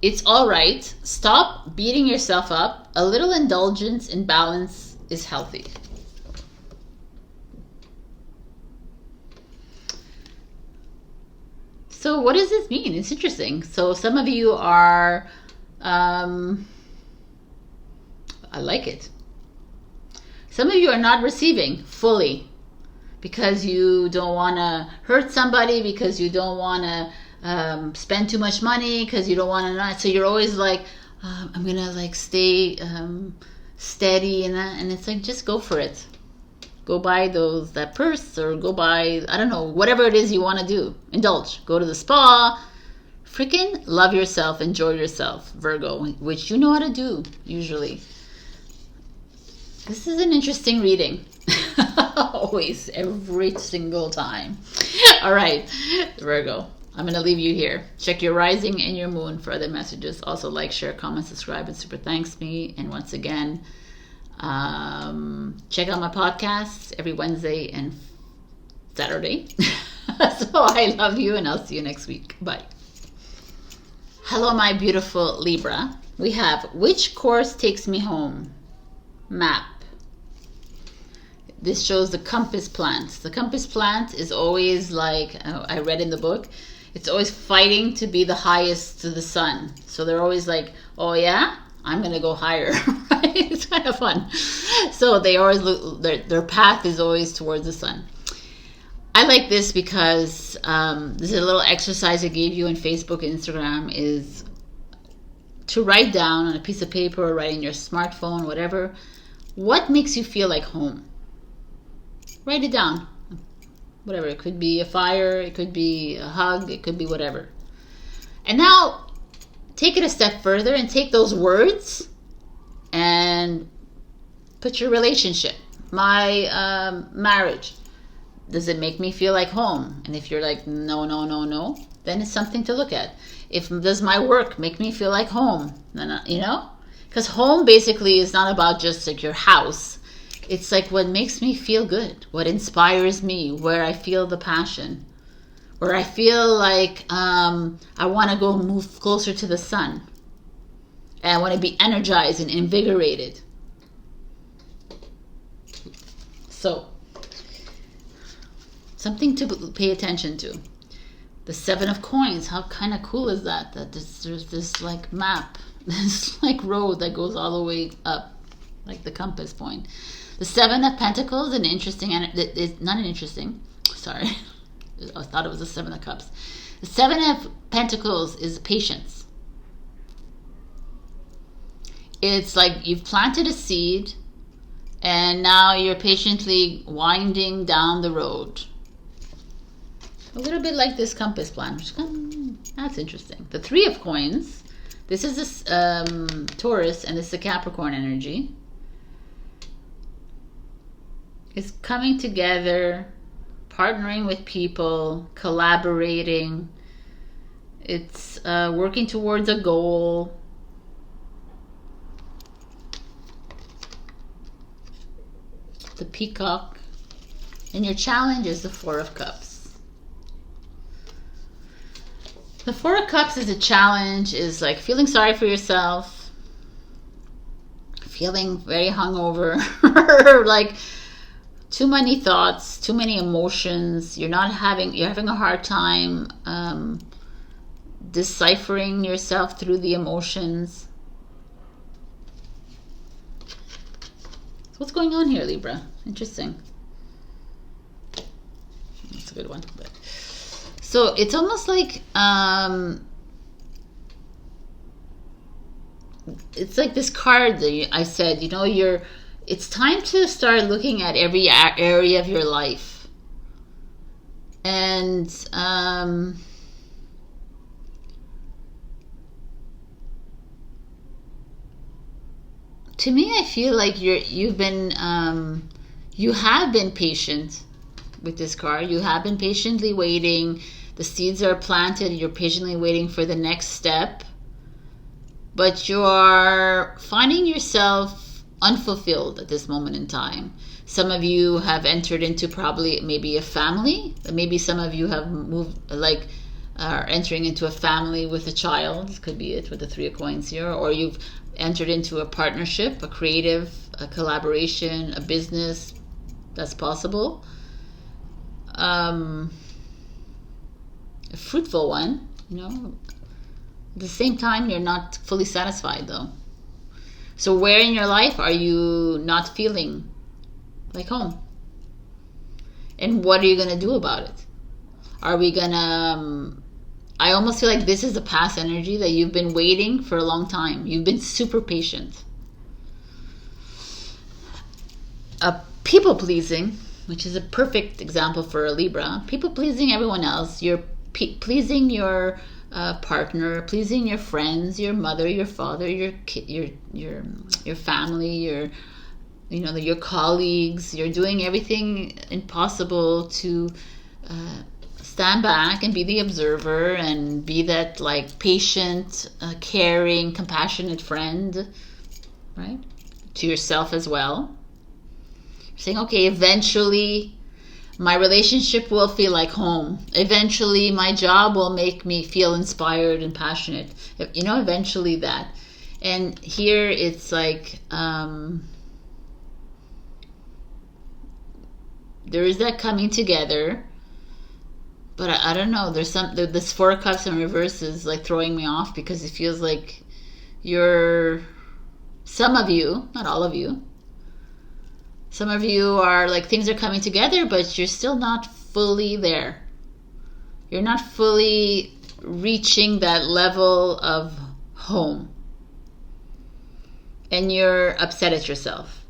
A: It's all right. Stop beating yourself up. A little indulgence and balance is healthy. So what does this mean? It's interesting. So some of you are, I like it. Some of you are not receiving fully because you don't want to hurt somebody, because you don't want to spend too much money, because you don't want to not. So you're always like, I'm going to like stay steady and that. And it's like, just go for it. Go buy that purse, or go buy, I don't know, whatever it is you want to do. Indulge. Go to the spa. Freaking love yourself. Enjoy yourself, Virgo, which you know how to do, usually. This is an interesting reading. Always, every single time. All right, Virgo, I'm going to leave you here. Check your rising and your moon for other messages. Also, like, share, comment, subscribe, and super thanks me. And once again, check out my podcasts every Wednesday and Saturday. So I love you, and I'll see you next week. Bye. Hello, my beautiful Libra. We have which course takes me home? Map. This shows the compass plant. The compass plant is always like, I read in the book, it's always fighting to be the highest to the sun. So they're always like, oh yeah, I'm gonna go higher. Right? It's kind of fun. So they always look, their path is always towards the sun. I like this because this is a little exercise I gave you on Facebook and Instagram, is to write down on a piece of paper or write in your smartphone, whatever, what makes you feel like home. Write it down. Whatever. It could be a fire, it could be a hug, it could be whatever. And now take it a step further and take those words and put your relationship. My marriage. Does it make me feel like home? And if you're like, no, no, no, no, then it's something to look at. Does my work make me feel like home? Then, you know? Because home basically is not about just like your house. It's like what makes me feel good, what inspires me, where I feel the passion, where I feel like I want to go move closer to the sun. And I want to be energized and invigorated. So, something to pay attention to. The 7 of coins, how kind of cool is that? That there's this like map, this like road that goes all the way up, like the compass point. The 7 of Pentacles, an interesting, and it's not an interesting, sorry, I thought it was the 7 of Cups. The 7 of Pentacles is patience. It's like you've planted a seed and now you're patiently winding down the road. A little bit like this compass plan, which that's interesting. The 3 of Coins, this is this Taurus and this is the Capricorn energy. It's coming together, partnering with people, collaborating. It's working towards a goal. The Peacock. And your challenge is the 4 of Cups. The 4 of Cups is a challenge, is like feeling sorry for yourself, feeling very hungover, like too many thoughts, too many emotions. You're having a hard time deciphering yourself through the emotions. So what's going on here, Libra? Interesting. That's a good one. But so it's almost like it's like this card that I said, you know, it's time to start looking at every area of your life. And to me, I feel like you have been patient with this card. You have been patiently waiting. The seeds are planted. You're patiently waiting for the next step. But you are finding yourself unfulfilled at this moment in time. Some of you have entered into probably maybe a family. Maybe some of you have moved, like are entering into a family with a child. Could be it with the 3 of Coins here. Or you've entered into a partnership, a creative, a collaboration, a business. That's possible. A fruitful one, you know. At the same time, you're not fully satisfied though. So where in your life are you not feeling like home? And what are you going to do about it? Are we going to... I almost feel like this is a past energy that you've been waiting for a long time. You've been super patient. People pleasing, which is a perfect example for a Libra. People pleasing everyone else. You're pleasing your partner, pleasing your friends, your mother, your father, your family, your colleagues. You're doing everything impossible to stand back and be the observer and be that like patient, caring, compassionate friend, right? To yourself as well. Saying, okay, eventually My relationship will feel like home. Eventually, my job will make me feel inspired and passionate. You know, eventually that. And here it's like, there is that coming together. But I don't know. There's this Four of Cups in reverse is like throwing me off, because it feels like some of you, not all of you, some of you are like, things are coming together, but you're still not fully there. You're not fully reaching that level of home. And you're upset at yourself.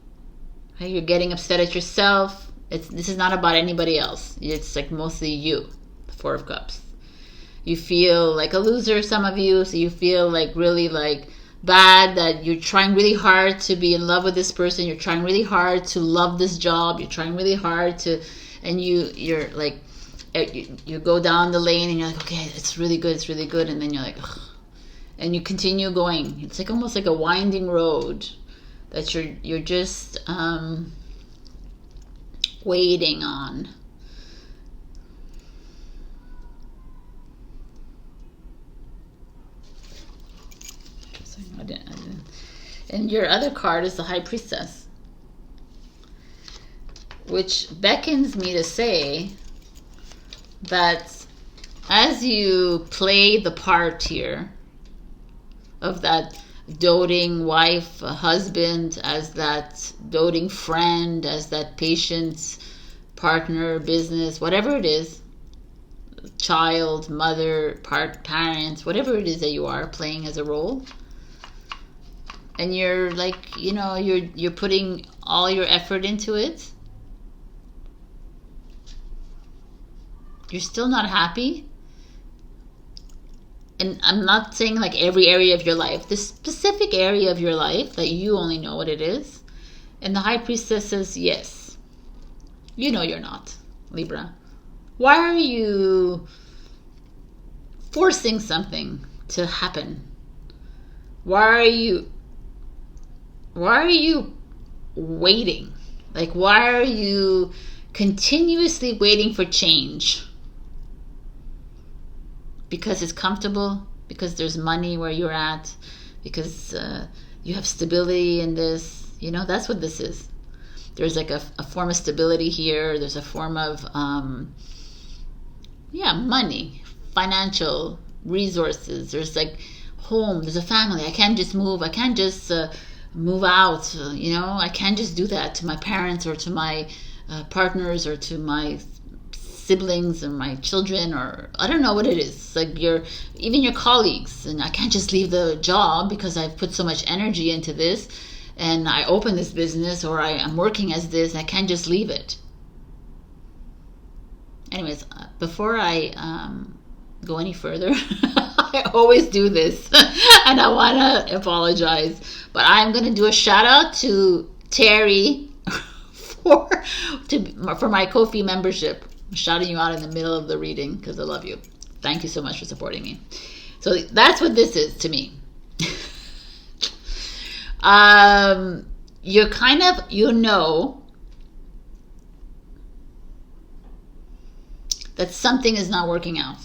A: Right? You're getting upset at yourself. This is not about anybody else. It's like mostly you, the Four of Cups. You feel like a loser, some of you, so you feel like really like bad that you're trying really hard to be in love with this person. You're trying really hard to love this job. You're trying really hard to, and you're like, you go down the lane and you're like, okay, it's really good, and then you're like, ugh. And you continue going. It's like almost like a winding road that you're just waiting on. I didn't. And your other card is the High Priestess, which beckons me to say that as you play the part here of that doting wife, husband, as that doting friend, as that patient partner, business, whatever it is, child, mother, parents, whatever it is that you are playing as a role, and you're like, you know, you're putting all your effort into it, you're still not happy. And I'm not saying like every area of your life, this specific area of your life that you only know what it is. And the High Priestess says, yes, you know you're not, Libra. Why are you forcing something to happen? Why are you waiting? Like, why are you continuously waiting for change? Because it's comfortable, because there's money where you're at, because you have stability in this. You know, that's what this is. There's like a form of stability here. There's a form of, money, financial resources. There's like home. There's a family. I can't just move. I can't just move out. You know, I can't just do that to my parents or to my partners or to my siblings or my children, or I don't know what it is. It's like even your colleagues, and I can't just leave the job because I've put so much energy into this, and I opened this business, or I'm working as this. I can't just leave it. Anyways, before I go any further, I always do this, and I want to apologize, but I'm going to do a shout out to Teri for my Ko-fi membership. I'm shouting you out in the middle of the reading because I love you. Thank you so much for supporting me. So that's what this is to me. You're kind of, you know, that something is not working out.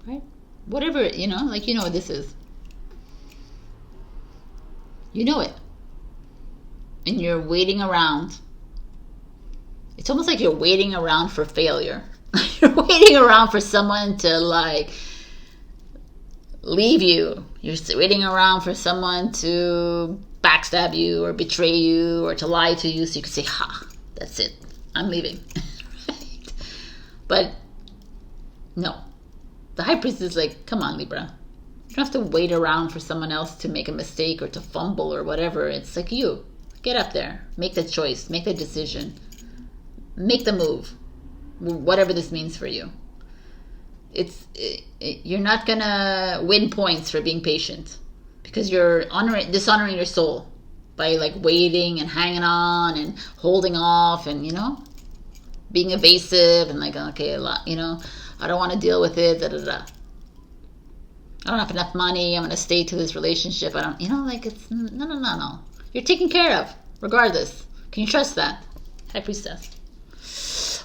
A: Right? Whatever, you know, like, you know what this is. You know it. And you're waiting around. It's almost like you're waiting around for failure. You're waiting around for someone to like leave you. You're waiting around for someone to backstab you or betray you or to lie to you so you can say, ha, that's it, I'm leaving. Right? But no. The High Priestess is like, come on, Libra. You don't have to wait around for someone else to make a mistake or to fumble or whatever. It's like you. Get up there. Make the choice. Make the decision. Make the move, whatever this means for you. You're not gonna win points for being patient because you're dishonoring your soul by like waiting and hanging on and holding off and, you know, being evasive and like, okay, you know, I don't want to deal with it. Da, da, da. I don't have enough money. I'm gonna stay to this relationship. I don't, like, it's no. You're taken care of regardless. Can you trust that? High Priestess.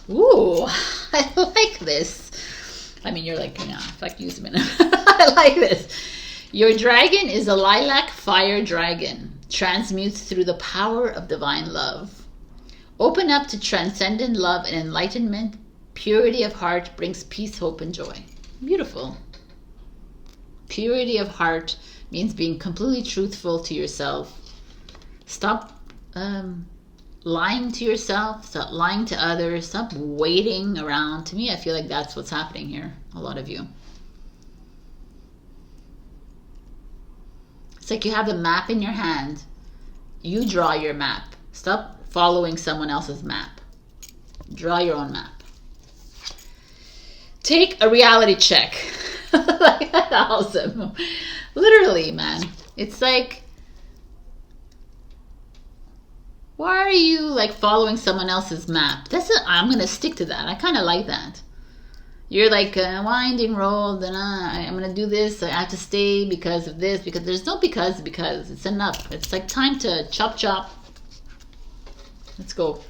A: Ooh, I like this. I mean, you're like, fuck you, Sabrina. I like this. Your dragon is a lilac fire dragon. Transmutes through the power of divine love. Open up to transcendent love and enlightenment. Purity of heart brings peace, hope, and joy. Beautiful. Purity of heart means being completely truthful to yourself. Stop lying to yourself. Stop lying to others. Stop waiting around. To me, I feel like that's what's happening here. A lot of you. It's like you have a map in your hand. You draw your map. Stop following someone else's map. Draw your own map. Take a reality check. Like, that's awesome. Literally, man. It's like, why are you like following someone else's map? I'm going to stick to that. I kind of like that. You're like a winding road, and I'm going to do this. I have to stay because of this. Because there's no because. It's enough. It's like time to chop. Let's go.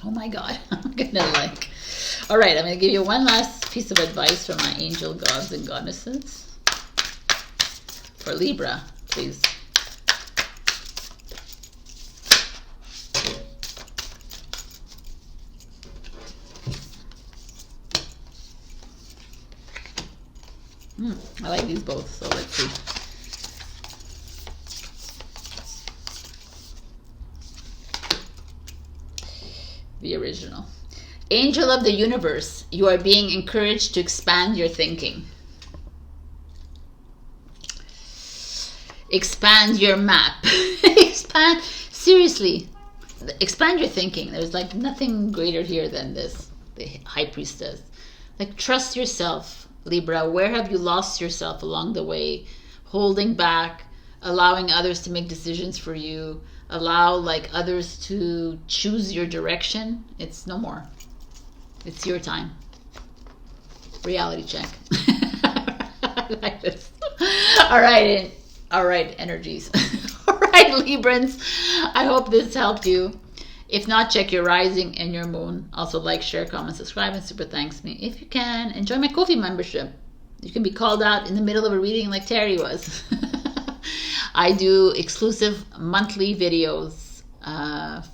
A: Oh my God. I'm going to like... All right, I'm going to give you one last piece of advice from my angel gods and goddesses. For Libra, please. I like these both, so let's see. The original. Angel of the universe, you are being encouraged to expand your thinking. Expand your map. Seriously, expand your thinking. There's like nothing greater here than this, the High Priestess. Like, trust yourself, Libra. Where have you lost yourself along the way? Holding back, allowing others to make decisions for you, allow like others to choose your direction. It's no more. It's your time. Reality check. I like this. All right, energies. All right, Librans. I hope this helped you. If not, check your rising and your moon. Also like, share, comment, subscribe, and super thanks me. If you can, enjoy my Ko-fi membership. You can be called out in the middle of a reading like Teri was. I do exclusive monthly videos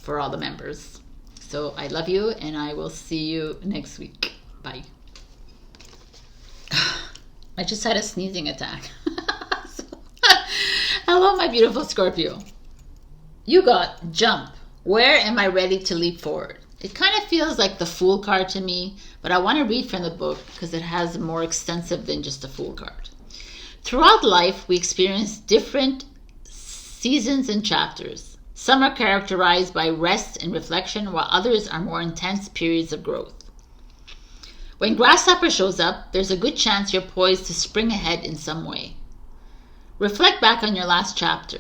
A: for all the members. So I love you, and I will see you next week. Bye. I just had a sneezing attack. Hello, my beautiful Scorpio. You got jump. Where am I ready to leap forward? It kind of feels like the Fool card to me, but I want to read from the book because it has more extensive than just a Fool card. Throughout life, we experience different seasons and chapters. Some are characterized by rest and reflection, while others are more intense periods of growth. When grasshopper shows up, there's a good chance you're poised to spring ahead in some way. Reflect back on your last chapter.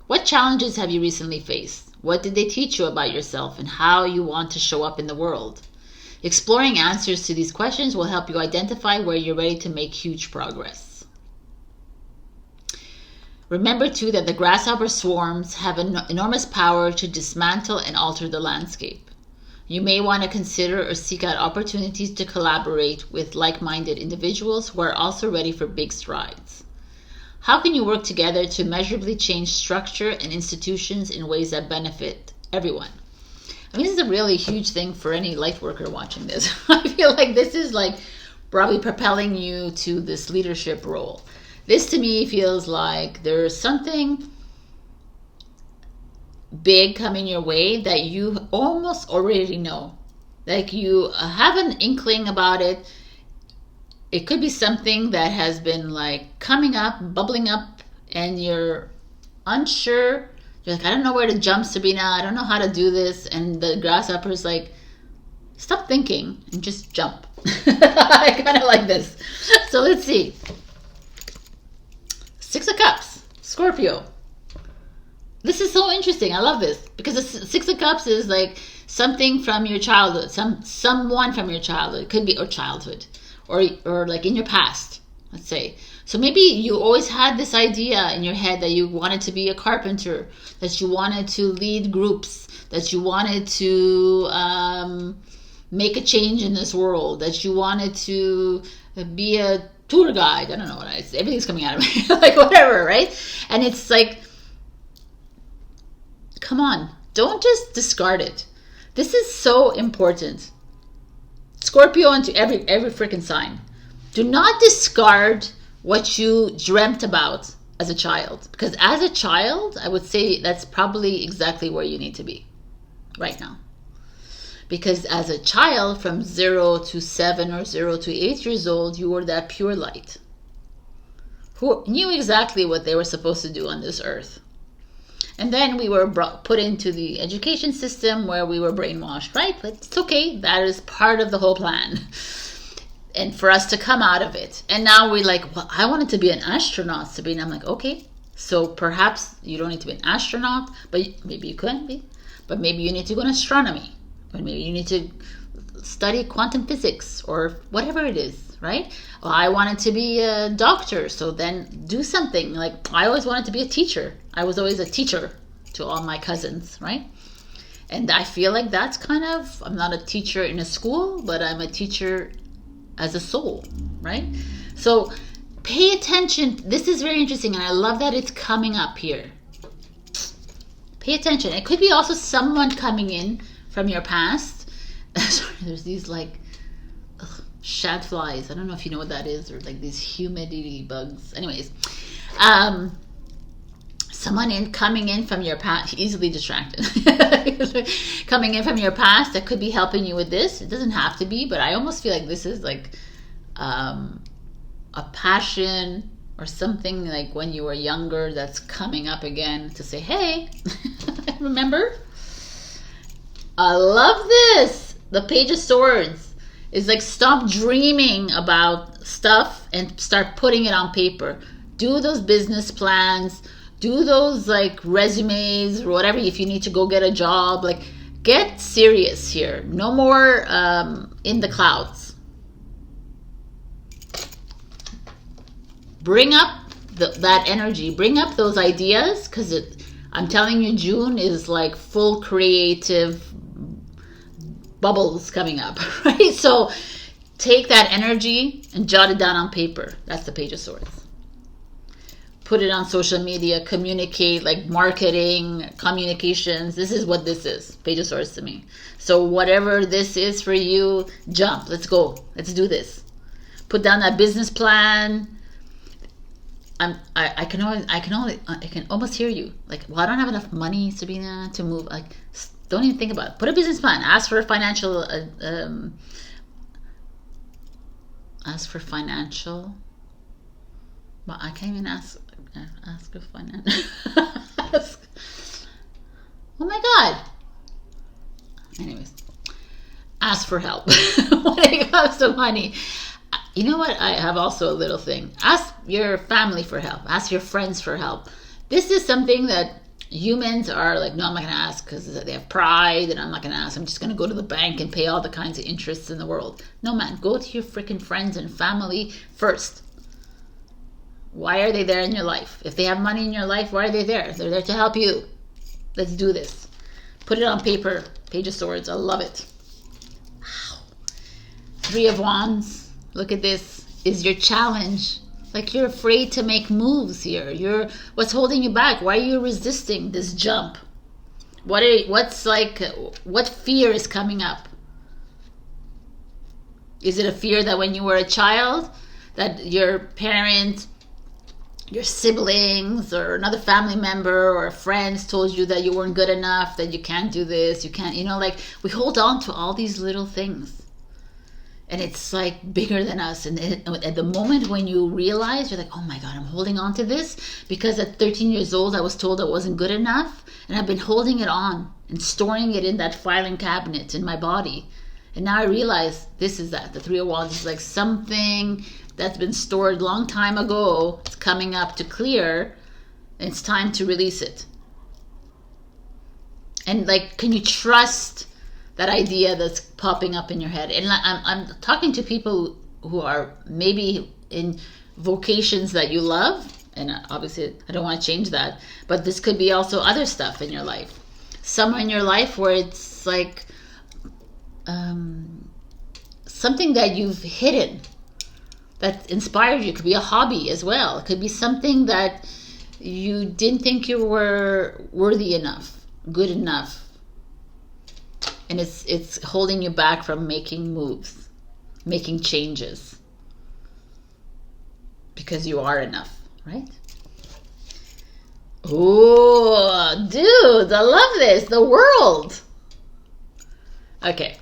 A: What challenges have you recently faced? What did they teach you about yourself and how you want to show up in the world? Exploring answers to these questions will help you identify where you're ready to make huge progress. Remember, too, that the grasshopper swarms have enormous power to dismantle and alter the landscape. You may want to consider or seek out opportunities to collaborate with like-minded individuals who are also ready for big strides. How can you work together to measurably change structure and institutions in ways that benefit everyone? I mean, this is a really huge thing for any light worker watching this. I feel like this is like probably propelling you to this leadership role. This to me feels like there's something big coming your way that you almost already know. Like you have an inkling about it. It could be something that has been like coming up, bubbling up, and you're unsure. You're like, I don't know where to jump, Sabrina. I don't know how to do this. And the grasshopper's like, stop thinking and just jump. I kind of like this. So let's see. 6 of Cups, Scorpio. This is so interesting. I love this because the 6 of Cups is like something from your childhood, someone from your childhood. It could be or childhood, or like in your past, let's say. So maybe you always had this idea in your head that you wanted to be a carpenter, that you wanted to lead groups, that you wanted to make a change in this world, that you wanted to be a tour guide. I don't know what I say. Everything's coming out of me. Like, whatever, right? And it's like, come on, don't just discard it. This is so important. Scorpio into every freaking sign. Do not discard what you dreamt about as a child. Because as a child, I would say that's probably exactly where you need to be right now. Because as a child, from 0 to 7 or 0 to 8 years old, you were that pure light who knew exactly what they were supposed to do on this earth. And then we were put into the education system where we were brainwashed, right? But it's okay. That is part of the whole plan. And for us to come out of it. And now we're like, well, I wanted to be an astronaut, Sabrina. I'm like, okay. So perhaps you don't need to be an astronaut, but maybe you couldn't be. But maybe you need to go in astronomy. Or maybe you need to study quantum physics or whatever it is, right? Well, I wanted to be a doctor, so then do something. Like, I always wanted to be a teacher. I was always a teacher to all my cousins, right? And I feel like that's kind of, I'm not a teacher in a school, but I'm a teacher as a soul, right? So pay attention. This is very interesting, and I love that it's coming up here. Pay attention. It could be also someone coming in from your past. Sorry, there's these like shad flies. I don't know if you know what that is, or like these humidity bugs. Anyways, someone coming in from your past, easily distracted. Coming in from your past that could be helping you with this. It doesn't have to be, but I almost feel like this is like a passion or something like when you were younger that's coming up again to say, hey, remember? I love this. The Page of Swords is like, stop dreaming about stuff and start putting it on paper. Do those business plans. Do those like resumes or whatever. If you need to go get a job, like, get serious here. No more in the clouds. Bring up that energy. Bring up those ideas, because I'm telling you, June is like full creative bubbles coming up, right? So take that energy and jot it down on paper. That's the Page of Swords. Put it on social media, communicate, like marketing, communications. This is what this is. Page of Swords to me. So whatever this is for you, jump. Let's go. Let's do this. Put down that business plan. I can almost hear you. Like, well, I don't have enough money, Sabrina, to move. Like, don't even think about it. Put a business plan. Ask for financial. Ask for financial. Well, I can't even ask for finance. Oh my God. Anyways, ask for help when it comes to money. You know what? I have also a little thing. Ask your family for help. Ask your friends for help. This is something that humans are like, no, I'm not going to ask because they have pride, and I'm not going to ask. I'm just going to go to the bank and pay all the kinds of interests in the world. No, man. Go to your freaking friends and family first. Why are they there in your life? If they have money in your life, why are they there? They're there to help you. Let's do this. Put it on paper. Page of Swords. I love it. Wow. 3 of Wands. Look at this. Is your challenge. Like, you're afraid to make moves here. What's holding you back? Why are you resisting this jump? What fear is coming up? Is it a fear that when you were a child, that your parent, your siblings, or another family member or friends told you that you weren't good enough, that you can't do this, you can't, like, we hold on to all these little things. And it's like bigger than us. And at the moment when you realize, you're like, oh my God, I'm holding on to this because at 13 years old, I was told I wasn't good enough. And I've been holding it on and storing it in that filing cabinet in my body. And now I realize this is that. The 3 of Wands is like something that's been stored a long time ago. It's coming up to clear. And it's time to release it. And like, can you trust that idea that's popping up in your head? And I'm talking to people who are maybe in vocations that you love, and obviously I don't want to change that, but this could be also other stuff in your life. someone in your life where it's like something that you've hidden that inspired you. It could be a hobby as well. It could be something that you didn't think you were worthy enough, good enough. And it's holding you back from making moves, making changes. Because you are enough, right? Oh, dude, I love this. The world. Okay.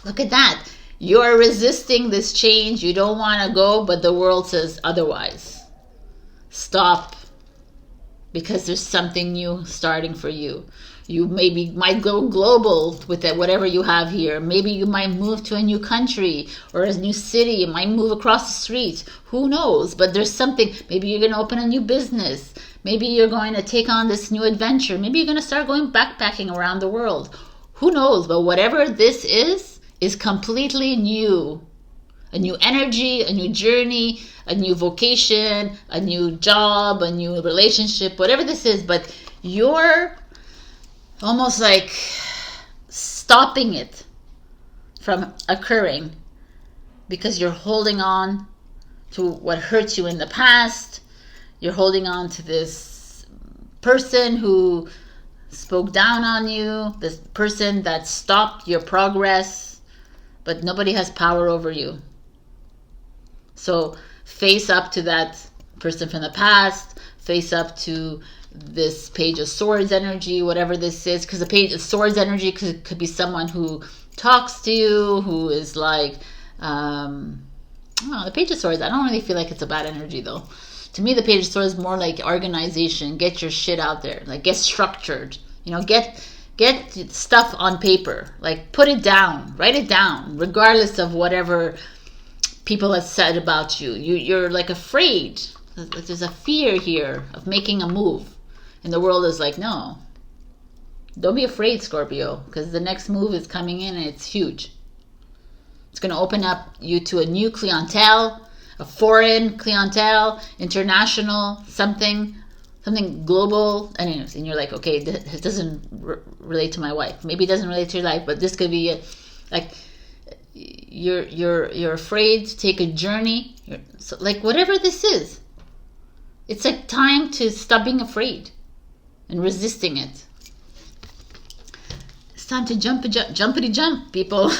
A: Look at that. You're resisting this change. You don't want to go, but the world says otherwise. Stop. Because there's something new starting for you. You maybe might go global with it, whatever you have here. Maybe you might move to a new country or a new city. You might move across the street. Who knows? But there's something. Maybe you're going to open a new business. Maybe you're going to take on this new adventure. Maybe you're going to start going backpacking around the world. Who knows? But whatever this is completely new. A new energy, a new journey, a new vocation, a new job, a new relationship, whatever this is. But you're almost like stopping it from occurring because you're holding on to what hurt you in the past. You're holding on to this person who spoke down on you, this person that stopped your progress, but nobody has power over you. So face up to that person from the past, face up to this Page of Swords energy, whatever this is, because the Page of Swords energy could be someone who talks to you, who is like, the Page of Swords, I don't really feel like it's a bad energy though. To me, the Page of Swords is more like organization, get your shit out there, like get structured, get stuff on paper, like put it down, write it down, regardless of whatever people have said about you. You're like afraid. There's a fear here of making a move. And the world is like, no. Don't be afraid, Scorpio, because the next move is coming in and it's huge. It's going to open up you to a new clientele, a foreign clientele, international, something global. And you're like, okay, it doesn't relate to my wife. Maybe it doesn't relate to your life, but this could be like you're afraid to take a journey. So like whatever this is, it's like time to stop being afraid and resisting it. It's time to jumpity jump, people.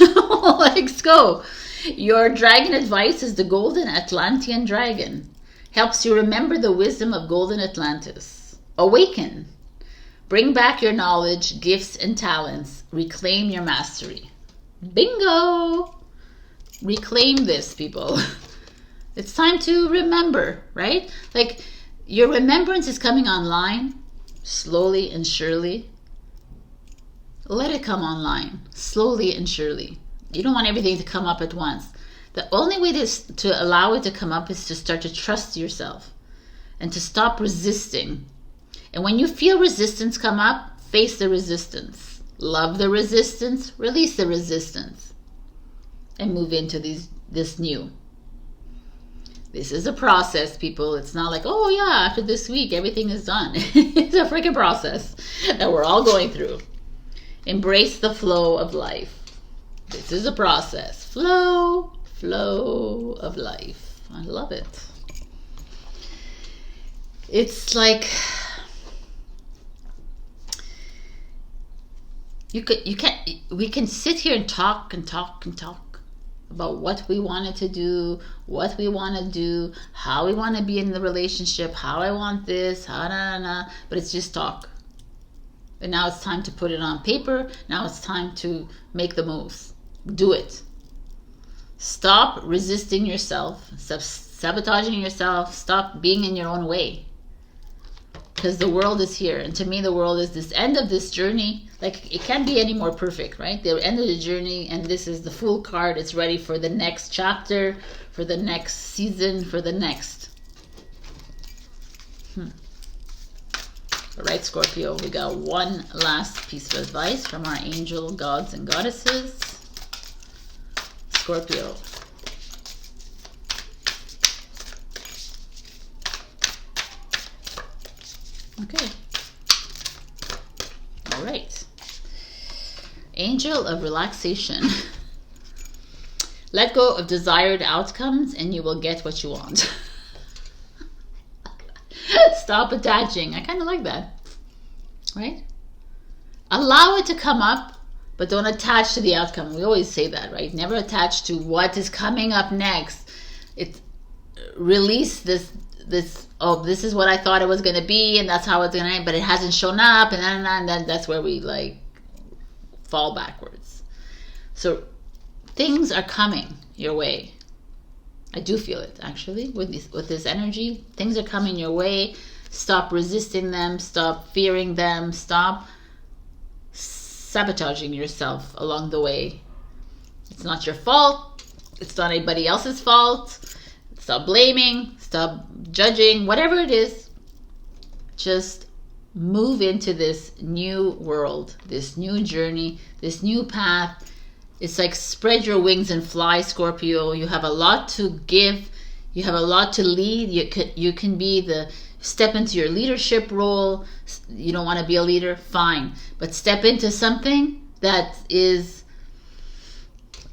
A: Let's go. Your dragon advice is the Golden Atlantean Dragon. Helps you remember the wisdom of Golden Atlantis. Awaken. Bring back your knowledge, gifts, and talents. Reclaim your mastery. Bingo! Reclaim this, people. It's time to remember, right? Like, your remembrance is coming online, slowly and surely. Let it come online, slowly and surely. You don't want everything to come up at once. The only way to allow it to come up is to start to trust yourself and to stop resisting. And when you feel resistance come up, face the resistance. Love the resistance, release the resistance, and move into this new. This is a process, people. It's not like, oh yeah, after this week, everything is done. It's a freaking process that we're all going through. Embrace the flow of life. This is a process. Flow of life. I love it. It's like we can sit here and talk about what we wanted to do, what we want to do, how we want to be in the relationship, how I want this, but it's just talk. And now it's time to put it on paper. Now it's time to make the moves. Do it. Stop resisting yourself. Stop sabotaging yourself. Stop being in your own way. Because the world is here. And to me, the world is this end of this journey. Like, it can't be any more perfect, right? The end of the journey, and this is the full card. It's ready for the next chapter, for the next season, for the next. All right, Scorpio, we got one last piece of advice from our angel gods and goddesses. Scorpio. Okay. Angel of relaxation. Let go of desired outcomes and you will get what you want. Stop attaching. I kind of like that. Right? Allow it to come up, but don't attach to the outcome. We always say that, right? Never attach to what is coming up next. It's release this, oh, this is what I thought it was going to be, and that's how it's going to end, but it hasn't shown up, and then that's where we like fall backwards. So things are coming your way. I do feel it, actually, with this energy. Things are coming your way. Stop resisting them. Stop fearing them. Stop sabotaging yourself along the way. It's not your fault. It's not anybody else's fault. Stop blaming. Stop judging. Whatever it is, just move into this new world, this new journey, this new path. It's like spread your wings and fly, Scorpio. You have a lot to give. You have a lot to lead. You can be the step into your leadership role. You don't want to be a leader? Fine. But step into something that is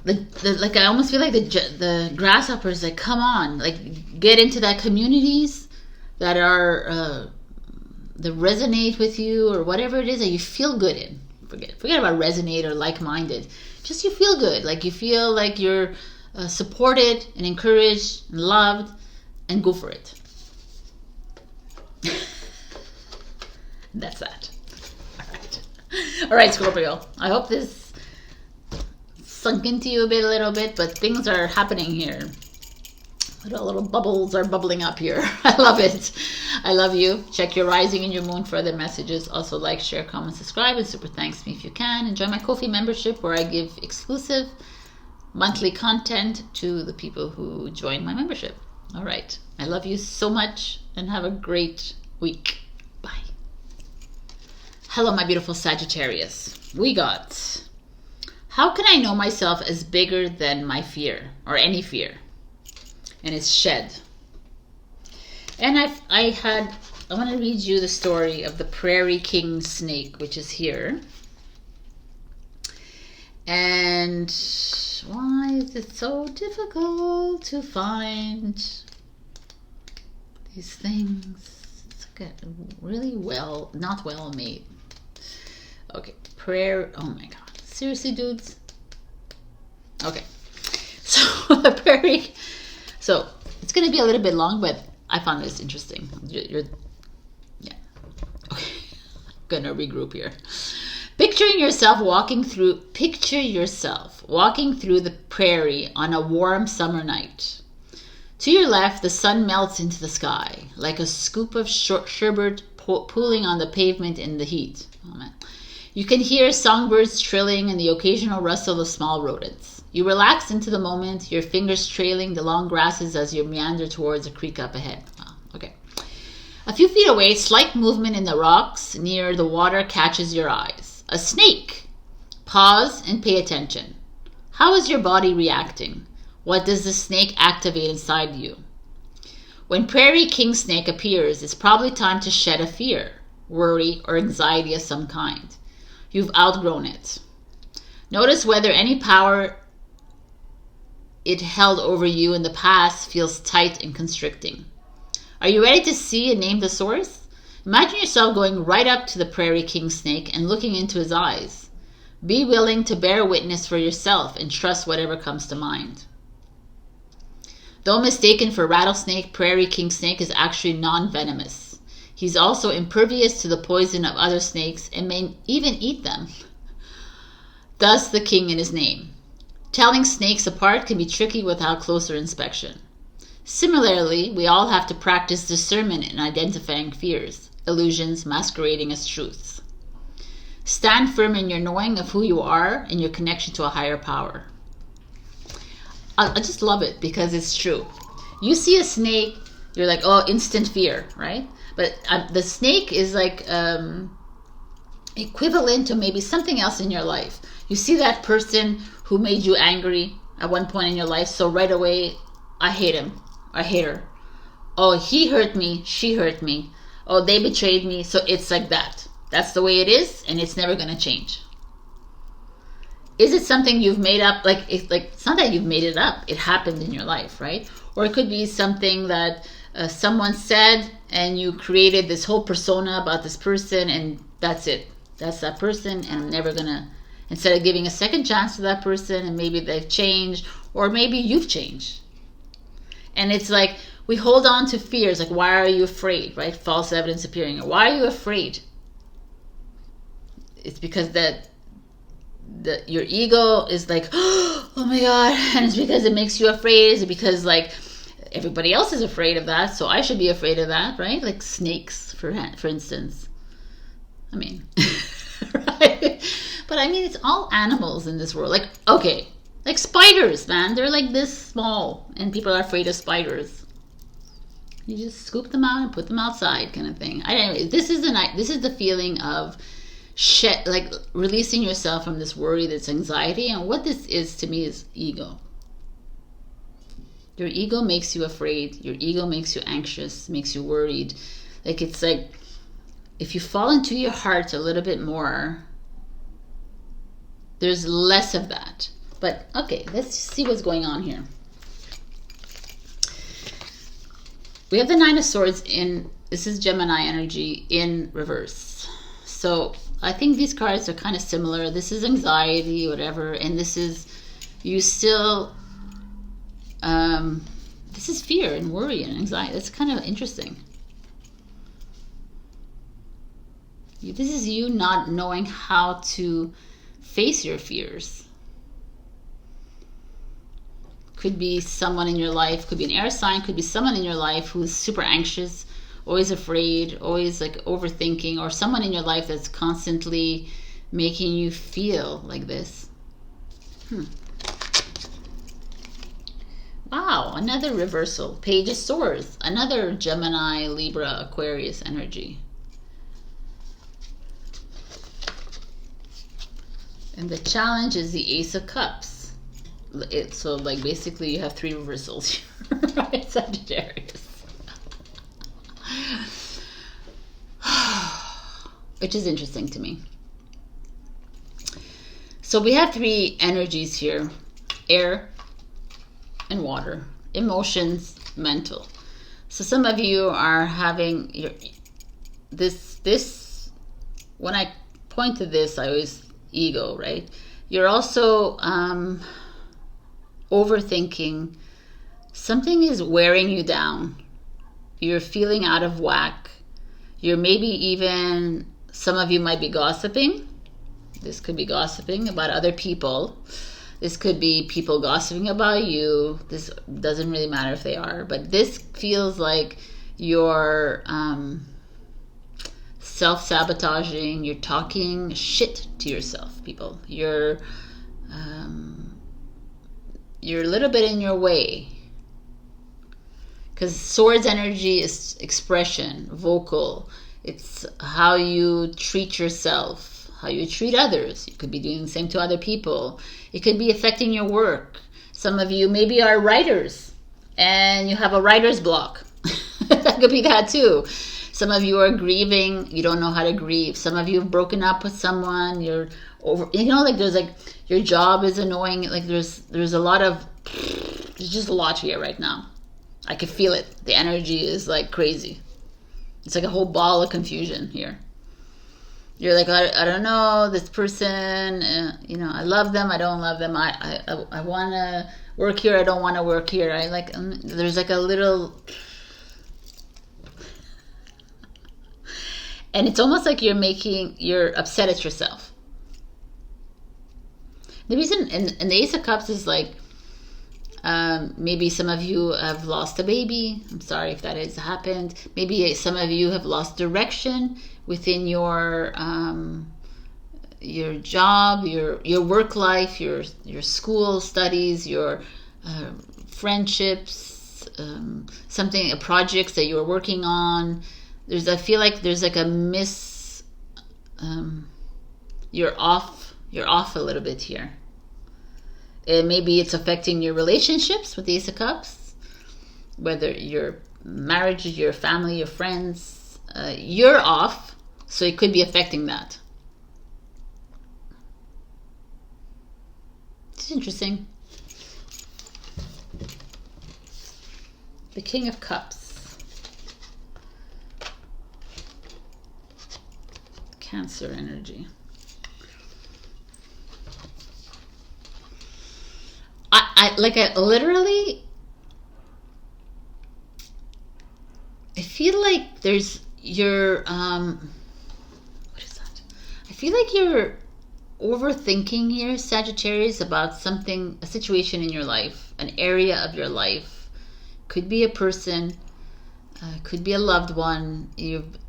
A: like I almost feel like the grasshoppers, like, come on, like, get into that communities that are that resonate with you, or whatever it is that you feel good in. Forget about resonate or like-minded. Just you feel good, like you feel like you're supported and encouraged and loved, and go for it. That's that. All right, Scorpio. I hope this sunk into you a little bit, but things are happening here. Little bubbles are bubbling up here. I love it. I love you. Check your rising and your moon for other messages. Also, like, share, comment, subscribe, and super thanks me if you can. Enjoy my Ko-fi membership, where I give exclusive monthly content to the people who join my membership. All right. I love you so much, and have a great week. Bye. Hello, my beautiful Sagittarius. We got, how can I know myself as bigger than my fear, or any fear? And it's shed. And I want to read you the story of the Prairie King snake, which is here. And why is it so difficult to find these things? It's like really not well made. Okay, oh my God. Seriously, dudes? Okay. So the Prairie... So it's going to be a little bit long, but I found this interesting. Yeah. Okay. I'm going to regroup here. Picture yourself walking through the prairie on a warm summer night. To your left, the sun melts into the sky like a scoop of sherbet pooling on the pavement in the heat. Oh, man. You can hear songbirds trilling and the occasional rustle of small rodents. You relax into the moment, your fingers trailing the long grasses as you meander towards a creek up ahead. Oh, okay. A few feet away, slight movement in the rocks near the water catches your eyes. A snake. Pause and pay attention. How is your body reacting? What does the snake activate inside you? When Prairie King Snake appears, it's probably time to shed a fear, worry, or anxiety of some kind. You've outgrown it. Notice whether any power it held over you in the past feels tight and constricting. Are you ready to see and name the source? Imagine yourself going right up to the Prairie King Snake and looking into his eyes. Be willing to bear witness for yourself and trust whatever comes to mind. Though mistaken for rattlesnake, Prairie King Snake is actually non-venomous. He's also impervious to the poison of other snakes and may even eat them. Thus the king in his name. Telling snakes apart can be tricky without closer inspection. Similarly, we all have to practice discernment in identifying fears, illusions masquerading as truths. Stand firm in your knowing of who you are and your connection to a higher power. I just love it because it's true. You see a snake, you're like, oh, instant fear, right? But the snake is like equivalent to maybe something else in your life. You see that person who made you angry at one point in your life, so right away, I hate him. I hate her. Oh, he hurt me. She hurt me. Oh, they betrayed me. So it's like that. That's the way it is, and it's never going to change. is it something you've made up? Like, it's not that you've made it up. It happened in your life, right? Or it could be something that someone said, and you created this whole persona about this person, and that's it. That's that person, and I'm never gonna. Instead of giving a second chance to that person, and maybe they've changed, or maybe you've changed. And it's like we hold on to fears. Like, why are you afraid? Right? False evidence appearing. Why are you afraid? It's because your ego is like, oh my God, and it's because it makes you afraid. Is it because like everybody else is afraid of that, so I should be afraid of that, right? Like snakes, for instance. I mean, right? But I mean, it's all animals in this world. Like, okay, like spiders, man. They're like this small, and people are afraid of spiders. You just scoop them out and put them outside, kind of thing. Anyway, this is the feeling of like releasing yourself from this worry, this anxiety. And what this is to me is ego. Your ego makes you afraid. Your ego makes you anxious, makes you worried. Like, it's like if you fall into your heart a little bit more, there's less of that. But okay, let's see what's going on here. We have the Nine of Swords in, this is Gemini energy in reverse. So I think these cards are kind of similar. This is anxiety, whatever, and this is you still, this is fear and worry and anxiety. That's kind of interesting. This is you not knowing how to face your fears. Could be someone in your life, could be an air sign, could be someone in your life who's super anxious, always afraid, always like overthinking, or someone in your life that's constantly making you feel like this. Wow, another reversal. Page of Swords, another Gemini, Libra, Aquarius energy. And the challenge is the Ace of Cups. So like basically you have 3 reversals here, right? Sagittarius. Which is interesting to me. So we have 3 energies here: air and water, emotions, mental. So some of you are having your this when I point to this, I always ego, right? You're also overthinking. Something is wearing you down. You're feeling out of whack. You're maybe even, some of you might be gossiping. This could be gossiping about other people. This could be people gossiping about you. This doesn't really matter if they are, but this feels like you're self-sabotaging. You're talking shit to yourself, people. You're a little bit in your way. Because Swords energy is expression, vocal. It's how you treat yourself, how you treat others. You could be doing the same to other people. It could be affecting your work. Some of you maybe are writers and you have a writer's block. That could be that too. Some of you are grieving. You don't know how to grieve. Some of you have broken up with someone. You're over, like there's like, your job is annoying. Like there's a lot of, there's just a lot here right now. I can feel it. The energy is like crazy. It's like a whole ball of confusion here. You're like, I don't know, this person, I love them, I don't love them. I want to work here, I don't want to work here. There's like a little, and it's almost like you're upset at yourself. The reason, and the Ace of Cups is like, maybe some of you have lost a baby. I'm sorry if that has happened. Maybe some of you have lost direction within your job, your work life, your school studies, your friendships, projects that you're working on. I feel like there's like a you're off a little bit here. And maybe it's affecting your relationships with the Ace of Cups, whether your marriage, your family, your friends, you're off, so it could be affecting that. It's interesting. The King of Cups. Cancer energy. I literally, I feel like there's your what is that? I feel like you're overthinking here, Sagittarius, about something, a situation in your life, an area of your life. Could be a person, could be a loved one.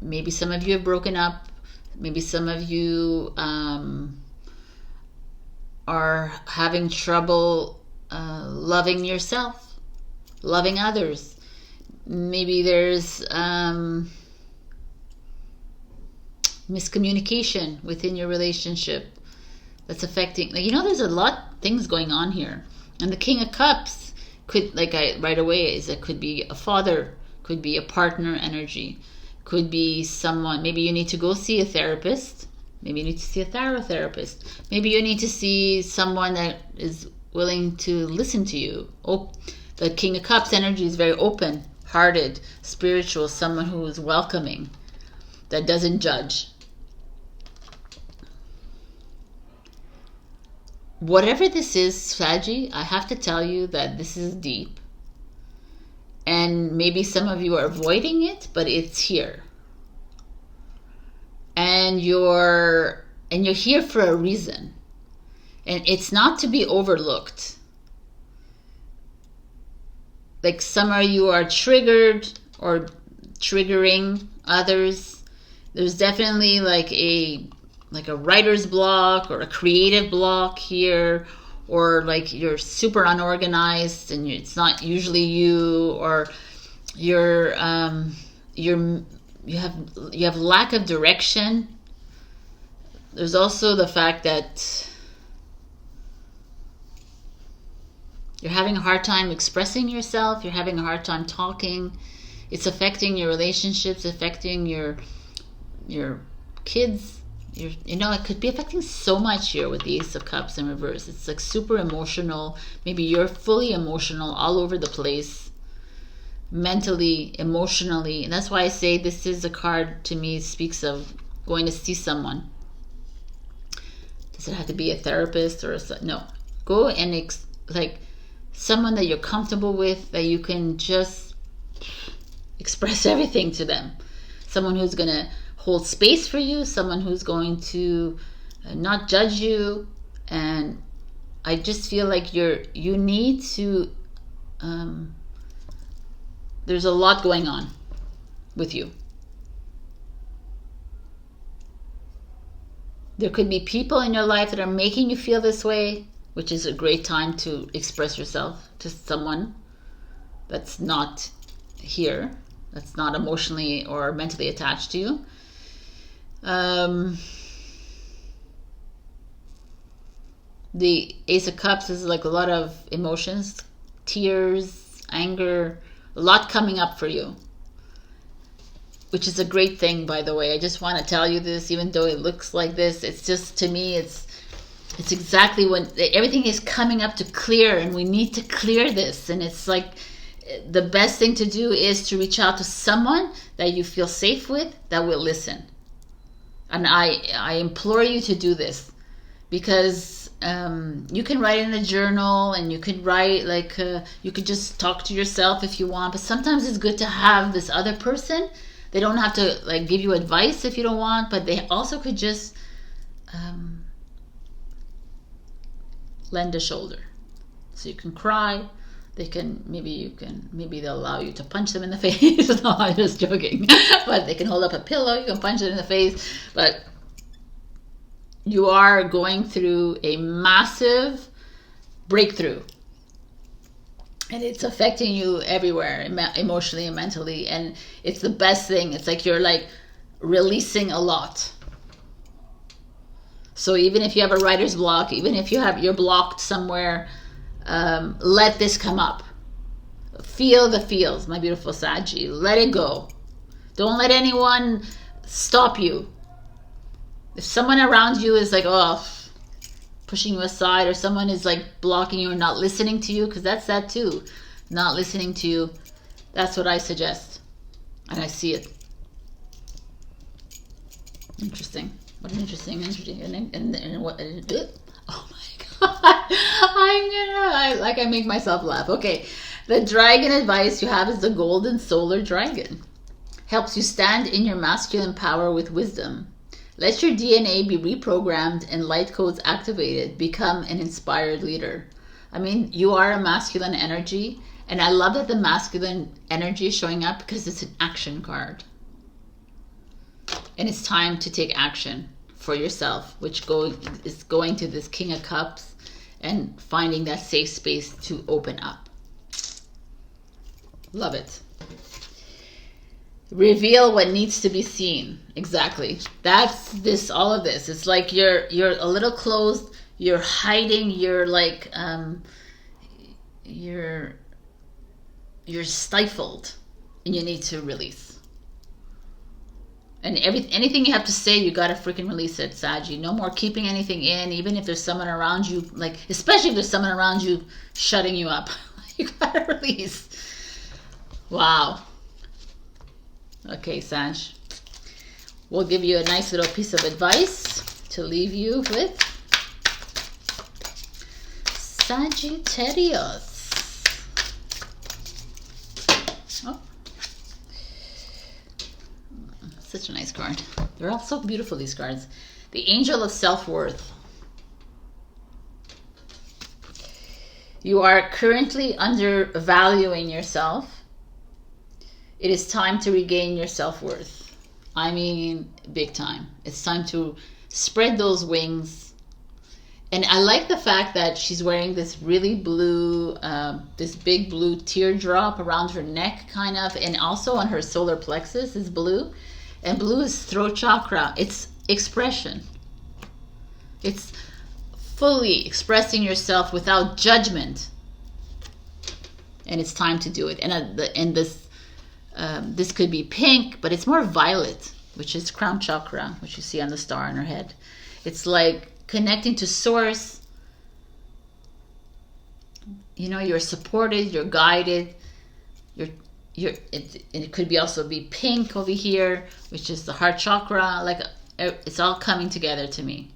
A: Maybe some of you have broken up. Maybe some of you are having trouble loving yourself, loving others. Maybe there's miscommunication within your relationship that's affecting, there's a lot of things going on here. And the King of Cups could, right away, is it could be a father, could be a partner energy, could be someone. Maybe you need to go see a therapist. Maybe you need to see a tarot therapist. Maybe you need to see someone that is willing to listen to you. Oh, the King of Cups energy is very open-hearted, spiritual, someone who is welcoming, that doesn't judge. Whatever this is, Saggy, I have to tell you that this is deep. And maybe some of you are avoiding it, but it's here. And you're here for a reason. And it's not to be overlooked. Like some of you are triggered or triggering others. There's definitely like a writer's block or a creative block here, or like you're super unorganized and it's not usually you, or you have lack of direction. There's also the fact that you're having a hard time expressing yourself, you're having a hard time talking. It's affecting your relationships, affecting your kids. It could be affecting so much here with the Ace of Cups in reverse. It's like super emotional. Maybe you're fully emotional all over the place, mentally, emotionally. And that's why I say this is a card, to me, speaks of going to see someone. Does it have to be a therapist or no? Go and someone that you're comfortable with, that you can just express everything to them. Someone who's going to hold space for you, someone who's going to not judge you. And I just feel like you need to, there's a lot going on with you. There could be people in your life that are making you feel this way, which is a great time to express yourself to someone that's not here, that's not emotionally or mentally attached to you. The Ace of Cups is like a lot of emotions, tears, anger, a lot coming up for you, which is a great thing, by the way. I just want to tell you this, even though it looks like this. It's just, to me, it's exactly when everything is coming up to clear, and we need to clear this. And it's like the best thing to do is to reach out to someone that you feel safe with, that will listen. And I implore you to do this, because you can write in a journal, and you could write you could just talk to yourself if you want. But sometimes it's good to have this other person. They don't have to give you advice if you don't want, but they also could just lend a shoulder. So you can cry. Maybe they'll allow you to punch them in the face. No, I'm just joking. But they can hold up a pillow, you can punch it in the face. But you are going through a massive breakthrough. And it's affecting you everywhere, emotionally and mentally. And it's the best thing. It's like you're releasing a lot. So even if you have a writer's block, even if you're blocked somewhere, let this come up. Feel the feels, my beautiful Saggy. Let it go. Don't let anyone stop you. If someone around you is pushing you aside, or someone is like blocking you or not listening to you, because that's that too. Not listening to you. That's what I suggest. And I see it. Interesting. What an interesting. And what? Oh my God. I make myself laugh. Okay. The dragon advice you have is the golden solar dragon. Helps you stand in your masculine power with wisdom. Let your DNA be reprogrammed and light codes activated. Become an inspired leader. I mean, you are a masculine energy. And I love that the masculine energy is showing up because it's an action card. And it's time to take action for yourself, which is going to this King of Cups and finding that safe space to open up. Love it. Reveal what needs to be seen. Exactly. That's this, all of this. It's like you're a little closed, you're hiding, you're like you're stifled, and you need to release. And anything you have to say, you gotta freaking release it, Saggy. No more keeping anything in, even if there's someone around you, like, especially if there's someone around you shutting you up. You gotta release. Wow. Okay, Sag. We'll give you a nice little piece of advice to leave you with. Sagittarius. Oh. Such a nice card. They're all so beautiful, these cards. The Angel of Self-Worth. You are currently undervaluing yourself. It is time to regain your self-worth. I mean, big time. It's time to spread those wings. And I like the fact that she's wearing this really blue, this big blue teardrop around her neck, kind of, and also on her solar plexus is blue. And blue is throat chakra. It's expression. It's fully expressing yourself without judgment. And it's time to do it. And this could be pink, but it's more violet, which is crown chakra, which you see on the star on her head. It's like connecting to source. You know, you're supported, you're guided, it could be also be pink over here, which is the heart chakra. Like, it's all coming together to me.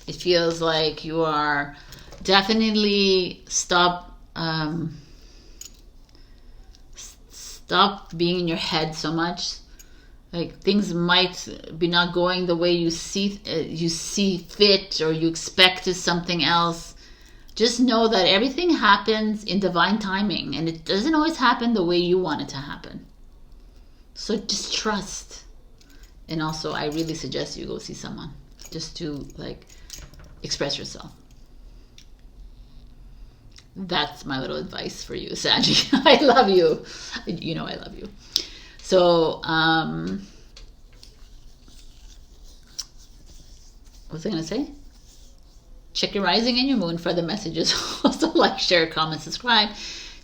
A: It feels like you are definitely stop being in your head so much. Like, things might be not going the way you see fit, or you expect is something else. Just know that everything happens in divine timing, and it doesn't always happen the way you want it to happen. So just trust. And also, I really suggest you go see someone just to, like, express yourself. That's my little advice for you, Saggy. I love you. You know I love you. So, what was I going to say? Check your rising and your moon for the messages. Also, like, share, comment, subscribe.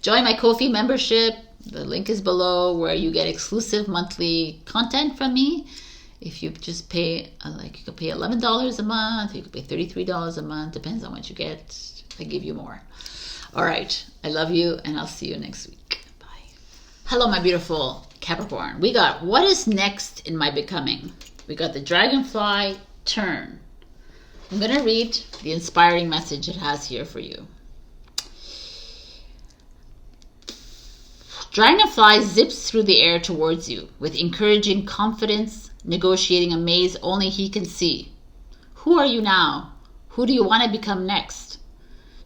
A: Join my Ko-fi membership. The link is below, where you get exclusive monthly content from me. If you just pay, you could pay $11 a month. You could pay $33 a month. Depends on what you get. I give you more. All right. I love you, and I'll see you next week. Bye. Hello, my beautiful Capricorn. We got what is next in my becoming. We got the dragonfly turn. I'm going to read the inspiring message it has here for you. Dragonfly zips through the air towards you with encouraging confidence, negotiating a maze only he can see. Who are you now? Who do you want to become next?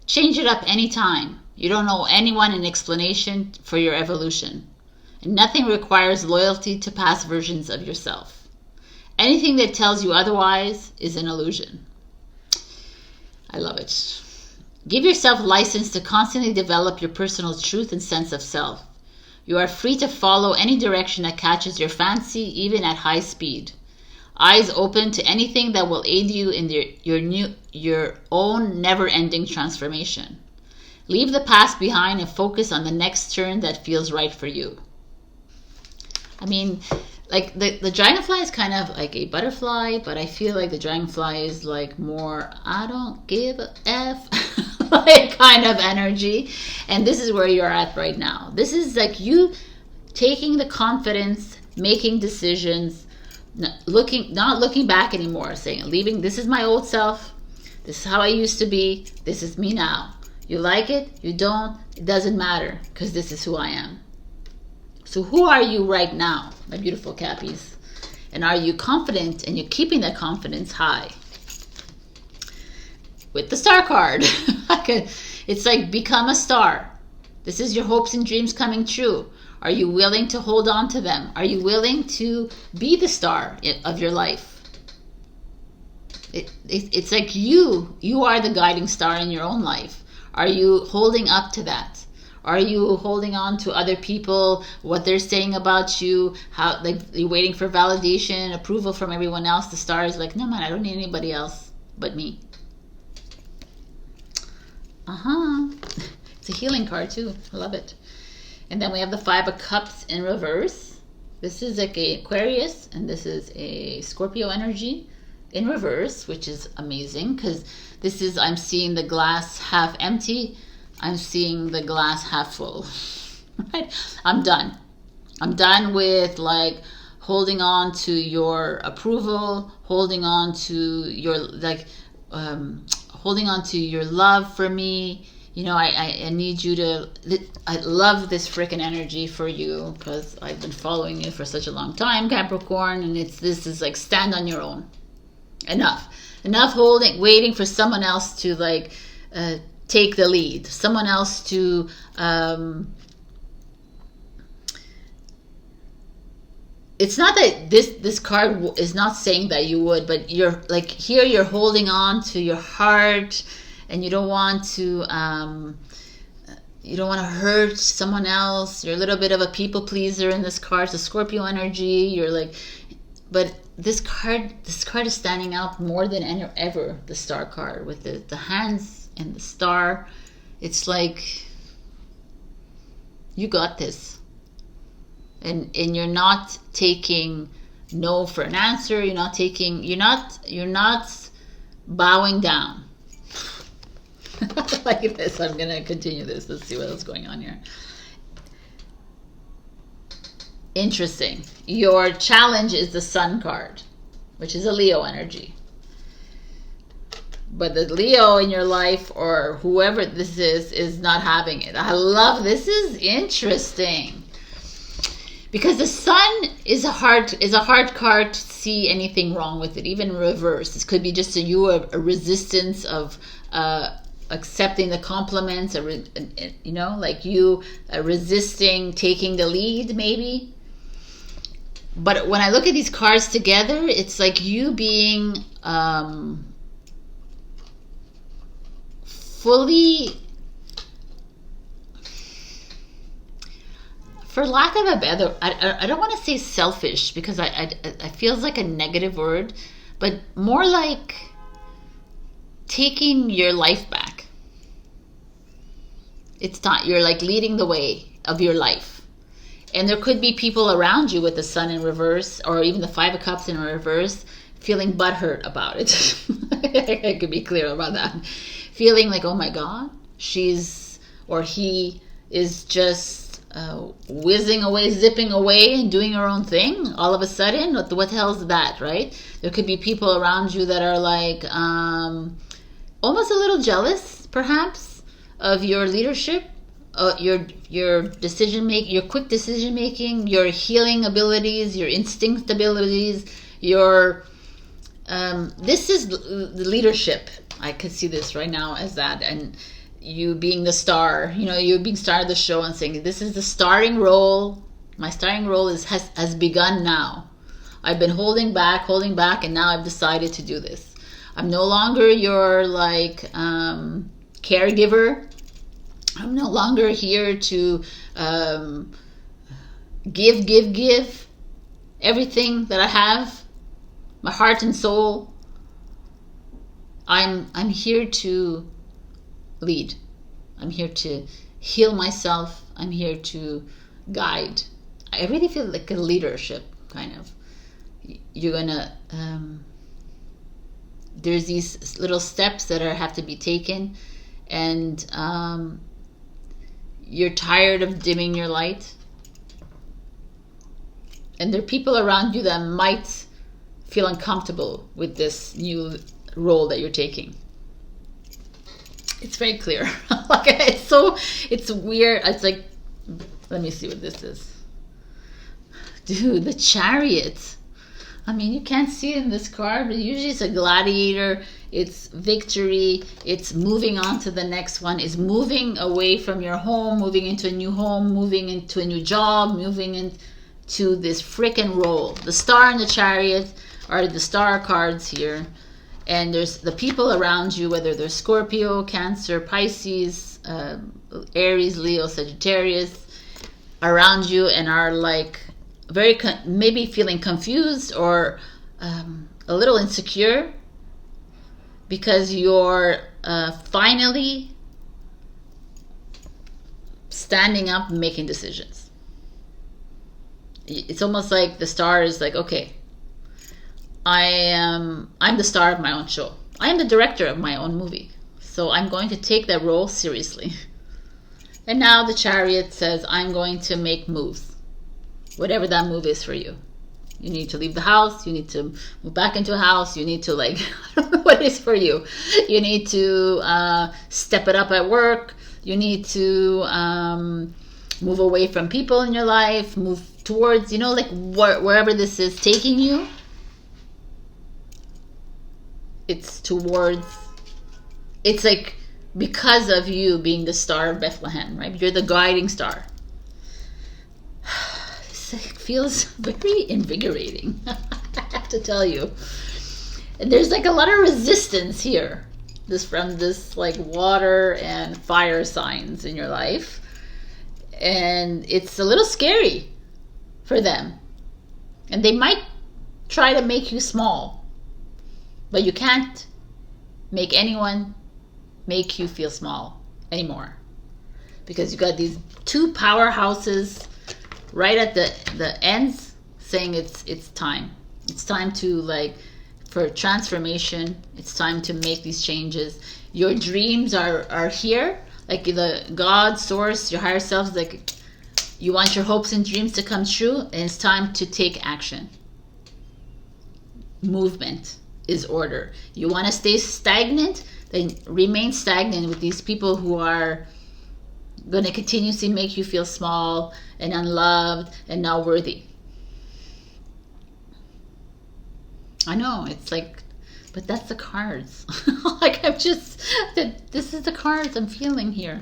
A: Change it up anytime. You don't owe anyone an explanation for your evolution. And nothing requires loyalty to past versions of yourself. Anything that tells you otherwise is an illusion. I love it. Give yourself license to constantly develop your personal truth and sense of self. You are free to follow any direction that catches your fancy, even at high speed. Eyes open to anything that will aid you in your own never-ending transformation. Leave the past behind and focus on the next turn that feels right for you. I mean, like the dragonfly is kind of like a butterfly, but I feel like the dragonfly is like more I don't give a F like kind of energy. And this is where you're at right now. This is like you taking the confidence, making decisions, not looking back anymore, saying leaving, this is my old self, this is how I used to be, this is me now. You like it, you don't, it doesn't matter, because this is who I am. So who are you right now, my beautiful Cappies? And are you confident, and you're keeping that confidence high? With the star card. It's like become a star. This is your hopes and dreams coming true. Are you willing to hold on to them? Are you willing to be the star of your life? It's like you are the guiding star in your own life. Are you holding up to that? Are you holding on to other people, what they're saying about you, how like you're waiting for validation, approval from everyone else? The star is like, no man, I don't need anybody else but me. It's a healing card too. I love it. And then we have the 5 of Cups in reverse. This is like a Aquarius, and this is a Scorpio energy in reverse, which is amazing because this is, I'm seeing the glass half empty. I'm seeing the glass half full. Right? I'm done. I'm done with like holding on to your approval, holding on to your like, holding on to your love for me. You know, I need you to, I love this freaking energy for you because I've been following you for such a long time, Capricorn, and this is like stand on your own. Enough holding, waiting for someone else to like take the lead, someone else to it's not that this card is not saying that you would, but you're like here you're holding on to your heart, and you don't want to hurt someone else. You're a little bit of a people pleaser in this card. It's a Scorpio energy. You're like, but this card is standing out more than ever. The star card with the hands and the star. It's like you got this, and you're not taking no for an answer. You're not bowing down. Like this. I'm gonna continue this. Let's see what else is going on here. Interesting. Your challenge is the Sun card, which is a Leo energy. But the Leo in your life, or whoever this is not having it. I love this. Is interesting because the Sun is a hard card to see anything wrong with it, even reverse. This could be just a resistance of accepting the compliments, like you resisting taking the lead, maybe. But when I look at these cards together, it's like you being fully, for lack of a better, I don't want to say selfish because I feels like a negative word, but more like taking your life back. It's not, you're like leading the way of your life. And there could be people around you with the Sun in reverse, or even the 5 of Cups in reverse, feeling butthurt about it. I could be clear about that. Feeling like, oh my God, she's or he is just whizzing away, zipping away, and doing her own thing. All of a sudden, what the hell's that, right? There could be people around you that are like almost a little jealous, perhaps, of your leadership, your decision making, your quick decision making, your healing abilities, your instinct abilities, your this is the leadership. I could see this right now as that, and you being the star, you being star of the show and saying, this is the starring role. My starring role has begun now. I've been holding back, and now I've decided to do this. I'm no longer your like caregiver. I'm no longer here to give everything that I have, my heart and soul. I'm here to lead. I'm here to heal myself. I'm here to guide. I really feel like a leadership kind of. You're gonna there's these little steps that have to be taken, and you're tired of dimming your light, and there are people around you that might feel uncomfortable with this new role that you're taking. It's very clear. Like, it's weird. It's like, let me see what this is. Dude, the Chariot. I mean, you can't see it in this card, but usually it's a gladiator. It's victory. It's moving on to the next one. It's moving away from your home, moving into a new home, moving into a new job, moving into this freaking role. The Star and the Chariot are the star cards here. And there's the people around you, whether they're Scorpio, Cancer, Pisces, Aries, Leo, Sagittarius, around you, and are like very maybe feeling confused or a little insecure because you're finally standing up and making decisions. It's almost like the star is like, okay, I'm the star of my own show. I am the director of my own movie. So I'm going to take that role seriously. And now the Chariot says, I'm going to make moves. Whatever that move is for you. You need to leave the house. You need to move back into a house. You need to, like, I don't know what it is for you. You need to step it up at work. You need to move away from people in your life. Move towards, you know, like wherever this is taking you. It's towards, it's like because of you being the star of Bethlehem, right? You're the guiding star. It feels very invigorating, I have to tell you. And there's like a lot of resistance here, from this like water and fire signs in your life. And it's a little scary for them. And they might try to make you small. But you can't make anyone make you feel small anymore. Because you got these two powerhouses right at the ends saying it's time. It's time to, like, for transformation. It's time to make these changes. Your dreams are here. Like the God, source, your higher self, like you want your hopes and dreams to come true, and it's time to take action. Movement is order. You want to stay stagnant, then remain stagnant with these people who are going to continuously make you feel small and unloved and not worthy. I know, it's like, but that's the cards. Like, this is the cards I'm feeling here.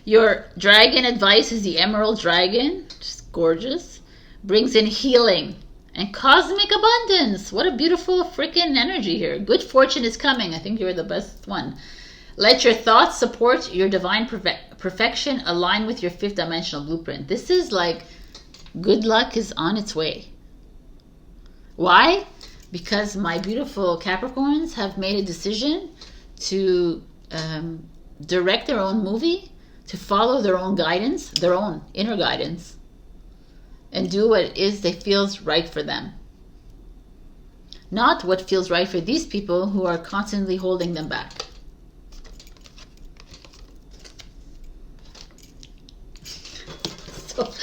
A: Your dragon advice is the Emerald Dragon, just gorgeous. Brings in healing and cosmic abundance. What a beautiful freaking energy here. Good fortune is coming. I think you're the best one. Let your thoughts support your divine perfection, align with your fifth dimensional blueprint. This is like good luck is on its way. Why? Because my beautiful Capricorns have made a decision to direct their own movie, to follow their own guidance, their own inner guidance, and do what it is that feels right for them. Not what feels right for these people who are constantly holding them back. So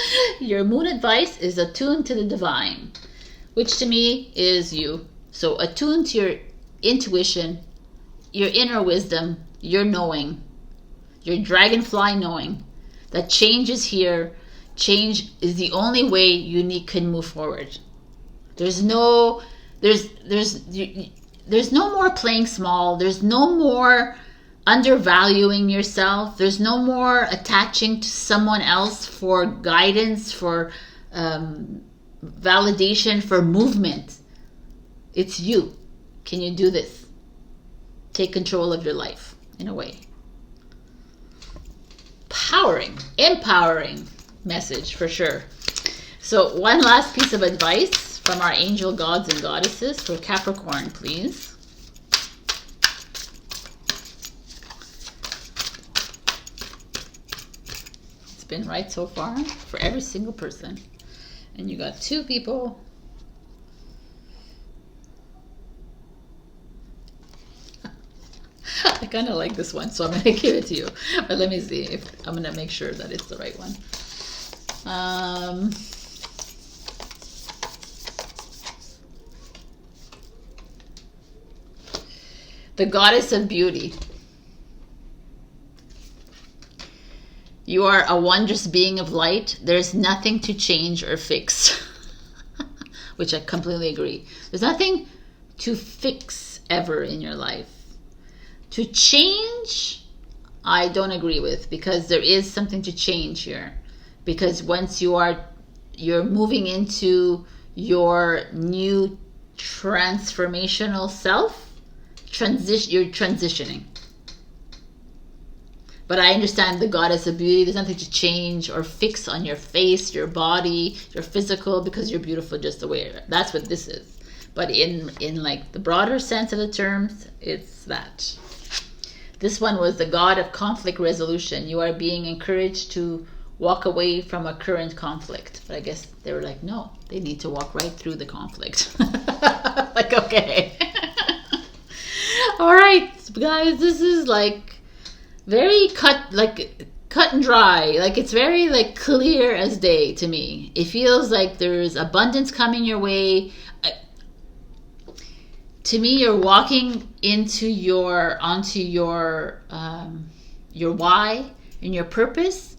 A: your moon advice is attuned to the divine, which to me is you. So attune to your intuition, your inner wisdom, your knowing, your dragonfly knowing that change is here. Change is the only way you can move forward. There's no more playing small. There's no more undervaluing yourself. There's no more attaching to someone else for guidance, for validation, for movement. It's you. Can you do this? Take control of your life in a way. Empowering message for sure. So one last piece of advice from our angel gods and goddesses for Capricorn, please. It's been right so far for every single person. And you got two people I kind of like this one, so I'm going to give it to you. But let me see if I'm going to make sure that it's the right one. The Goddess of Beauty. You are a wondrous being of light. There's nothing to change or fix. Which I completely agree. There's nothing to fix ever in your life. To change, I don't agree with, because there is something to change here. Because once you're moving into your new transformational self, you're transitioning. But I understand the Goddess of Beauty. There's nothing to change or fix on your face, your body, your physical, because you're beautiful just the way you are. That's what this is. But in like the broader sense of the terms, it's that. This one was the God of Conflict Resolution. You are being encouraged to walk away from a current conflict. But I guess they were like, no, they need to walk right through the conflict. Like, okay. All right, guys, this is like very cut and dry. Like, it's very like clear as day to me. It feels like there's abundance coming your way. To me, you're walking onto your why and your purpose,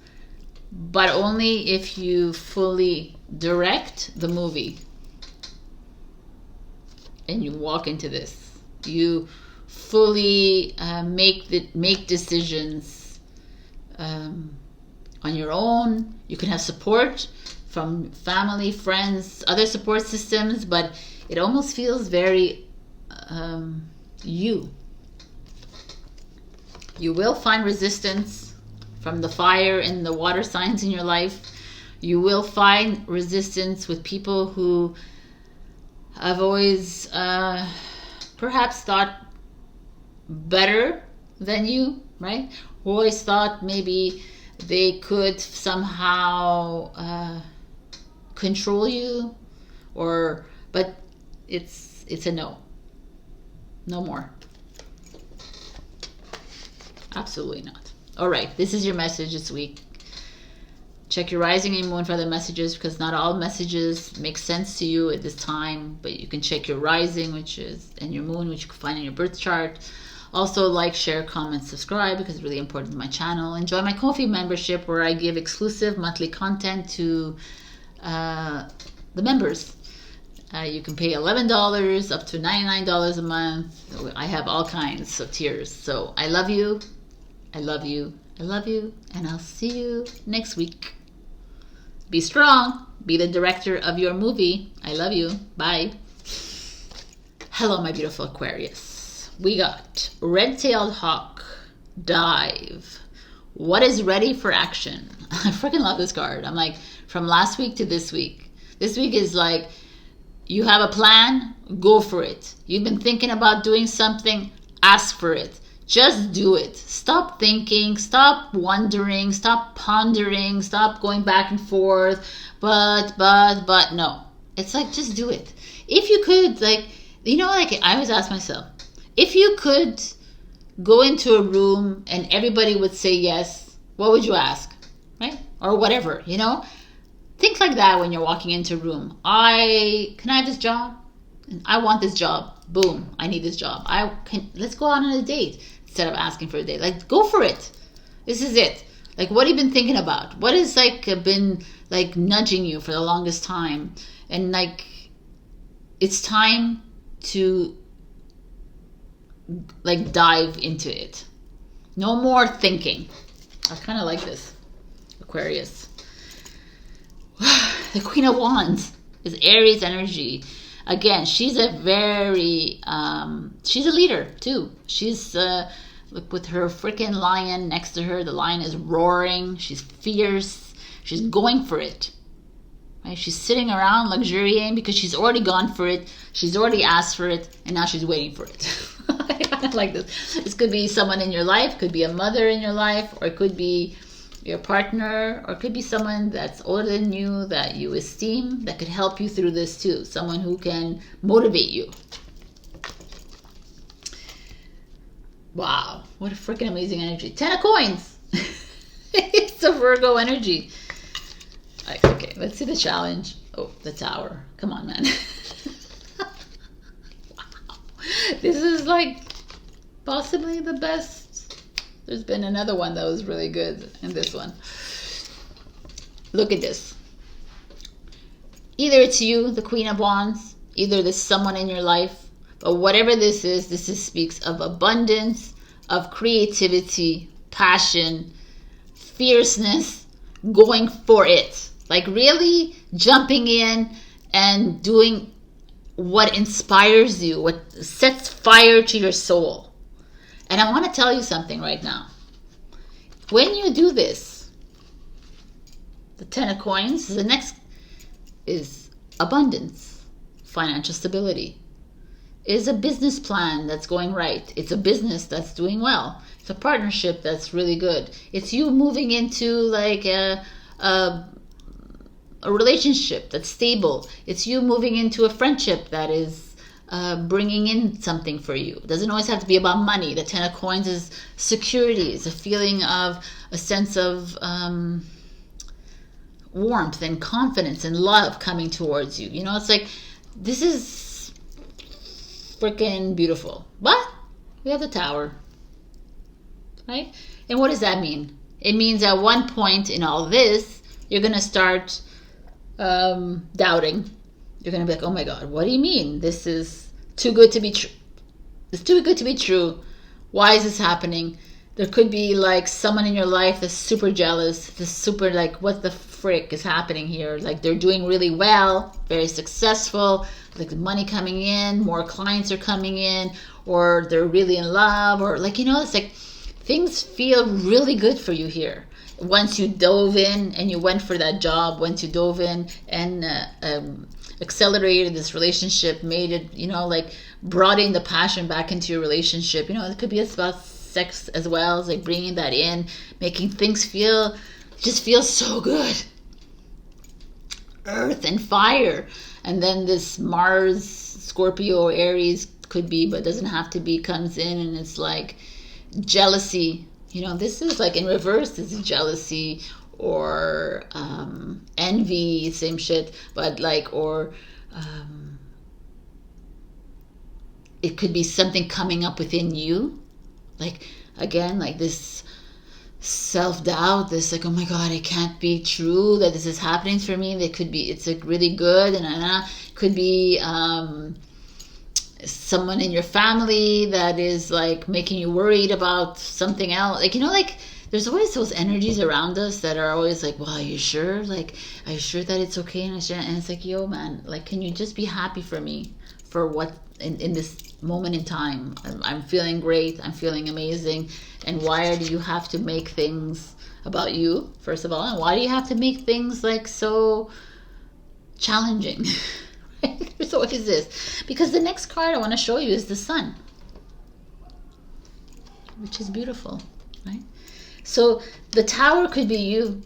A: but only if you fully direct the movie and you walk into this. You fully make decisions on your own. You can have support from family, friends, other support systems, but it almost feels very you will find resistance from the fire and the water signs in your life. You will find resistance with people who have always perhaps thought better than you, right? Who always thought maybe they could somehow control you, but it's a no. No more. Absolutely not. All right, this is your message this week. Check your rising and moon for other messages, because not all messages make sense to you at this time, but you can check your rising, and your moon, which you can find in your birth chart. Also, like, share, comment, subscribe, because it's really important to my channel. Enjoy my Ko-fi membership, where I give exclusive monthly content to the members. You can pay $11 up to $99 a month. I have all kinds of tiers. So I love you. I love you. I love you. And I'll see you next week. Be strong. Be the director of your movie. I love you. Bye. Hello, my beautiful Aquarius. We got Red-tailed Hawk. Dive. What is ready for action? I freaking love this card. I'm like, from last week to this week. This week is like, you have a plan, go for it. You've been thinking about doing something, ask for it. Just do it. Stop thinking, stop wondering, stop pondering, stop going back and forth. But no. It's like, just do it. If you could, like, I always ask myself, if you could go into a room and everybody would say yes, what would you ask? Right? Or whatever, Think like that when you're walking into a room. Can I have this job? I want this job. Boom, I need this job. Let's go out on a date instead of asking for a date. Like, go for it. This is it. Like, what have you been thinking about? What has been nudging you for the longest time? And it's time to dive into it. No more thinking. I kind of like this, Aquarius. The Queen of Wands is Aries energy. Again, she's a very, she's a leader too. She's, look, with her freaking lion next to her. The lion is roaring. She's fierce. She's going for it. Right? She's sitting around luxuriating because she's already gone for it. She's already asked for it, and now she's waiting for it. I kind of like this. This could be someone in your life, could be a mother in your life, or it could be your partner, or it could be someone that's older than you that you esteem that could help you through this too. Someone who can motivate you. Wow. What a freaking amazing energy. 10 of coins. It's a Virgo energy. Okay, let's see the challenge. Oh, the Tower. Come on, man. Wow. This is like possibly the best. There's been another one that was really good in this one. Look at this. Either it's you, the Queen of Wands, either there's someone in your life, but whatever this is speaks of abundance, of creativity, passion, fierceness, going for it. Like really jumping in and doing what inspires you, what sets fire to your soul. And I want to tell you something right now. When you do this, the 10 of coins, the next is abundance, financial stability. Is a business plan that's going right. It's a business that's doing well. It's a partnership that's really good. It's you moving into like a relationship that's stable. It's you moving into a friendship that is bringing in something for you. It doesn't always have to be about money. The 10 of coins is security. It's a feeling of a sense of warmth and confidence and love coming towards you. You know, it's like, this is freaking beautiful. But we have the Tower, right? And what does that mean? It means at one point in all this, you're going to start doubting. You're going to be like, oh my God, what do you mean? This is too good to be true. It's too good to be true. Why is this happening? There could be like someone in your life that's super jealous, that's super like, what the frick is happening here? Like they're doing really well, very successful, like money coming in, more clients are coming in, or they're really in love, or like, you know, it's like things feel really good for you here. Once you dove in and you went for that job, once you dove in and accelerated this relationship, made it, you know, like brought in the passion back into your relationship. You know, it could be about sex as well, as like bringing that in, making things feel so good. Earth and fire. And then this Mars, Scorpio, or Aries could be, but doesn't have to be, comes in and it's like jealousy. You know, this is like in reverse, this is jealousy or envy, same shit, but like, or it could be something coming up within you. Like, again, like this self-doubt, this like, oh my God, it can't be true that this is happening for me. That could be, it's like really good. And could be someone in your family that is like making you worried about something else. Like, you know, like there's always those energies around us that are always like, well, are you sure? Like, are you sure that it's okay? And it's like, yo, man, like, can you just be happy for me for what in this moment in time? I'm feeling great. I'm feeling amazing. And why do you have to make things about you, first of all? And why do you have to make things like so challenging? There's always this. Because the next card I want to show you is the Sun, which is beautiful, right? So the Tower could be you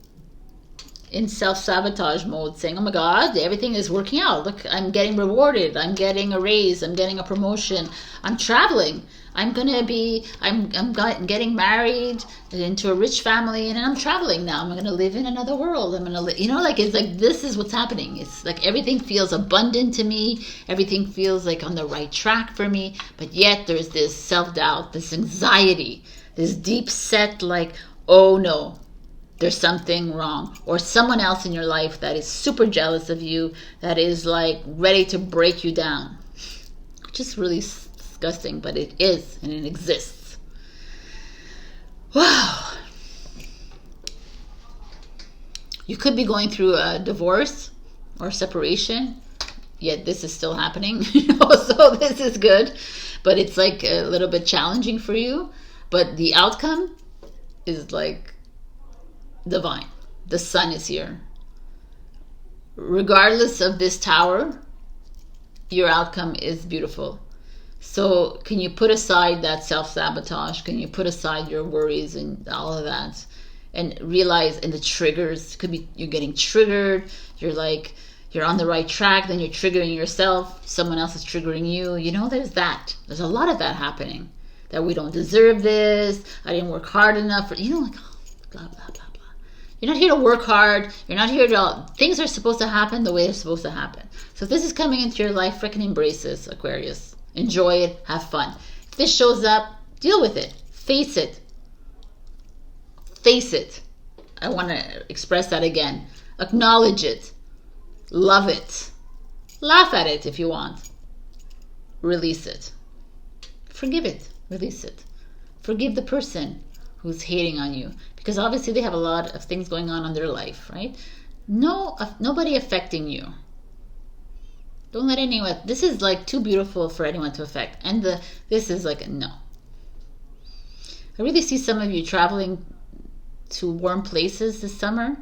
A: in self-sabotage mode, saying, oh my God, everything is working out. Look, I'm getting rewarded. I'm getting a raise. I'm getting a promotion. I'm traveling. I'm getting married into a rich family, and I'm traveling now. I'm going to live in another world. I'm going to live, you know, like, it's like, this is what's happening. It's like everything feels abundant to me. Everything feels like on the right track for me. But yet there's this self-doubt, this anxiety, this deep set, like, oh no, there's something wrong, or someone else in your life that is super jealous of you, that is like ready to break you down, which is really disgusting, but it is, and it exists. Wow. You could be going through a divorce or separation, yet this is still happening. So this is good, but it's like a little bit challenging for you, but the outcome is like divine. The Sun is here. Regardless of this Tower, your outcome is beautiful. So can you put aside that self-sabotage? Can you put aside your worries and all of that, and realize, and the triggers, could be you're getting triggered, you're on the right track, then you're triggering yourself, someone else is triggering you. You know, there's a lot of that happening. that we don't deserve this. I didn't work hard enough. For, like, oh, blah, blah, blah, blah. You're not here to work hard. You're not here to... Things are supposed to happen the way they're supposed to happen. So if this is coming into your life, freaking embrace this, Aquarius. Enjoy it. Have fun. If this shows up, deal with it. Face it. Face it. I want to express that again. Acknowledge it. Love it. Laugh at it if you want. Release it. Forgive it. Release it. Forgive the person who's hating on you, because obviously they have a lot of things going on in their life, right? Nobody affecting you. Don't let anyone... This is like too beautiful for anyone to affect. And this is like a no. I really see some of you traveling to warm places this summer.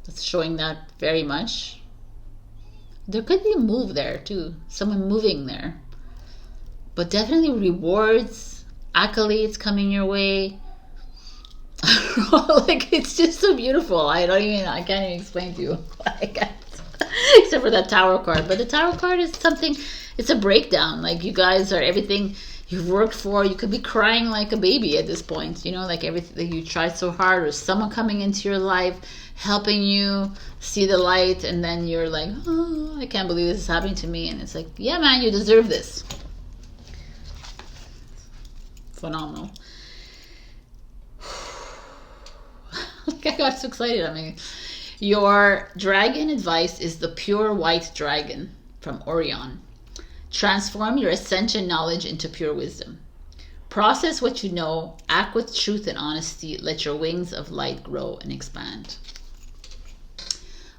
A: That's showing that very much. There could be a move there too. Someone moving there. But definitely rewards, accolades coming your way. Like, it's just so beautiful. I can't even explain to you. Except for that Tower card. But the Tower card is something, it's a breakdown. Like, you guys are everything you've worked for. You could be crying like a baby at this point. Like everything that you tried so hard, or someone coming into your life, helping you see the light, and then you're like, oh, I can't believe this is happening to me. And it's like, yeah, man, you deserve this. Phenomenal. I got so excited. I mean, your dragon advice is the pure white dragon from Orion. Transform your ascension knowledge into pure wisdom. Process what you know. Act with truth and honesty. Let your wings of light grow and expand.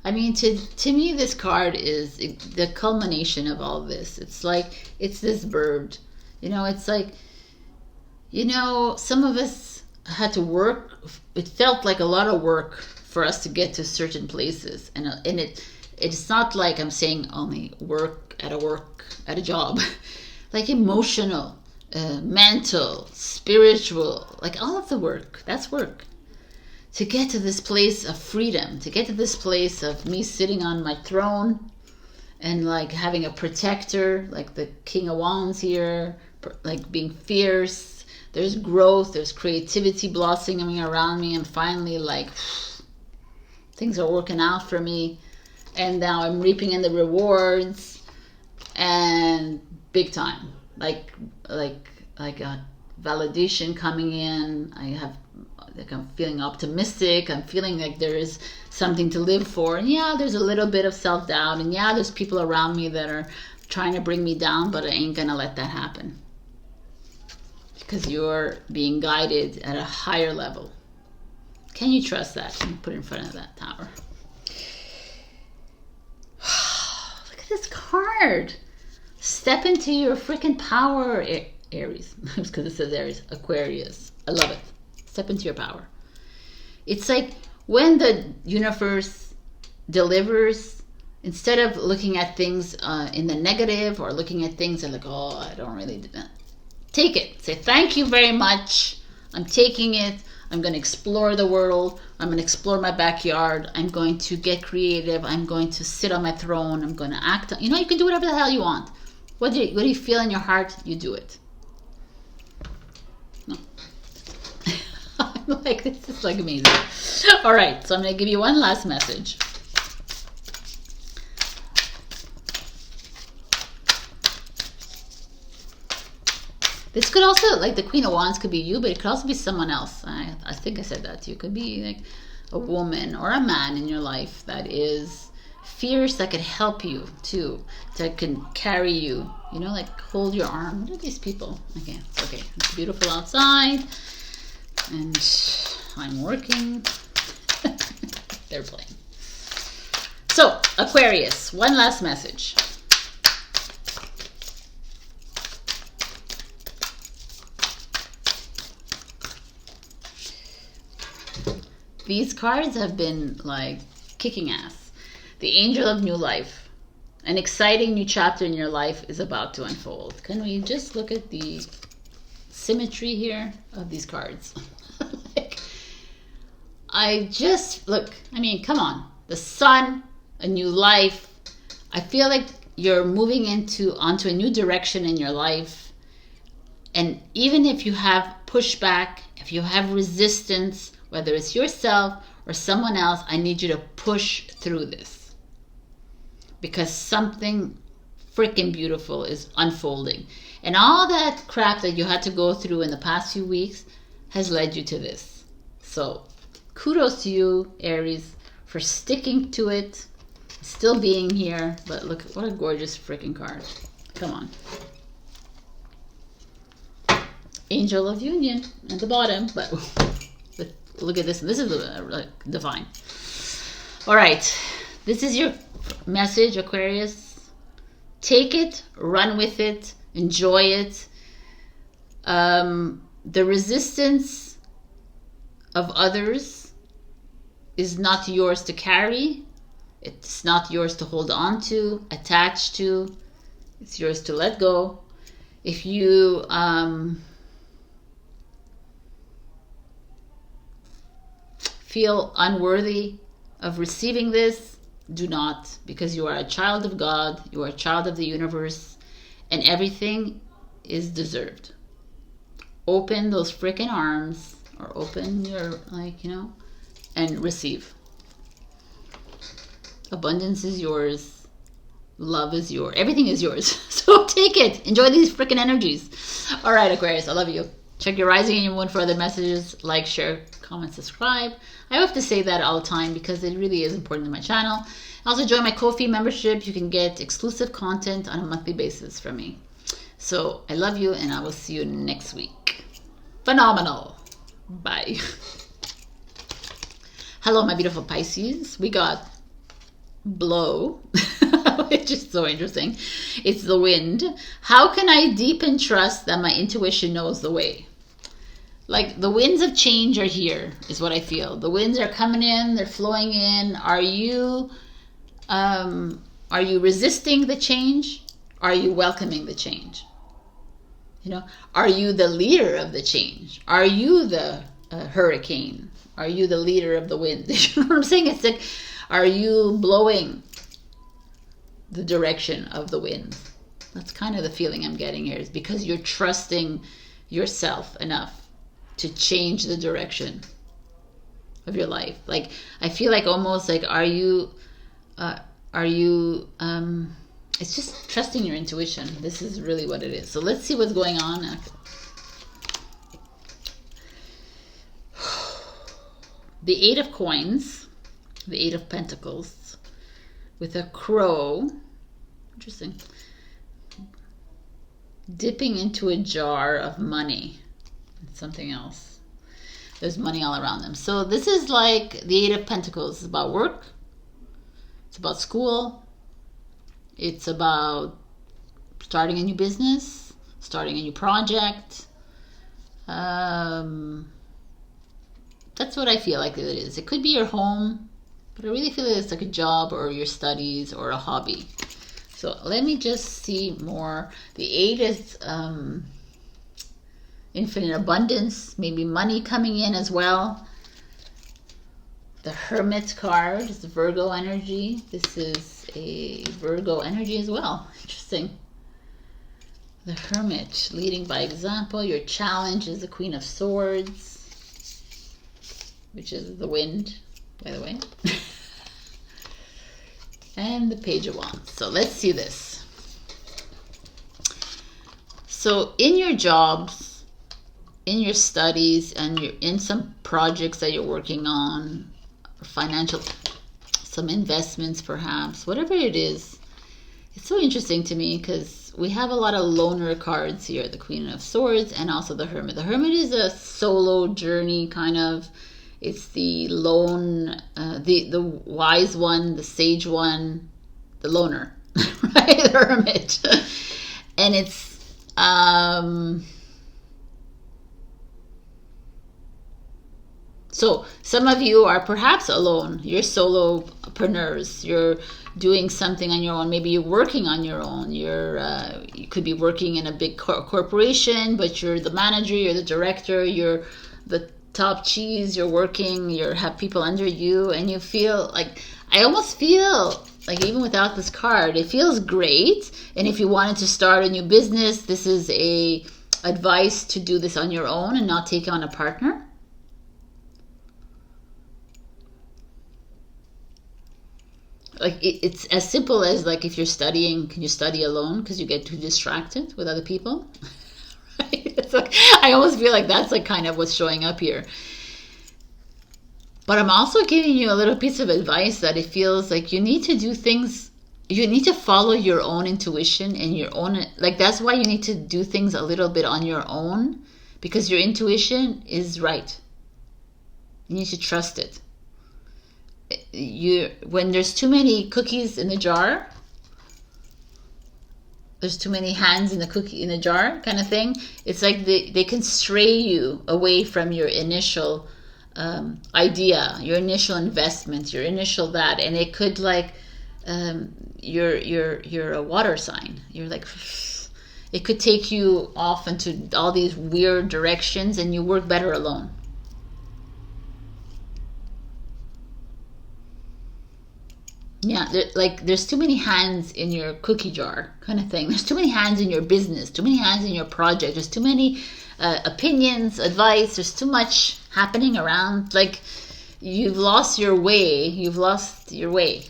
A: I mean, to me, this card is the culmination of all this. It's like, it's this bird. It's like, some of us had to work. It felt like a lot of work for us to get to certain places. And it's not like I'm saying only work at a job. Like emotional, mental, spiritual, like all of the work. That's work. To get to this place of freedom, to get to this place of me sitting on my throne and like having a protector, like the King of Wands here, like being fierce. There's growth, there's creativity blossoming around me, and finally like things are working out for me, and now I'm reaping in the rewards, and big time, like a validation coming in. I'm feeling optimistic. I'm feeling like there is something to live for. And yeah, there's a little bit of self-doubt, and yeah, there's people around me that are trying to bring me down, but I ain't gonna let that happen, because you're being guided at a higher level. Can you trust that? Let me put it in front of that tower. Look at this card. Step into your freaking power, Aries. It's because it says Aries. Aquarius. I love it. Step into your power. It's like when the universe delivers, instead of looking at things in the negative, or looking at things and like, oh, I don't really do that. Take it. Say, thank you very much. I'm taking it. I'm going to explore the world. I'm going to explore my backyard. I'm going to get creative. I'm going to sit on my throne. I'm going to act. You can do whatever the hell you want. What do you feel in your heart? You do it. No. I'm like, this is like amazing. All right. So I'm going to give you one last message. This could also, like the Queen of Wands could be you, but it could also be someone else. I think I said that to you. It could be like a woman or a man in your life that is fierce, that could help you too, that can carry you, like hold your arm. Look at these people. Okay, it's okay. It's beautiful outside, and I'm working. They're playing. So, Aquarius, one last message. These cards have been like kicking ass. The Angel of New Life. An exciting new chapter in your life is about to unfold. Can we just look at the symmetry here of these cards? Come on. The Sun, a new life. I feel like you're moving onto a new direction in your life. And even if you have pushback, if you have resistance, whether it's yourself or someone else, I need you to push through this. Because something freaking beautiful is unfolding. And all that crap that you had to go through in the past few weeks has led you to this. So kudos to you, Aries, for sticking to it, still being here. But look, what a gorgeous freaking card. Come on. Angel of Union at the bottom, but look at this. This is divine. All right, this is your message, Aquarius. Take it, run with it, enjoy it. The resistance of others is not yours to carry. It's not yours to hold on to, attach to. It's yours to let go. If you feel unworthy of receiving this, do not, because you are a child of God, you are a child of the universe, and everything is deserved. Open those freaking arms, or open your, and receive. Abundance is yours. Love is yours. Everything is yours. So take it. Enjoy these freaking energies. All right, Aquarius, I love you. Check your rising and your moon for other messages. Like, share, comment, subscribe. I have to say that all the time because it really is important to my channel. Also, join my Ko-fi membership. You can get exclusive content on a monthly basis from me. So I love you, and I will see you next week. Phenomenal. Bye. Hello, my beautiful Pisces. We got blow, which is so interesting. It's the wind. How can I deepen trust that my intuition knows the way? Like, the winds of change are here, is what I feel. The winds are coming in, they're flowing in. Are you resisting the change? Are you welcoming the change? Are you the leader of the change? Are you the hurricane? Are you the leader of the wind? You know what I'm saying? It's like, are you blowing the direction of the wind? That's kind of the feeling I'm getting here, is because you're trusting yourself enough to change the direction of your life. Like, I feel like almost like, it's just trusting your intuition. This is really what it is. So let's see what's going on. The Eight of Coins, the Eight of Pentacles, with a crow. Interesting. Dipping into a jar of money. Something else. There's money all around them. So this is like the Eight of Pentacles. It's about work. It's about school. It's about starting a new business, starting a new project. That's what I feel like it is. It could be your home, but I really feel like it's like a job or your studies or a hobby. So let me just see more. The Eight is infinite abundance, maybe money coming in as well. The Hermit card is the Virgo energy. This is a Virgo energy as well. Interesting. The Hermit, leading by example. Your challenge is the Queen of Swords, which is the wind, by the way. And the Page of Wands. So let's see this. So in your jobs, in your studies, and you're in some projects that you're working on, financial, some investments perhaps, whatever it is, it's so interesting to me because we have a lot of loner cards here, the Queen of Swords and also the Hermit. The Hermit is a solo journey kind of. It's the lone, the wise one, the sage one, the loner, right? The Hermit. And it's so some of you are perhaps alone. You're solopreneurs. You're doing something on your own. Maybe you're working on your own. You could be working in a big corporation, but you're the manager, you're the director, you're the top cheese, you're working, you have people under you, and you feel like, I almost feel like, even without this card, it feels great. And if you wanted to start a new business, this is a advice to do this on your own and not take on a partner. Like it's as simple as like if you're studying, can you study alone because you get too distracted with other people? Right? It's like, I almost feel like that's like kind of what's showing up here. But I'm also giving you a little piece of advice that it feels like you need to do things, you need to follow your own intuition and your own, like that's why you need to do things a little bit on your own, because your intuition is right. You need to trust it. When there's too many cookies in the jar, there's too many hands in the cookie in the jar kind of thing. It's like they can stray you away from your initial idea, your initial investment, your initial that, and it could like you're a water sign. You're like, it could take you off into all these weird directions, and you work better alone. Yeah, there's too many hands in your cookie jar kind of thing. There's too many hands in your business, too many hands in your project. There's too many opinions, advice. There's too much happening around. Like you've lost your way. You've lost your way.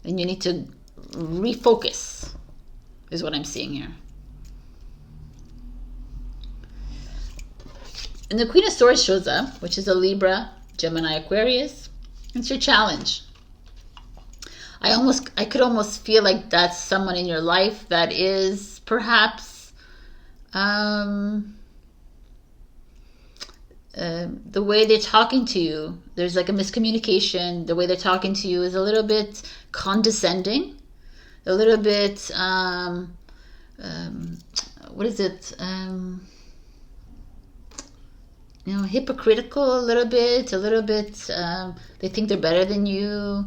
A: And you need to refocus, is what I'm seeing here. And the Queen of Swords shows up, which is a Libra, Gemini, Aquarius. It's your challenge. I could almost feel like that's someone in your life that is perhaps the way they're talking to you, there's like a miscommunication. The way they're talking to you is a little bit condescending, a little bit what is it? Hypocritical a little bit, they think they're better than you.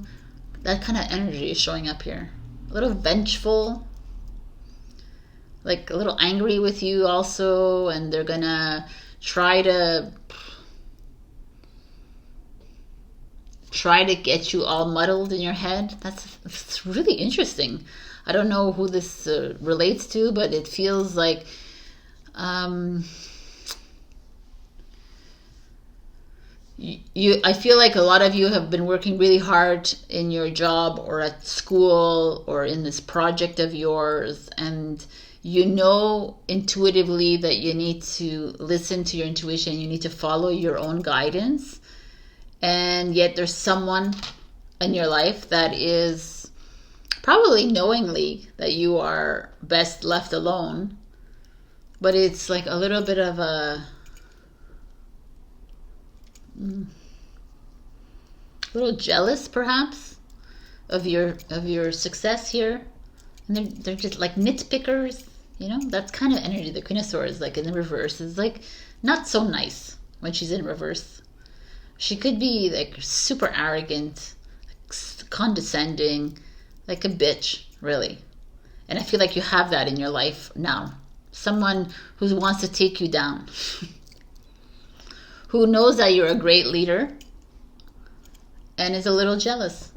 A: That kind of energy is showing up here. A little vengeful, like a little angry with you also, and they're gonna try to get you all muddled in your head. That's really interesting. I don't know who this relates to, but it feels like I feel like a lot of you have been working really hard in your job or at school or in this project of yours, and you know intuitively that you need to listen to your intuition, you need to follow your own guidance, and yet there's someone in your life that is probably knowingly that you are best left alone, but it's like a little bit of a little jealous perhaps of your success here, and they're just like nitpickers, that's kind of energy. The Queen of Swords, like in the reverse, is like not so nice when she's in reverse. She could be like super arrogant, condescending, like a bitch, really. And I feel like you have that in your life now, someone who wants to take you down. Who knows that you're a great leader and is a little jealous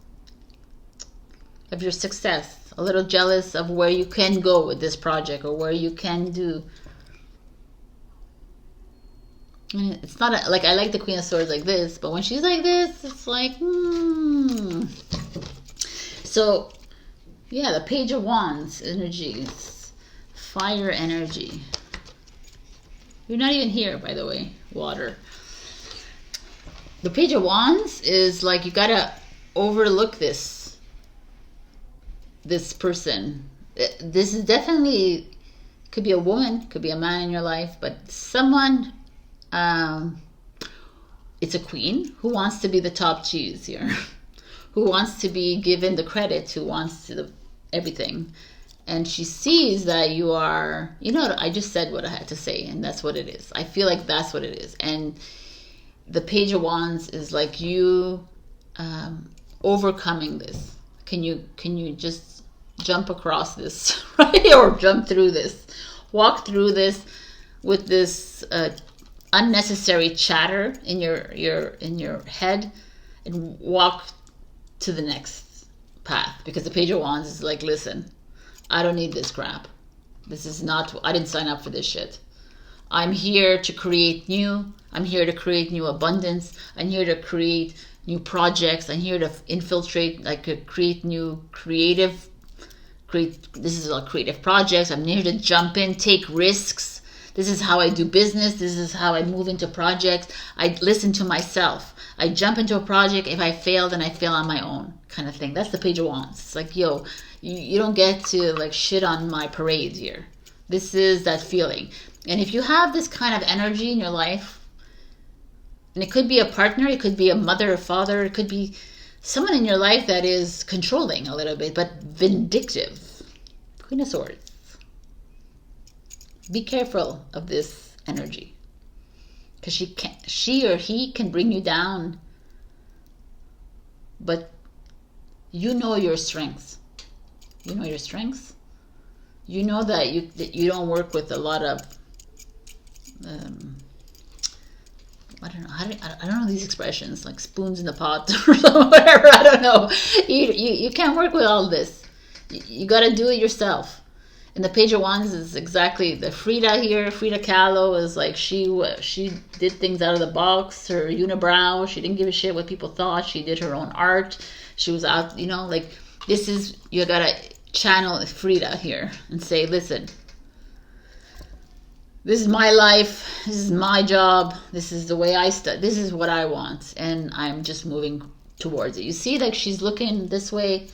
A: of your success, a little jealous of where you can go with this project or where you can do. And it's not like I like the Queen of Swords like this, but when she's like this, it's like, So, yeah, the Page of Wands energies, fire energy. You're not even here, by the way, water. The Page of Wands is like you gotta overlook this person. This is definitely, could be a woman, could be a man in your life, but someone, it's a queen who wants to be the top cheese here, who wants to be given the credit, who wants to everything. And she sees that you are, I just said what I had to say, and that's what it is. I feel like that's what it is. And the Page of Wands is like you overcoming this. Can you just jump across this, right? Or jump through this, walk through this with this unnecessary chatter in your head, and walk to the next path. Because the Page of Wands is like, listen, I don't need this crap. This is not, I didn't sign up for this shit. I'm here to create new. I'm here to create new abundance. I'm here to create new projects. I'm here to infiltrate, like create new this is all creative projects. I'm here to jump in, take risks. This is how I do business. This is how I move into projects. I listen to myself. I jump into a project. If I fail, then I fail on my own, kind of thing. That's the Page of Wands. It's like, yo, you don't get to like shit on my parade here. This is that feeling. And if you have this kind of energy in your life, and it could be a partner, it could be a mother or father, it could be someone in your life that is controlling a little bit, but vindictive. Queen of Swords. Be careful of this energy. Because she or he can bring you down. But you know your strengths. You know your strengths. You know that you don't work with a lot of I don't know. I don't know these expressions, like spoons in the pot or whatever. I don't know. You can't work with all this. You got to do it yourself. And the Page of Wands is exactly the Frida here. Frida Kahlo is like she did things out of the box. Her unibrow. She didn't give a shit what people thought. She did her own art. She was out. You know, like this is, you gotta channel Frida here and say, listen. This is my life. This is my job. This is the way I study. This is what I want. And I'm just moving towards it. You see, like she's looking this way,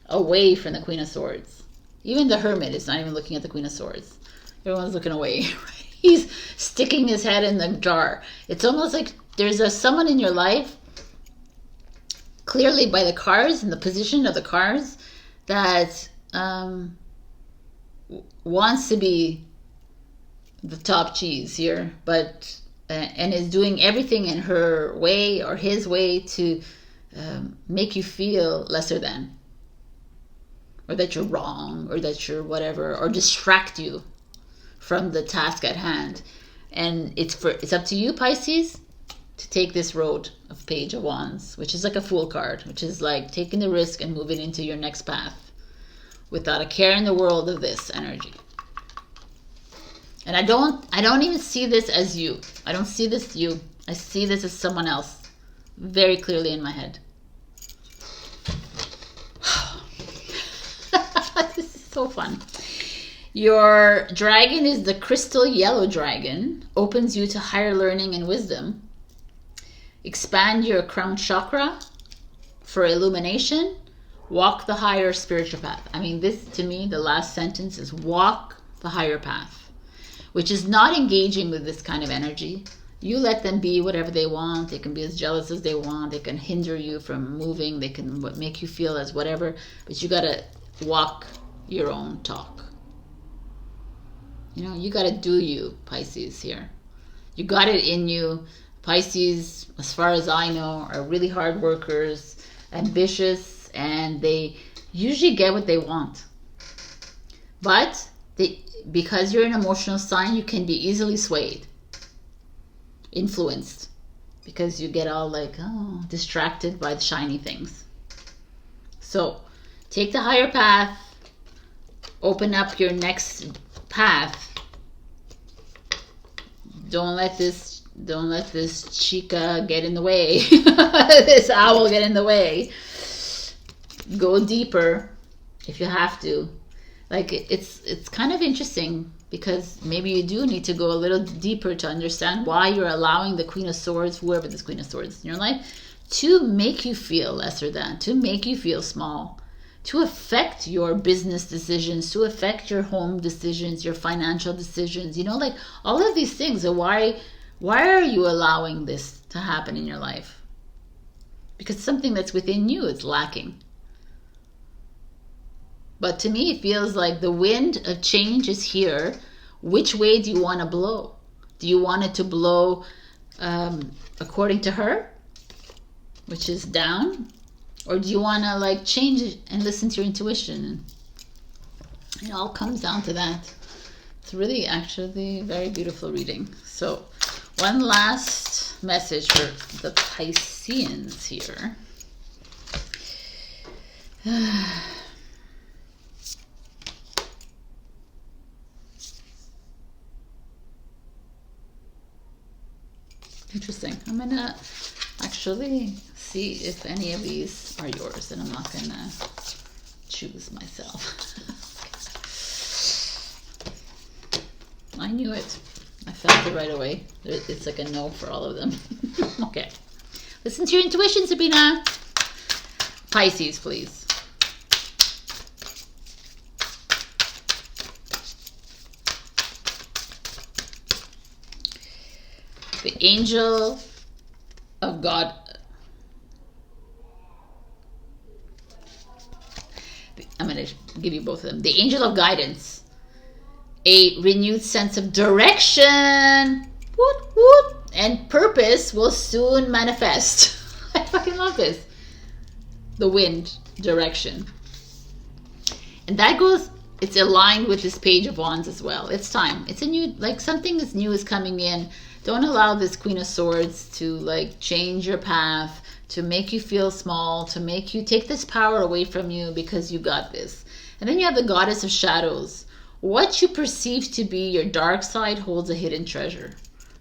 A: away from the Queen of Swords. Even the Hermit is not even looking at the Queen of Swords. Everyone's looking away. He's sticking his head in the jar. It's almost like there's someone in your life, clearly by the cards and the position of the cards, that wants to be the top cheese here, but and is doing everything in her way or his way to make you feel lesser than, or that you're wrong, or that you're whatever, or distract you from the task at hand. And it's up to you, Pisces, to take this road of Page of Wands, which is like a Fool card, which is like taking the risk and moving into your next path without a care in the world of this energy. And I don't even see this as you. I don't see this you. I see this as someone else very clearly in my head. This is so fun. Your dragon is the crystal yellow dragon. Opens you to higher learning and wisdom. Expand your crown chakra for illumination. Walk the higher spiritual path. I mean, this to me, the last sentence is walk the higher path. Which is not engaging with this kind of energy. You let them be whatever they want. They can be as jealous as they want. They can hinder you from moving. They can make you feel as whatever. But you got to walk your own talk. You know, you got to do you, Pisces, here. You got it in you. Pisces, as far as I know, are really hard workers, ambitious, and they usually get what they want. But because you're an emotional sign, you can be easily swayed, influenced, because you get all like, oh, distracted by the shiny things. So take the higher path, open up your next path. Don't let this chica get in the way. This owl get in the way. Go deeper if you have to. Like, it's kind of interesting, because maybe you do need to go a little deeper to understand why you're allowing the Queen of Swords, whoever this Queen of Swords in your life, to make you feel lesser than, to make you feel small, to affect your business decisions, to affect your home decisions, your financial decisions, you know, like all of these things. So why are you allowing this to happen in your life? Because something that's within you is lacking. But to me, it feels like the wind of change is here. Which way do you want to blow? Do you want it to blow according to her, which is down? Or do you want to like change it and listen to your intuition? It all comes down to that. It's really actually very beautiful reading. So one last message for the Pisceans here. Interesting. I'm gonna actually see if any of these are yours, and I'm not gonna choose myself. I knew it. I felt it right away. It's like a no for all of them. Okay. Listen to your intuition, Sabrina. Pisces, please. The angel of God. I'm going to give you both of them. The angel of guidance. A renewed sense of direction. Woot, woot. And purpose will soon manifest. I fucking love this. The wind, direction. And that goes, it's aligned with this Page of Wands as well. It's time. It's a new, like something that's new is coming in. Don't allow this Queen of Swords to like change your path, to make you feel small, to make you take this power away from you, because you got this. And then you have the Goddess of Shadows. What you perceive to be your dark side holds a hidden treasure,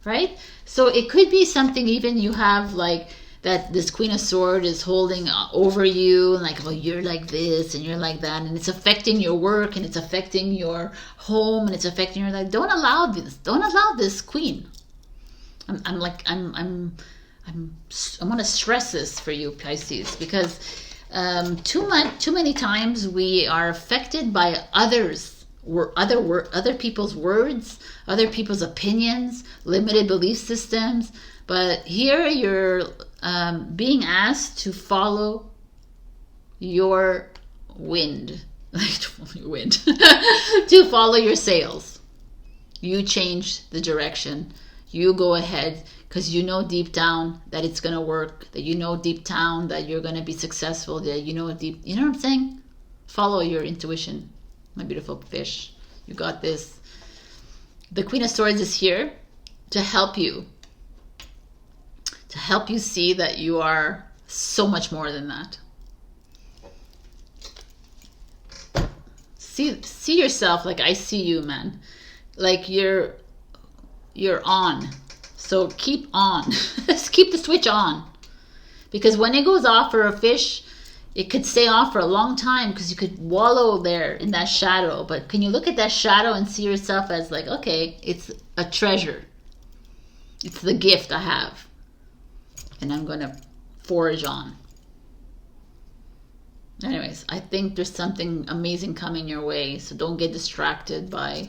A: right? So it could be something even you have like that this Queen of Swords is holding over you, and like, well, you're like this and you're like that, and it's affecting your work, and it's affecting your home, and it's affecting your life. Don't allow this. Don't allow this Queen. I want to stress this for you, Pisces, because too many times we are affected by other people's words, other people's opinions, limited belief systems. But here you're being asked to follow your wind, to follow your sails. You change the direction. You go ahead, because you know deep down that it's going to work, that you know deep down that you're going to be successful, that you know what I'm saying? Follow your intuition, my beautiful fish. You got this. The Queen of Swords is here to help you see that you are so much more than that. See yourself like I see you, man. Like you're on. So keep on. Just keep the switch on. Because when it goes off for a fish, it could stay off for a long time, because you could wallow there in that shadow. But can you look at that shadow and see yourself as like, okay, it's a treasure. It's the gift I have. And I'm going to forge on. Anyways, I think there's something amazing coming your way. So don't get distracted by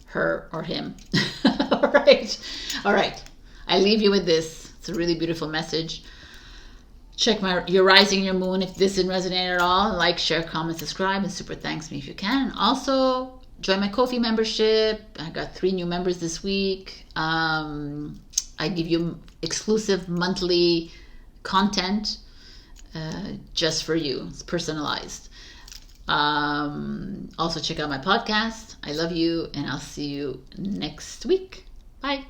A: her or him. All right. I leave you with this. It's a really beautiful message. Check your rising, your moon, if this didn't resonate at all. Like, share, comment, subscribe, and super thanks me if you can. Also, join my Ko-fi membership. I got 3 new members this week. I give you exclusive monthly content just for you. It's personalized. Also, check out my podcast. I love you, and I'll see you next week. Bye.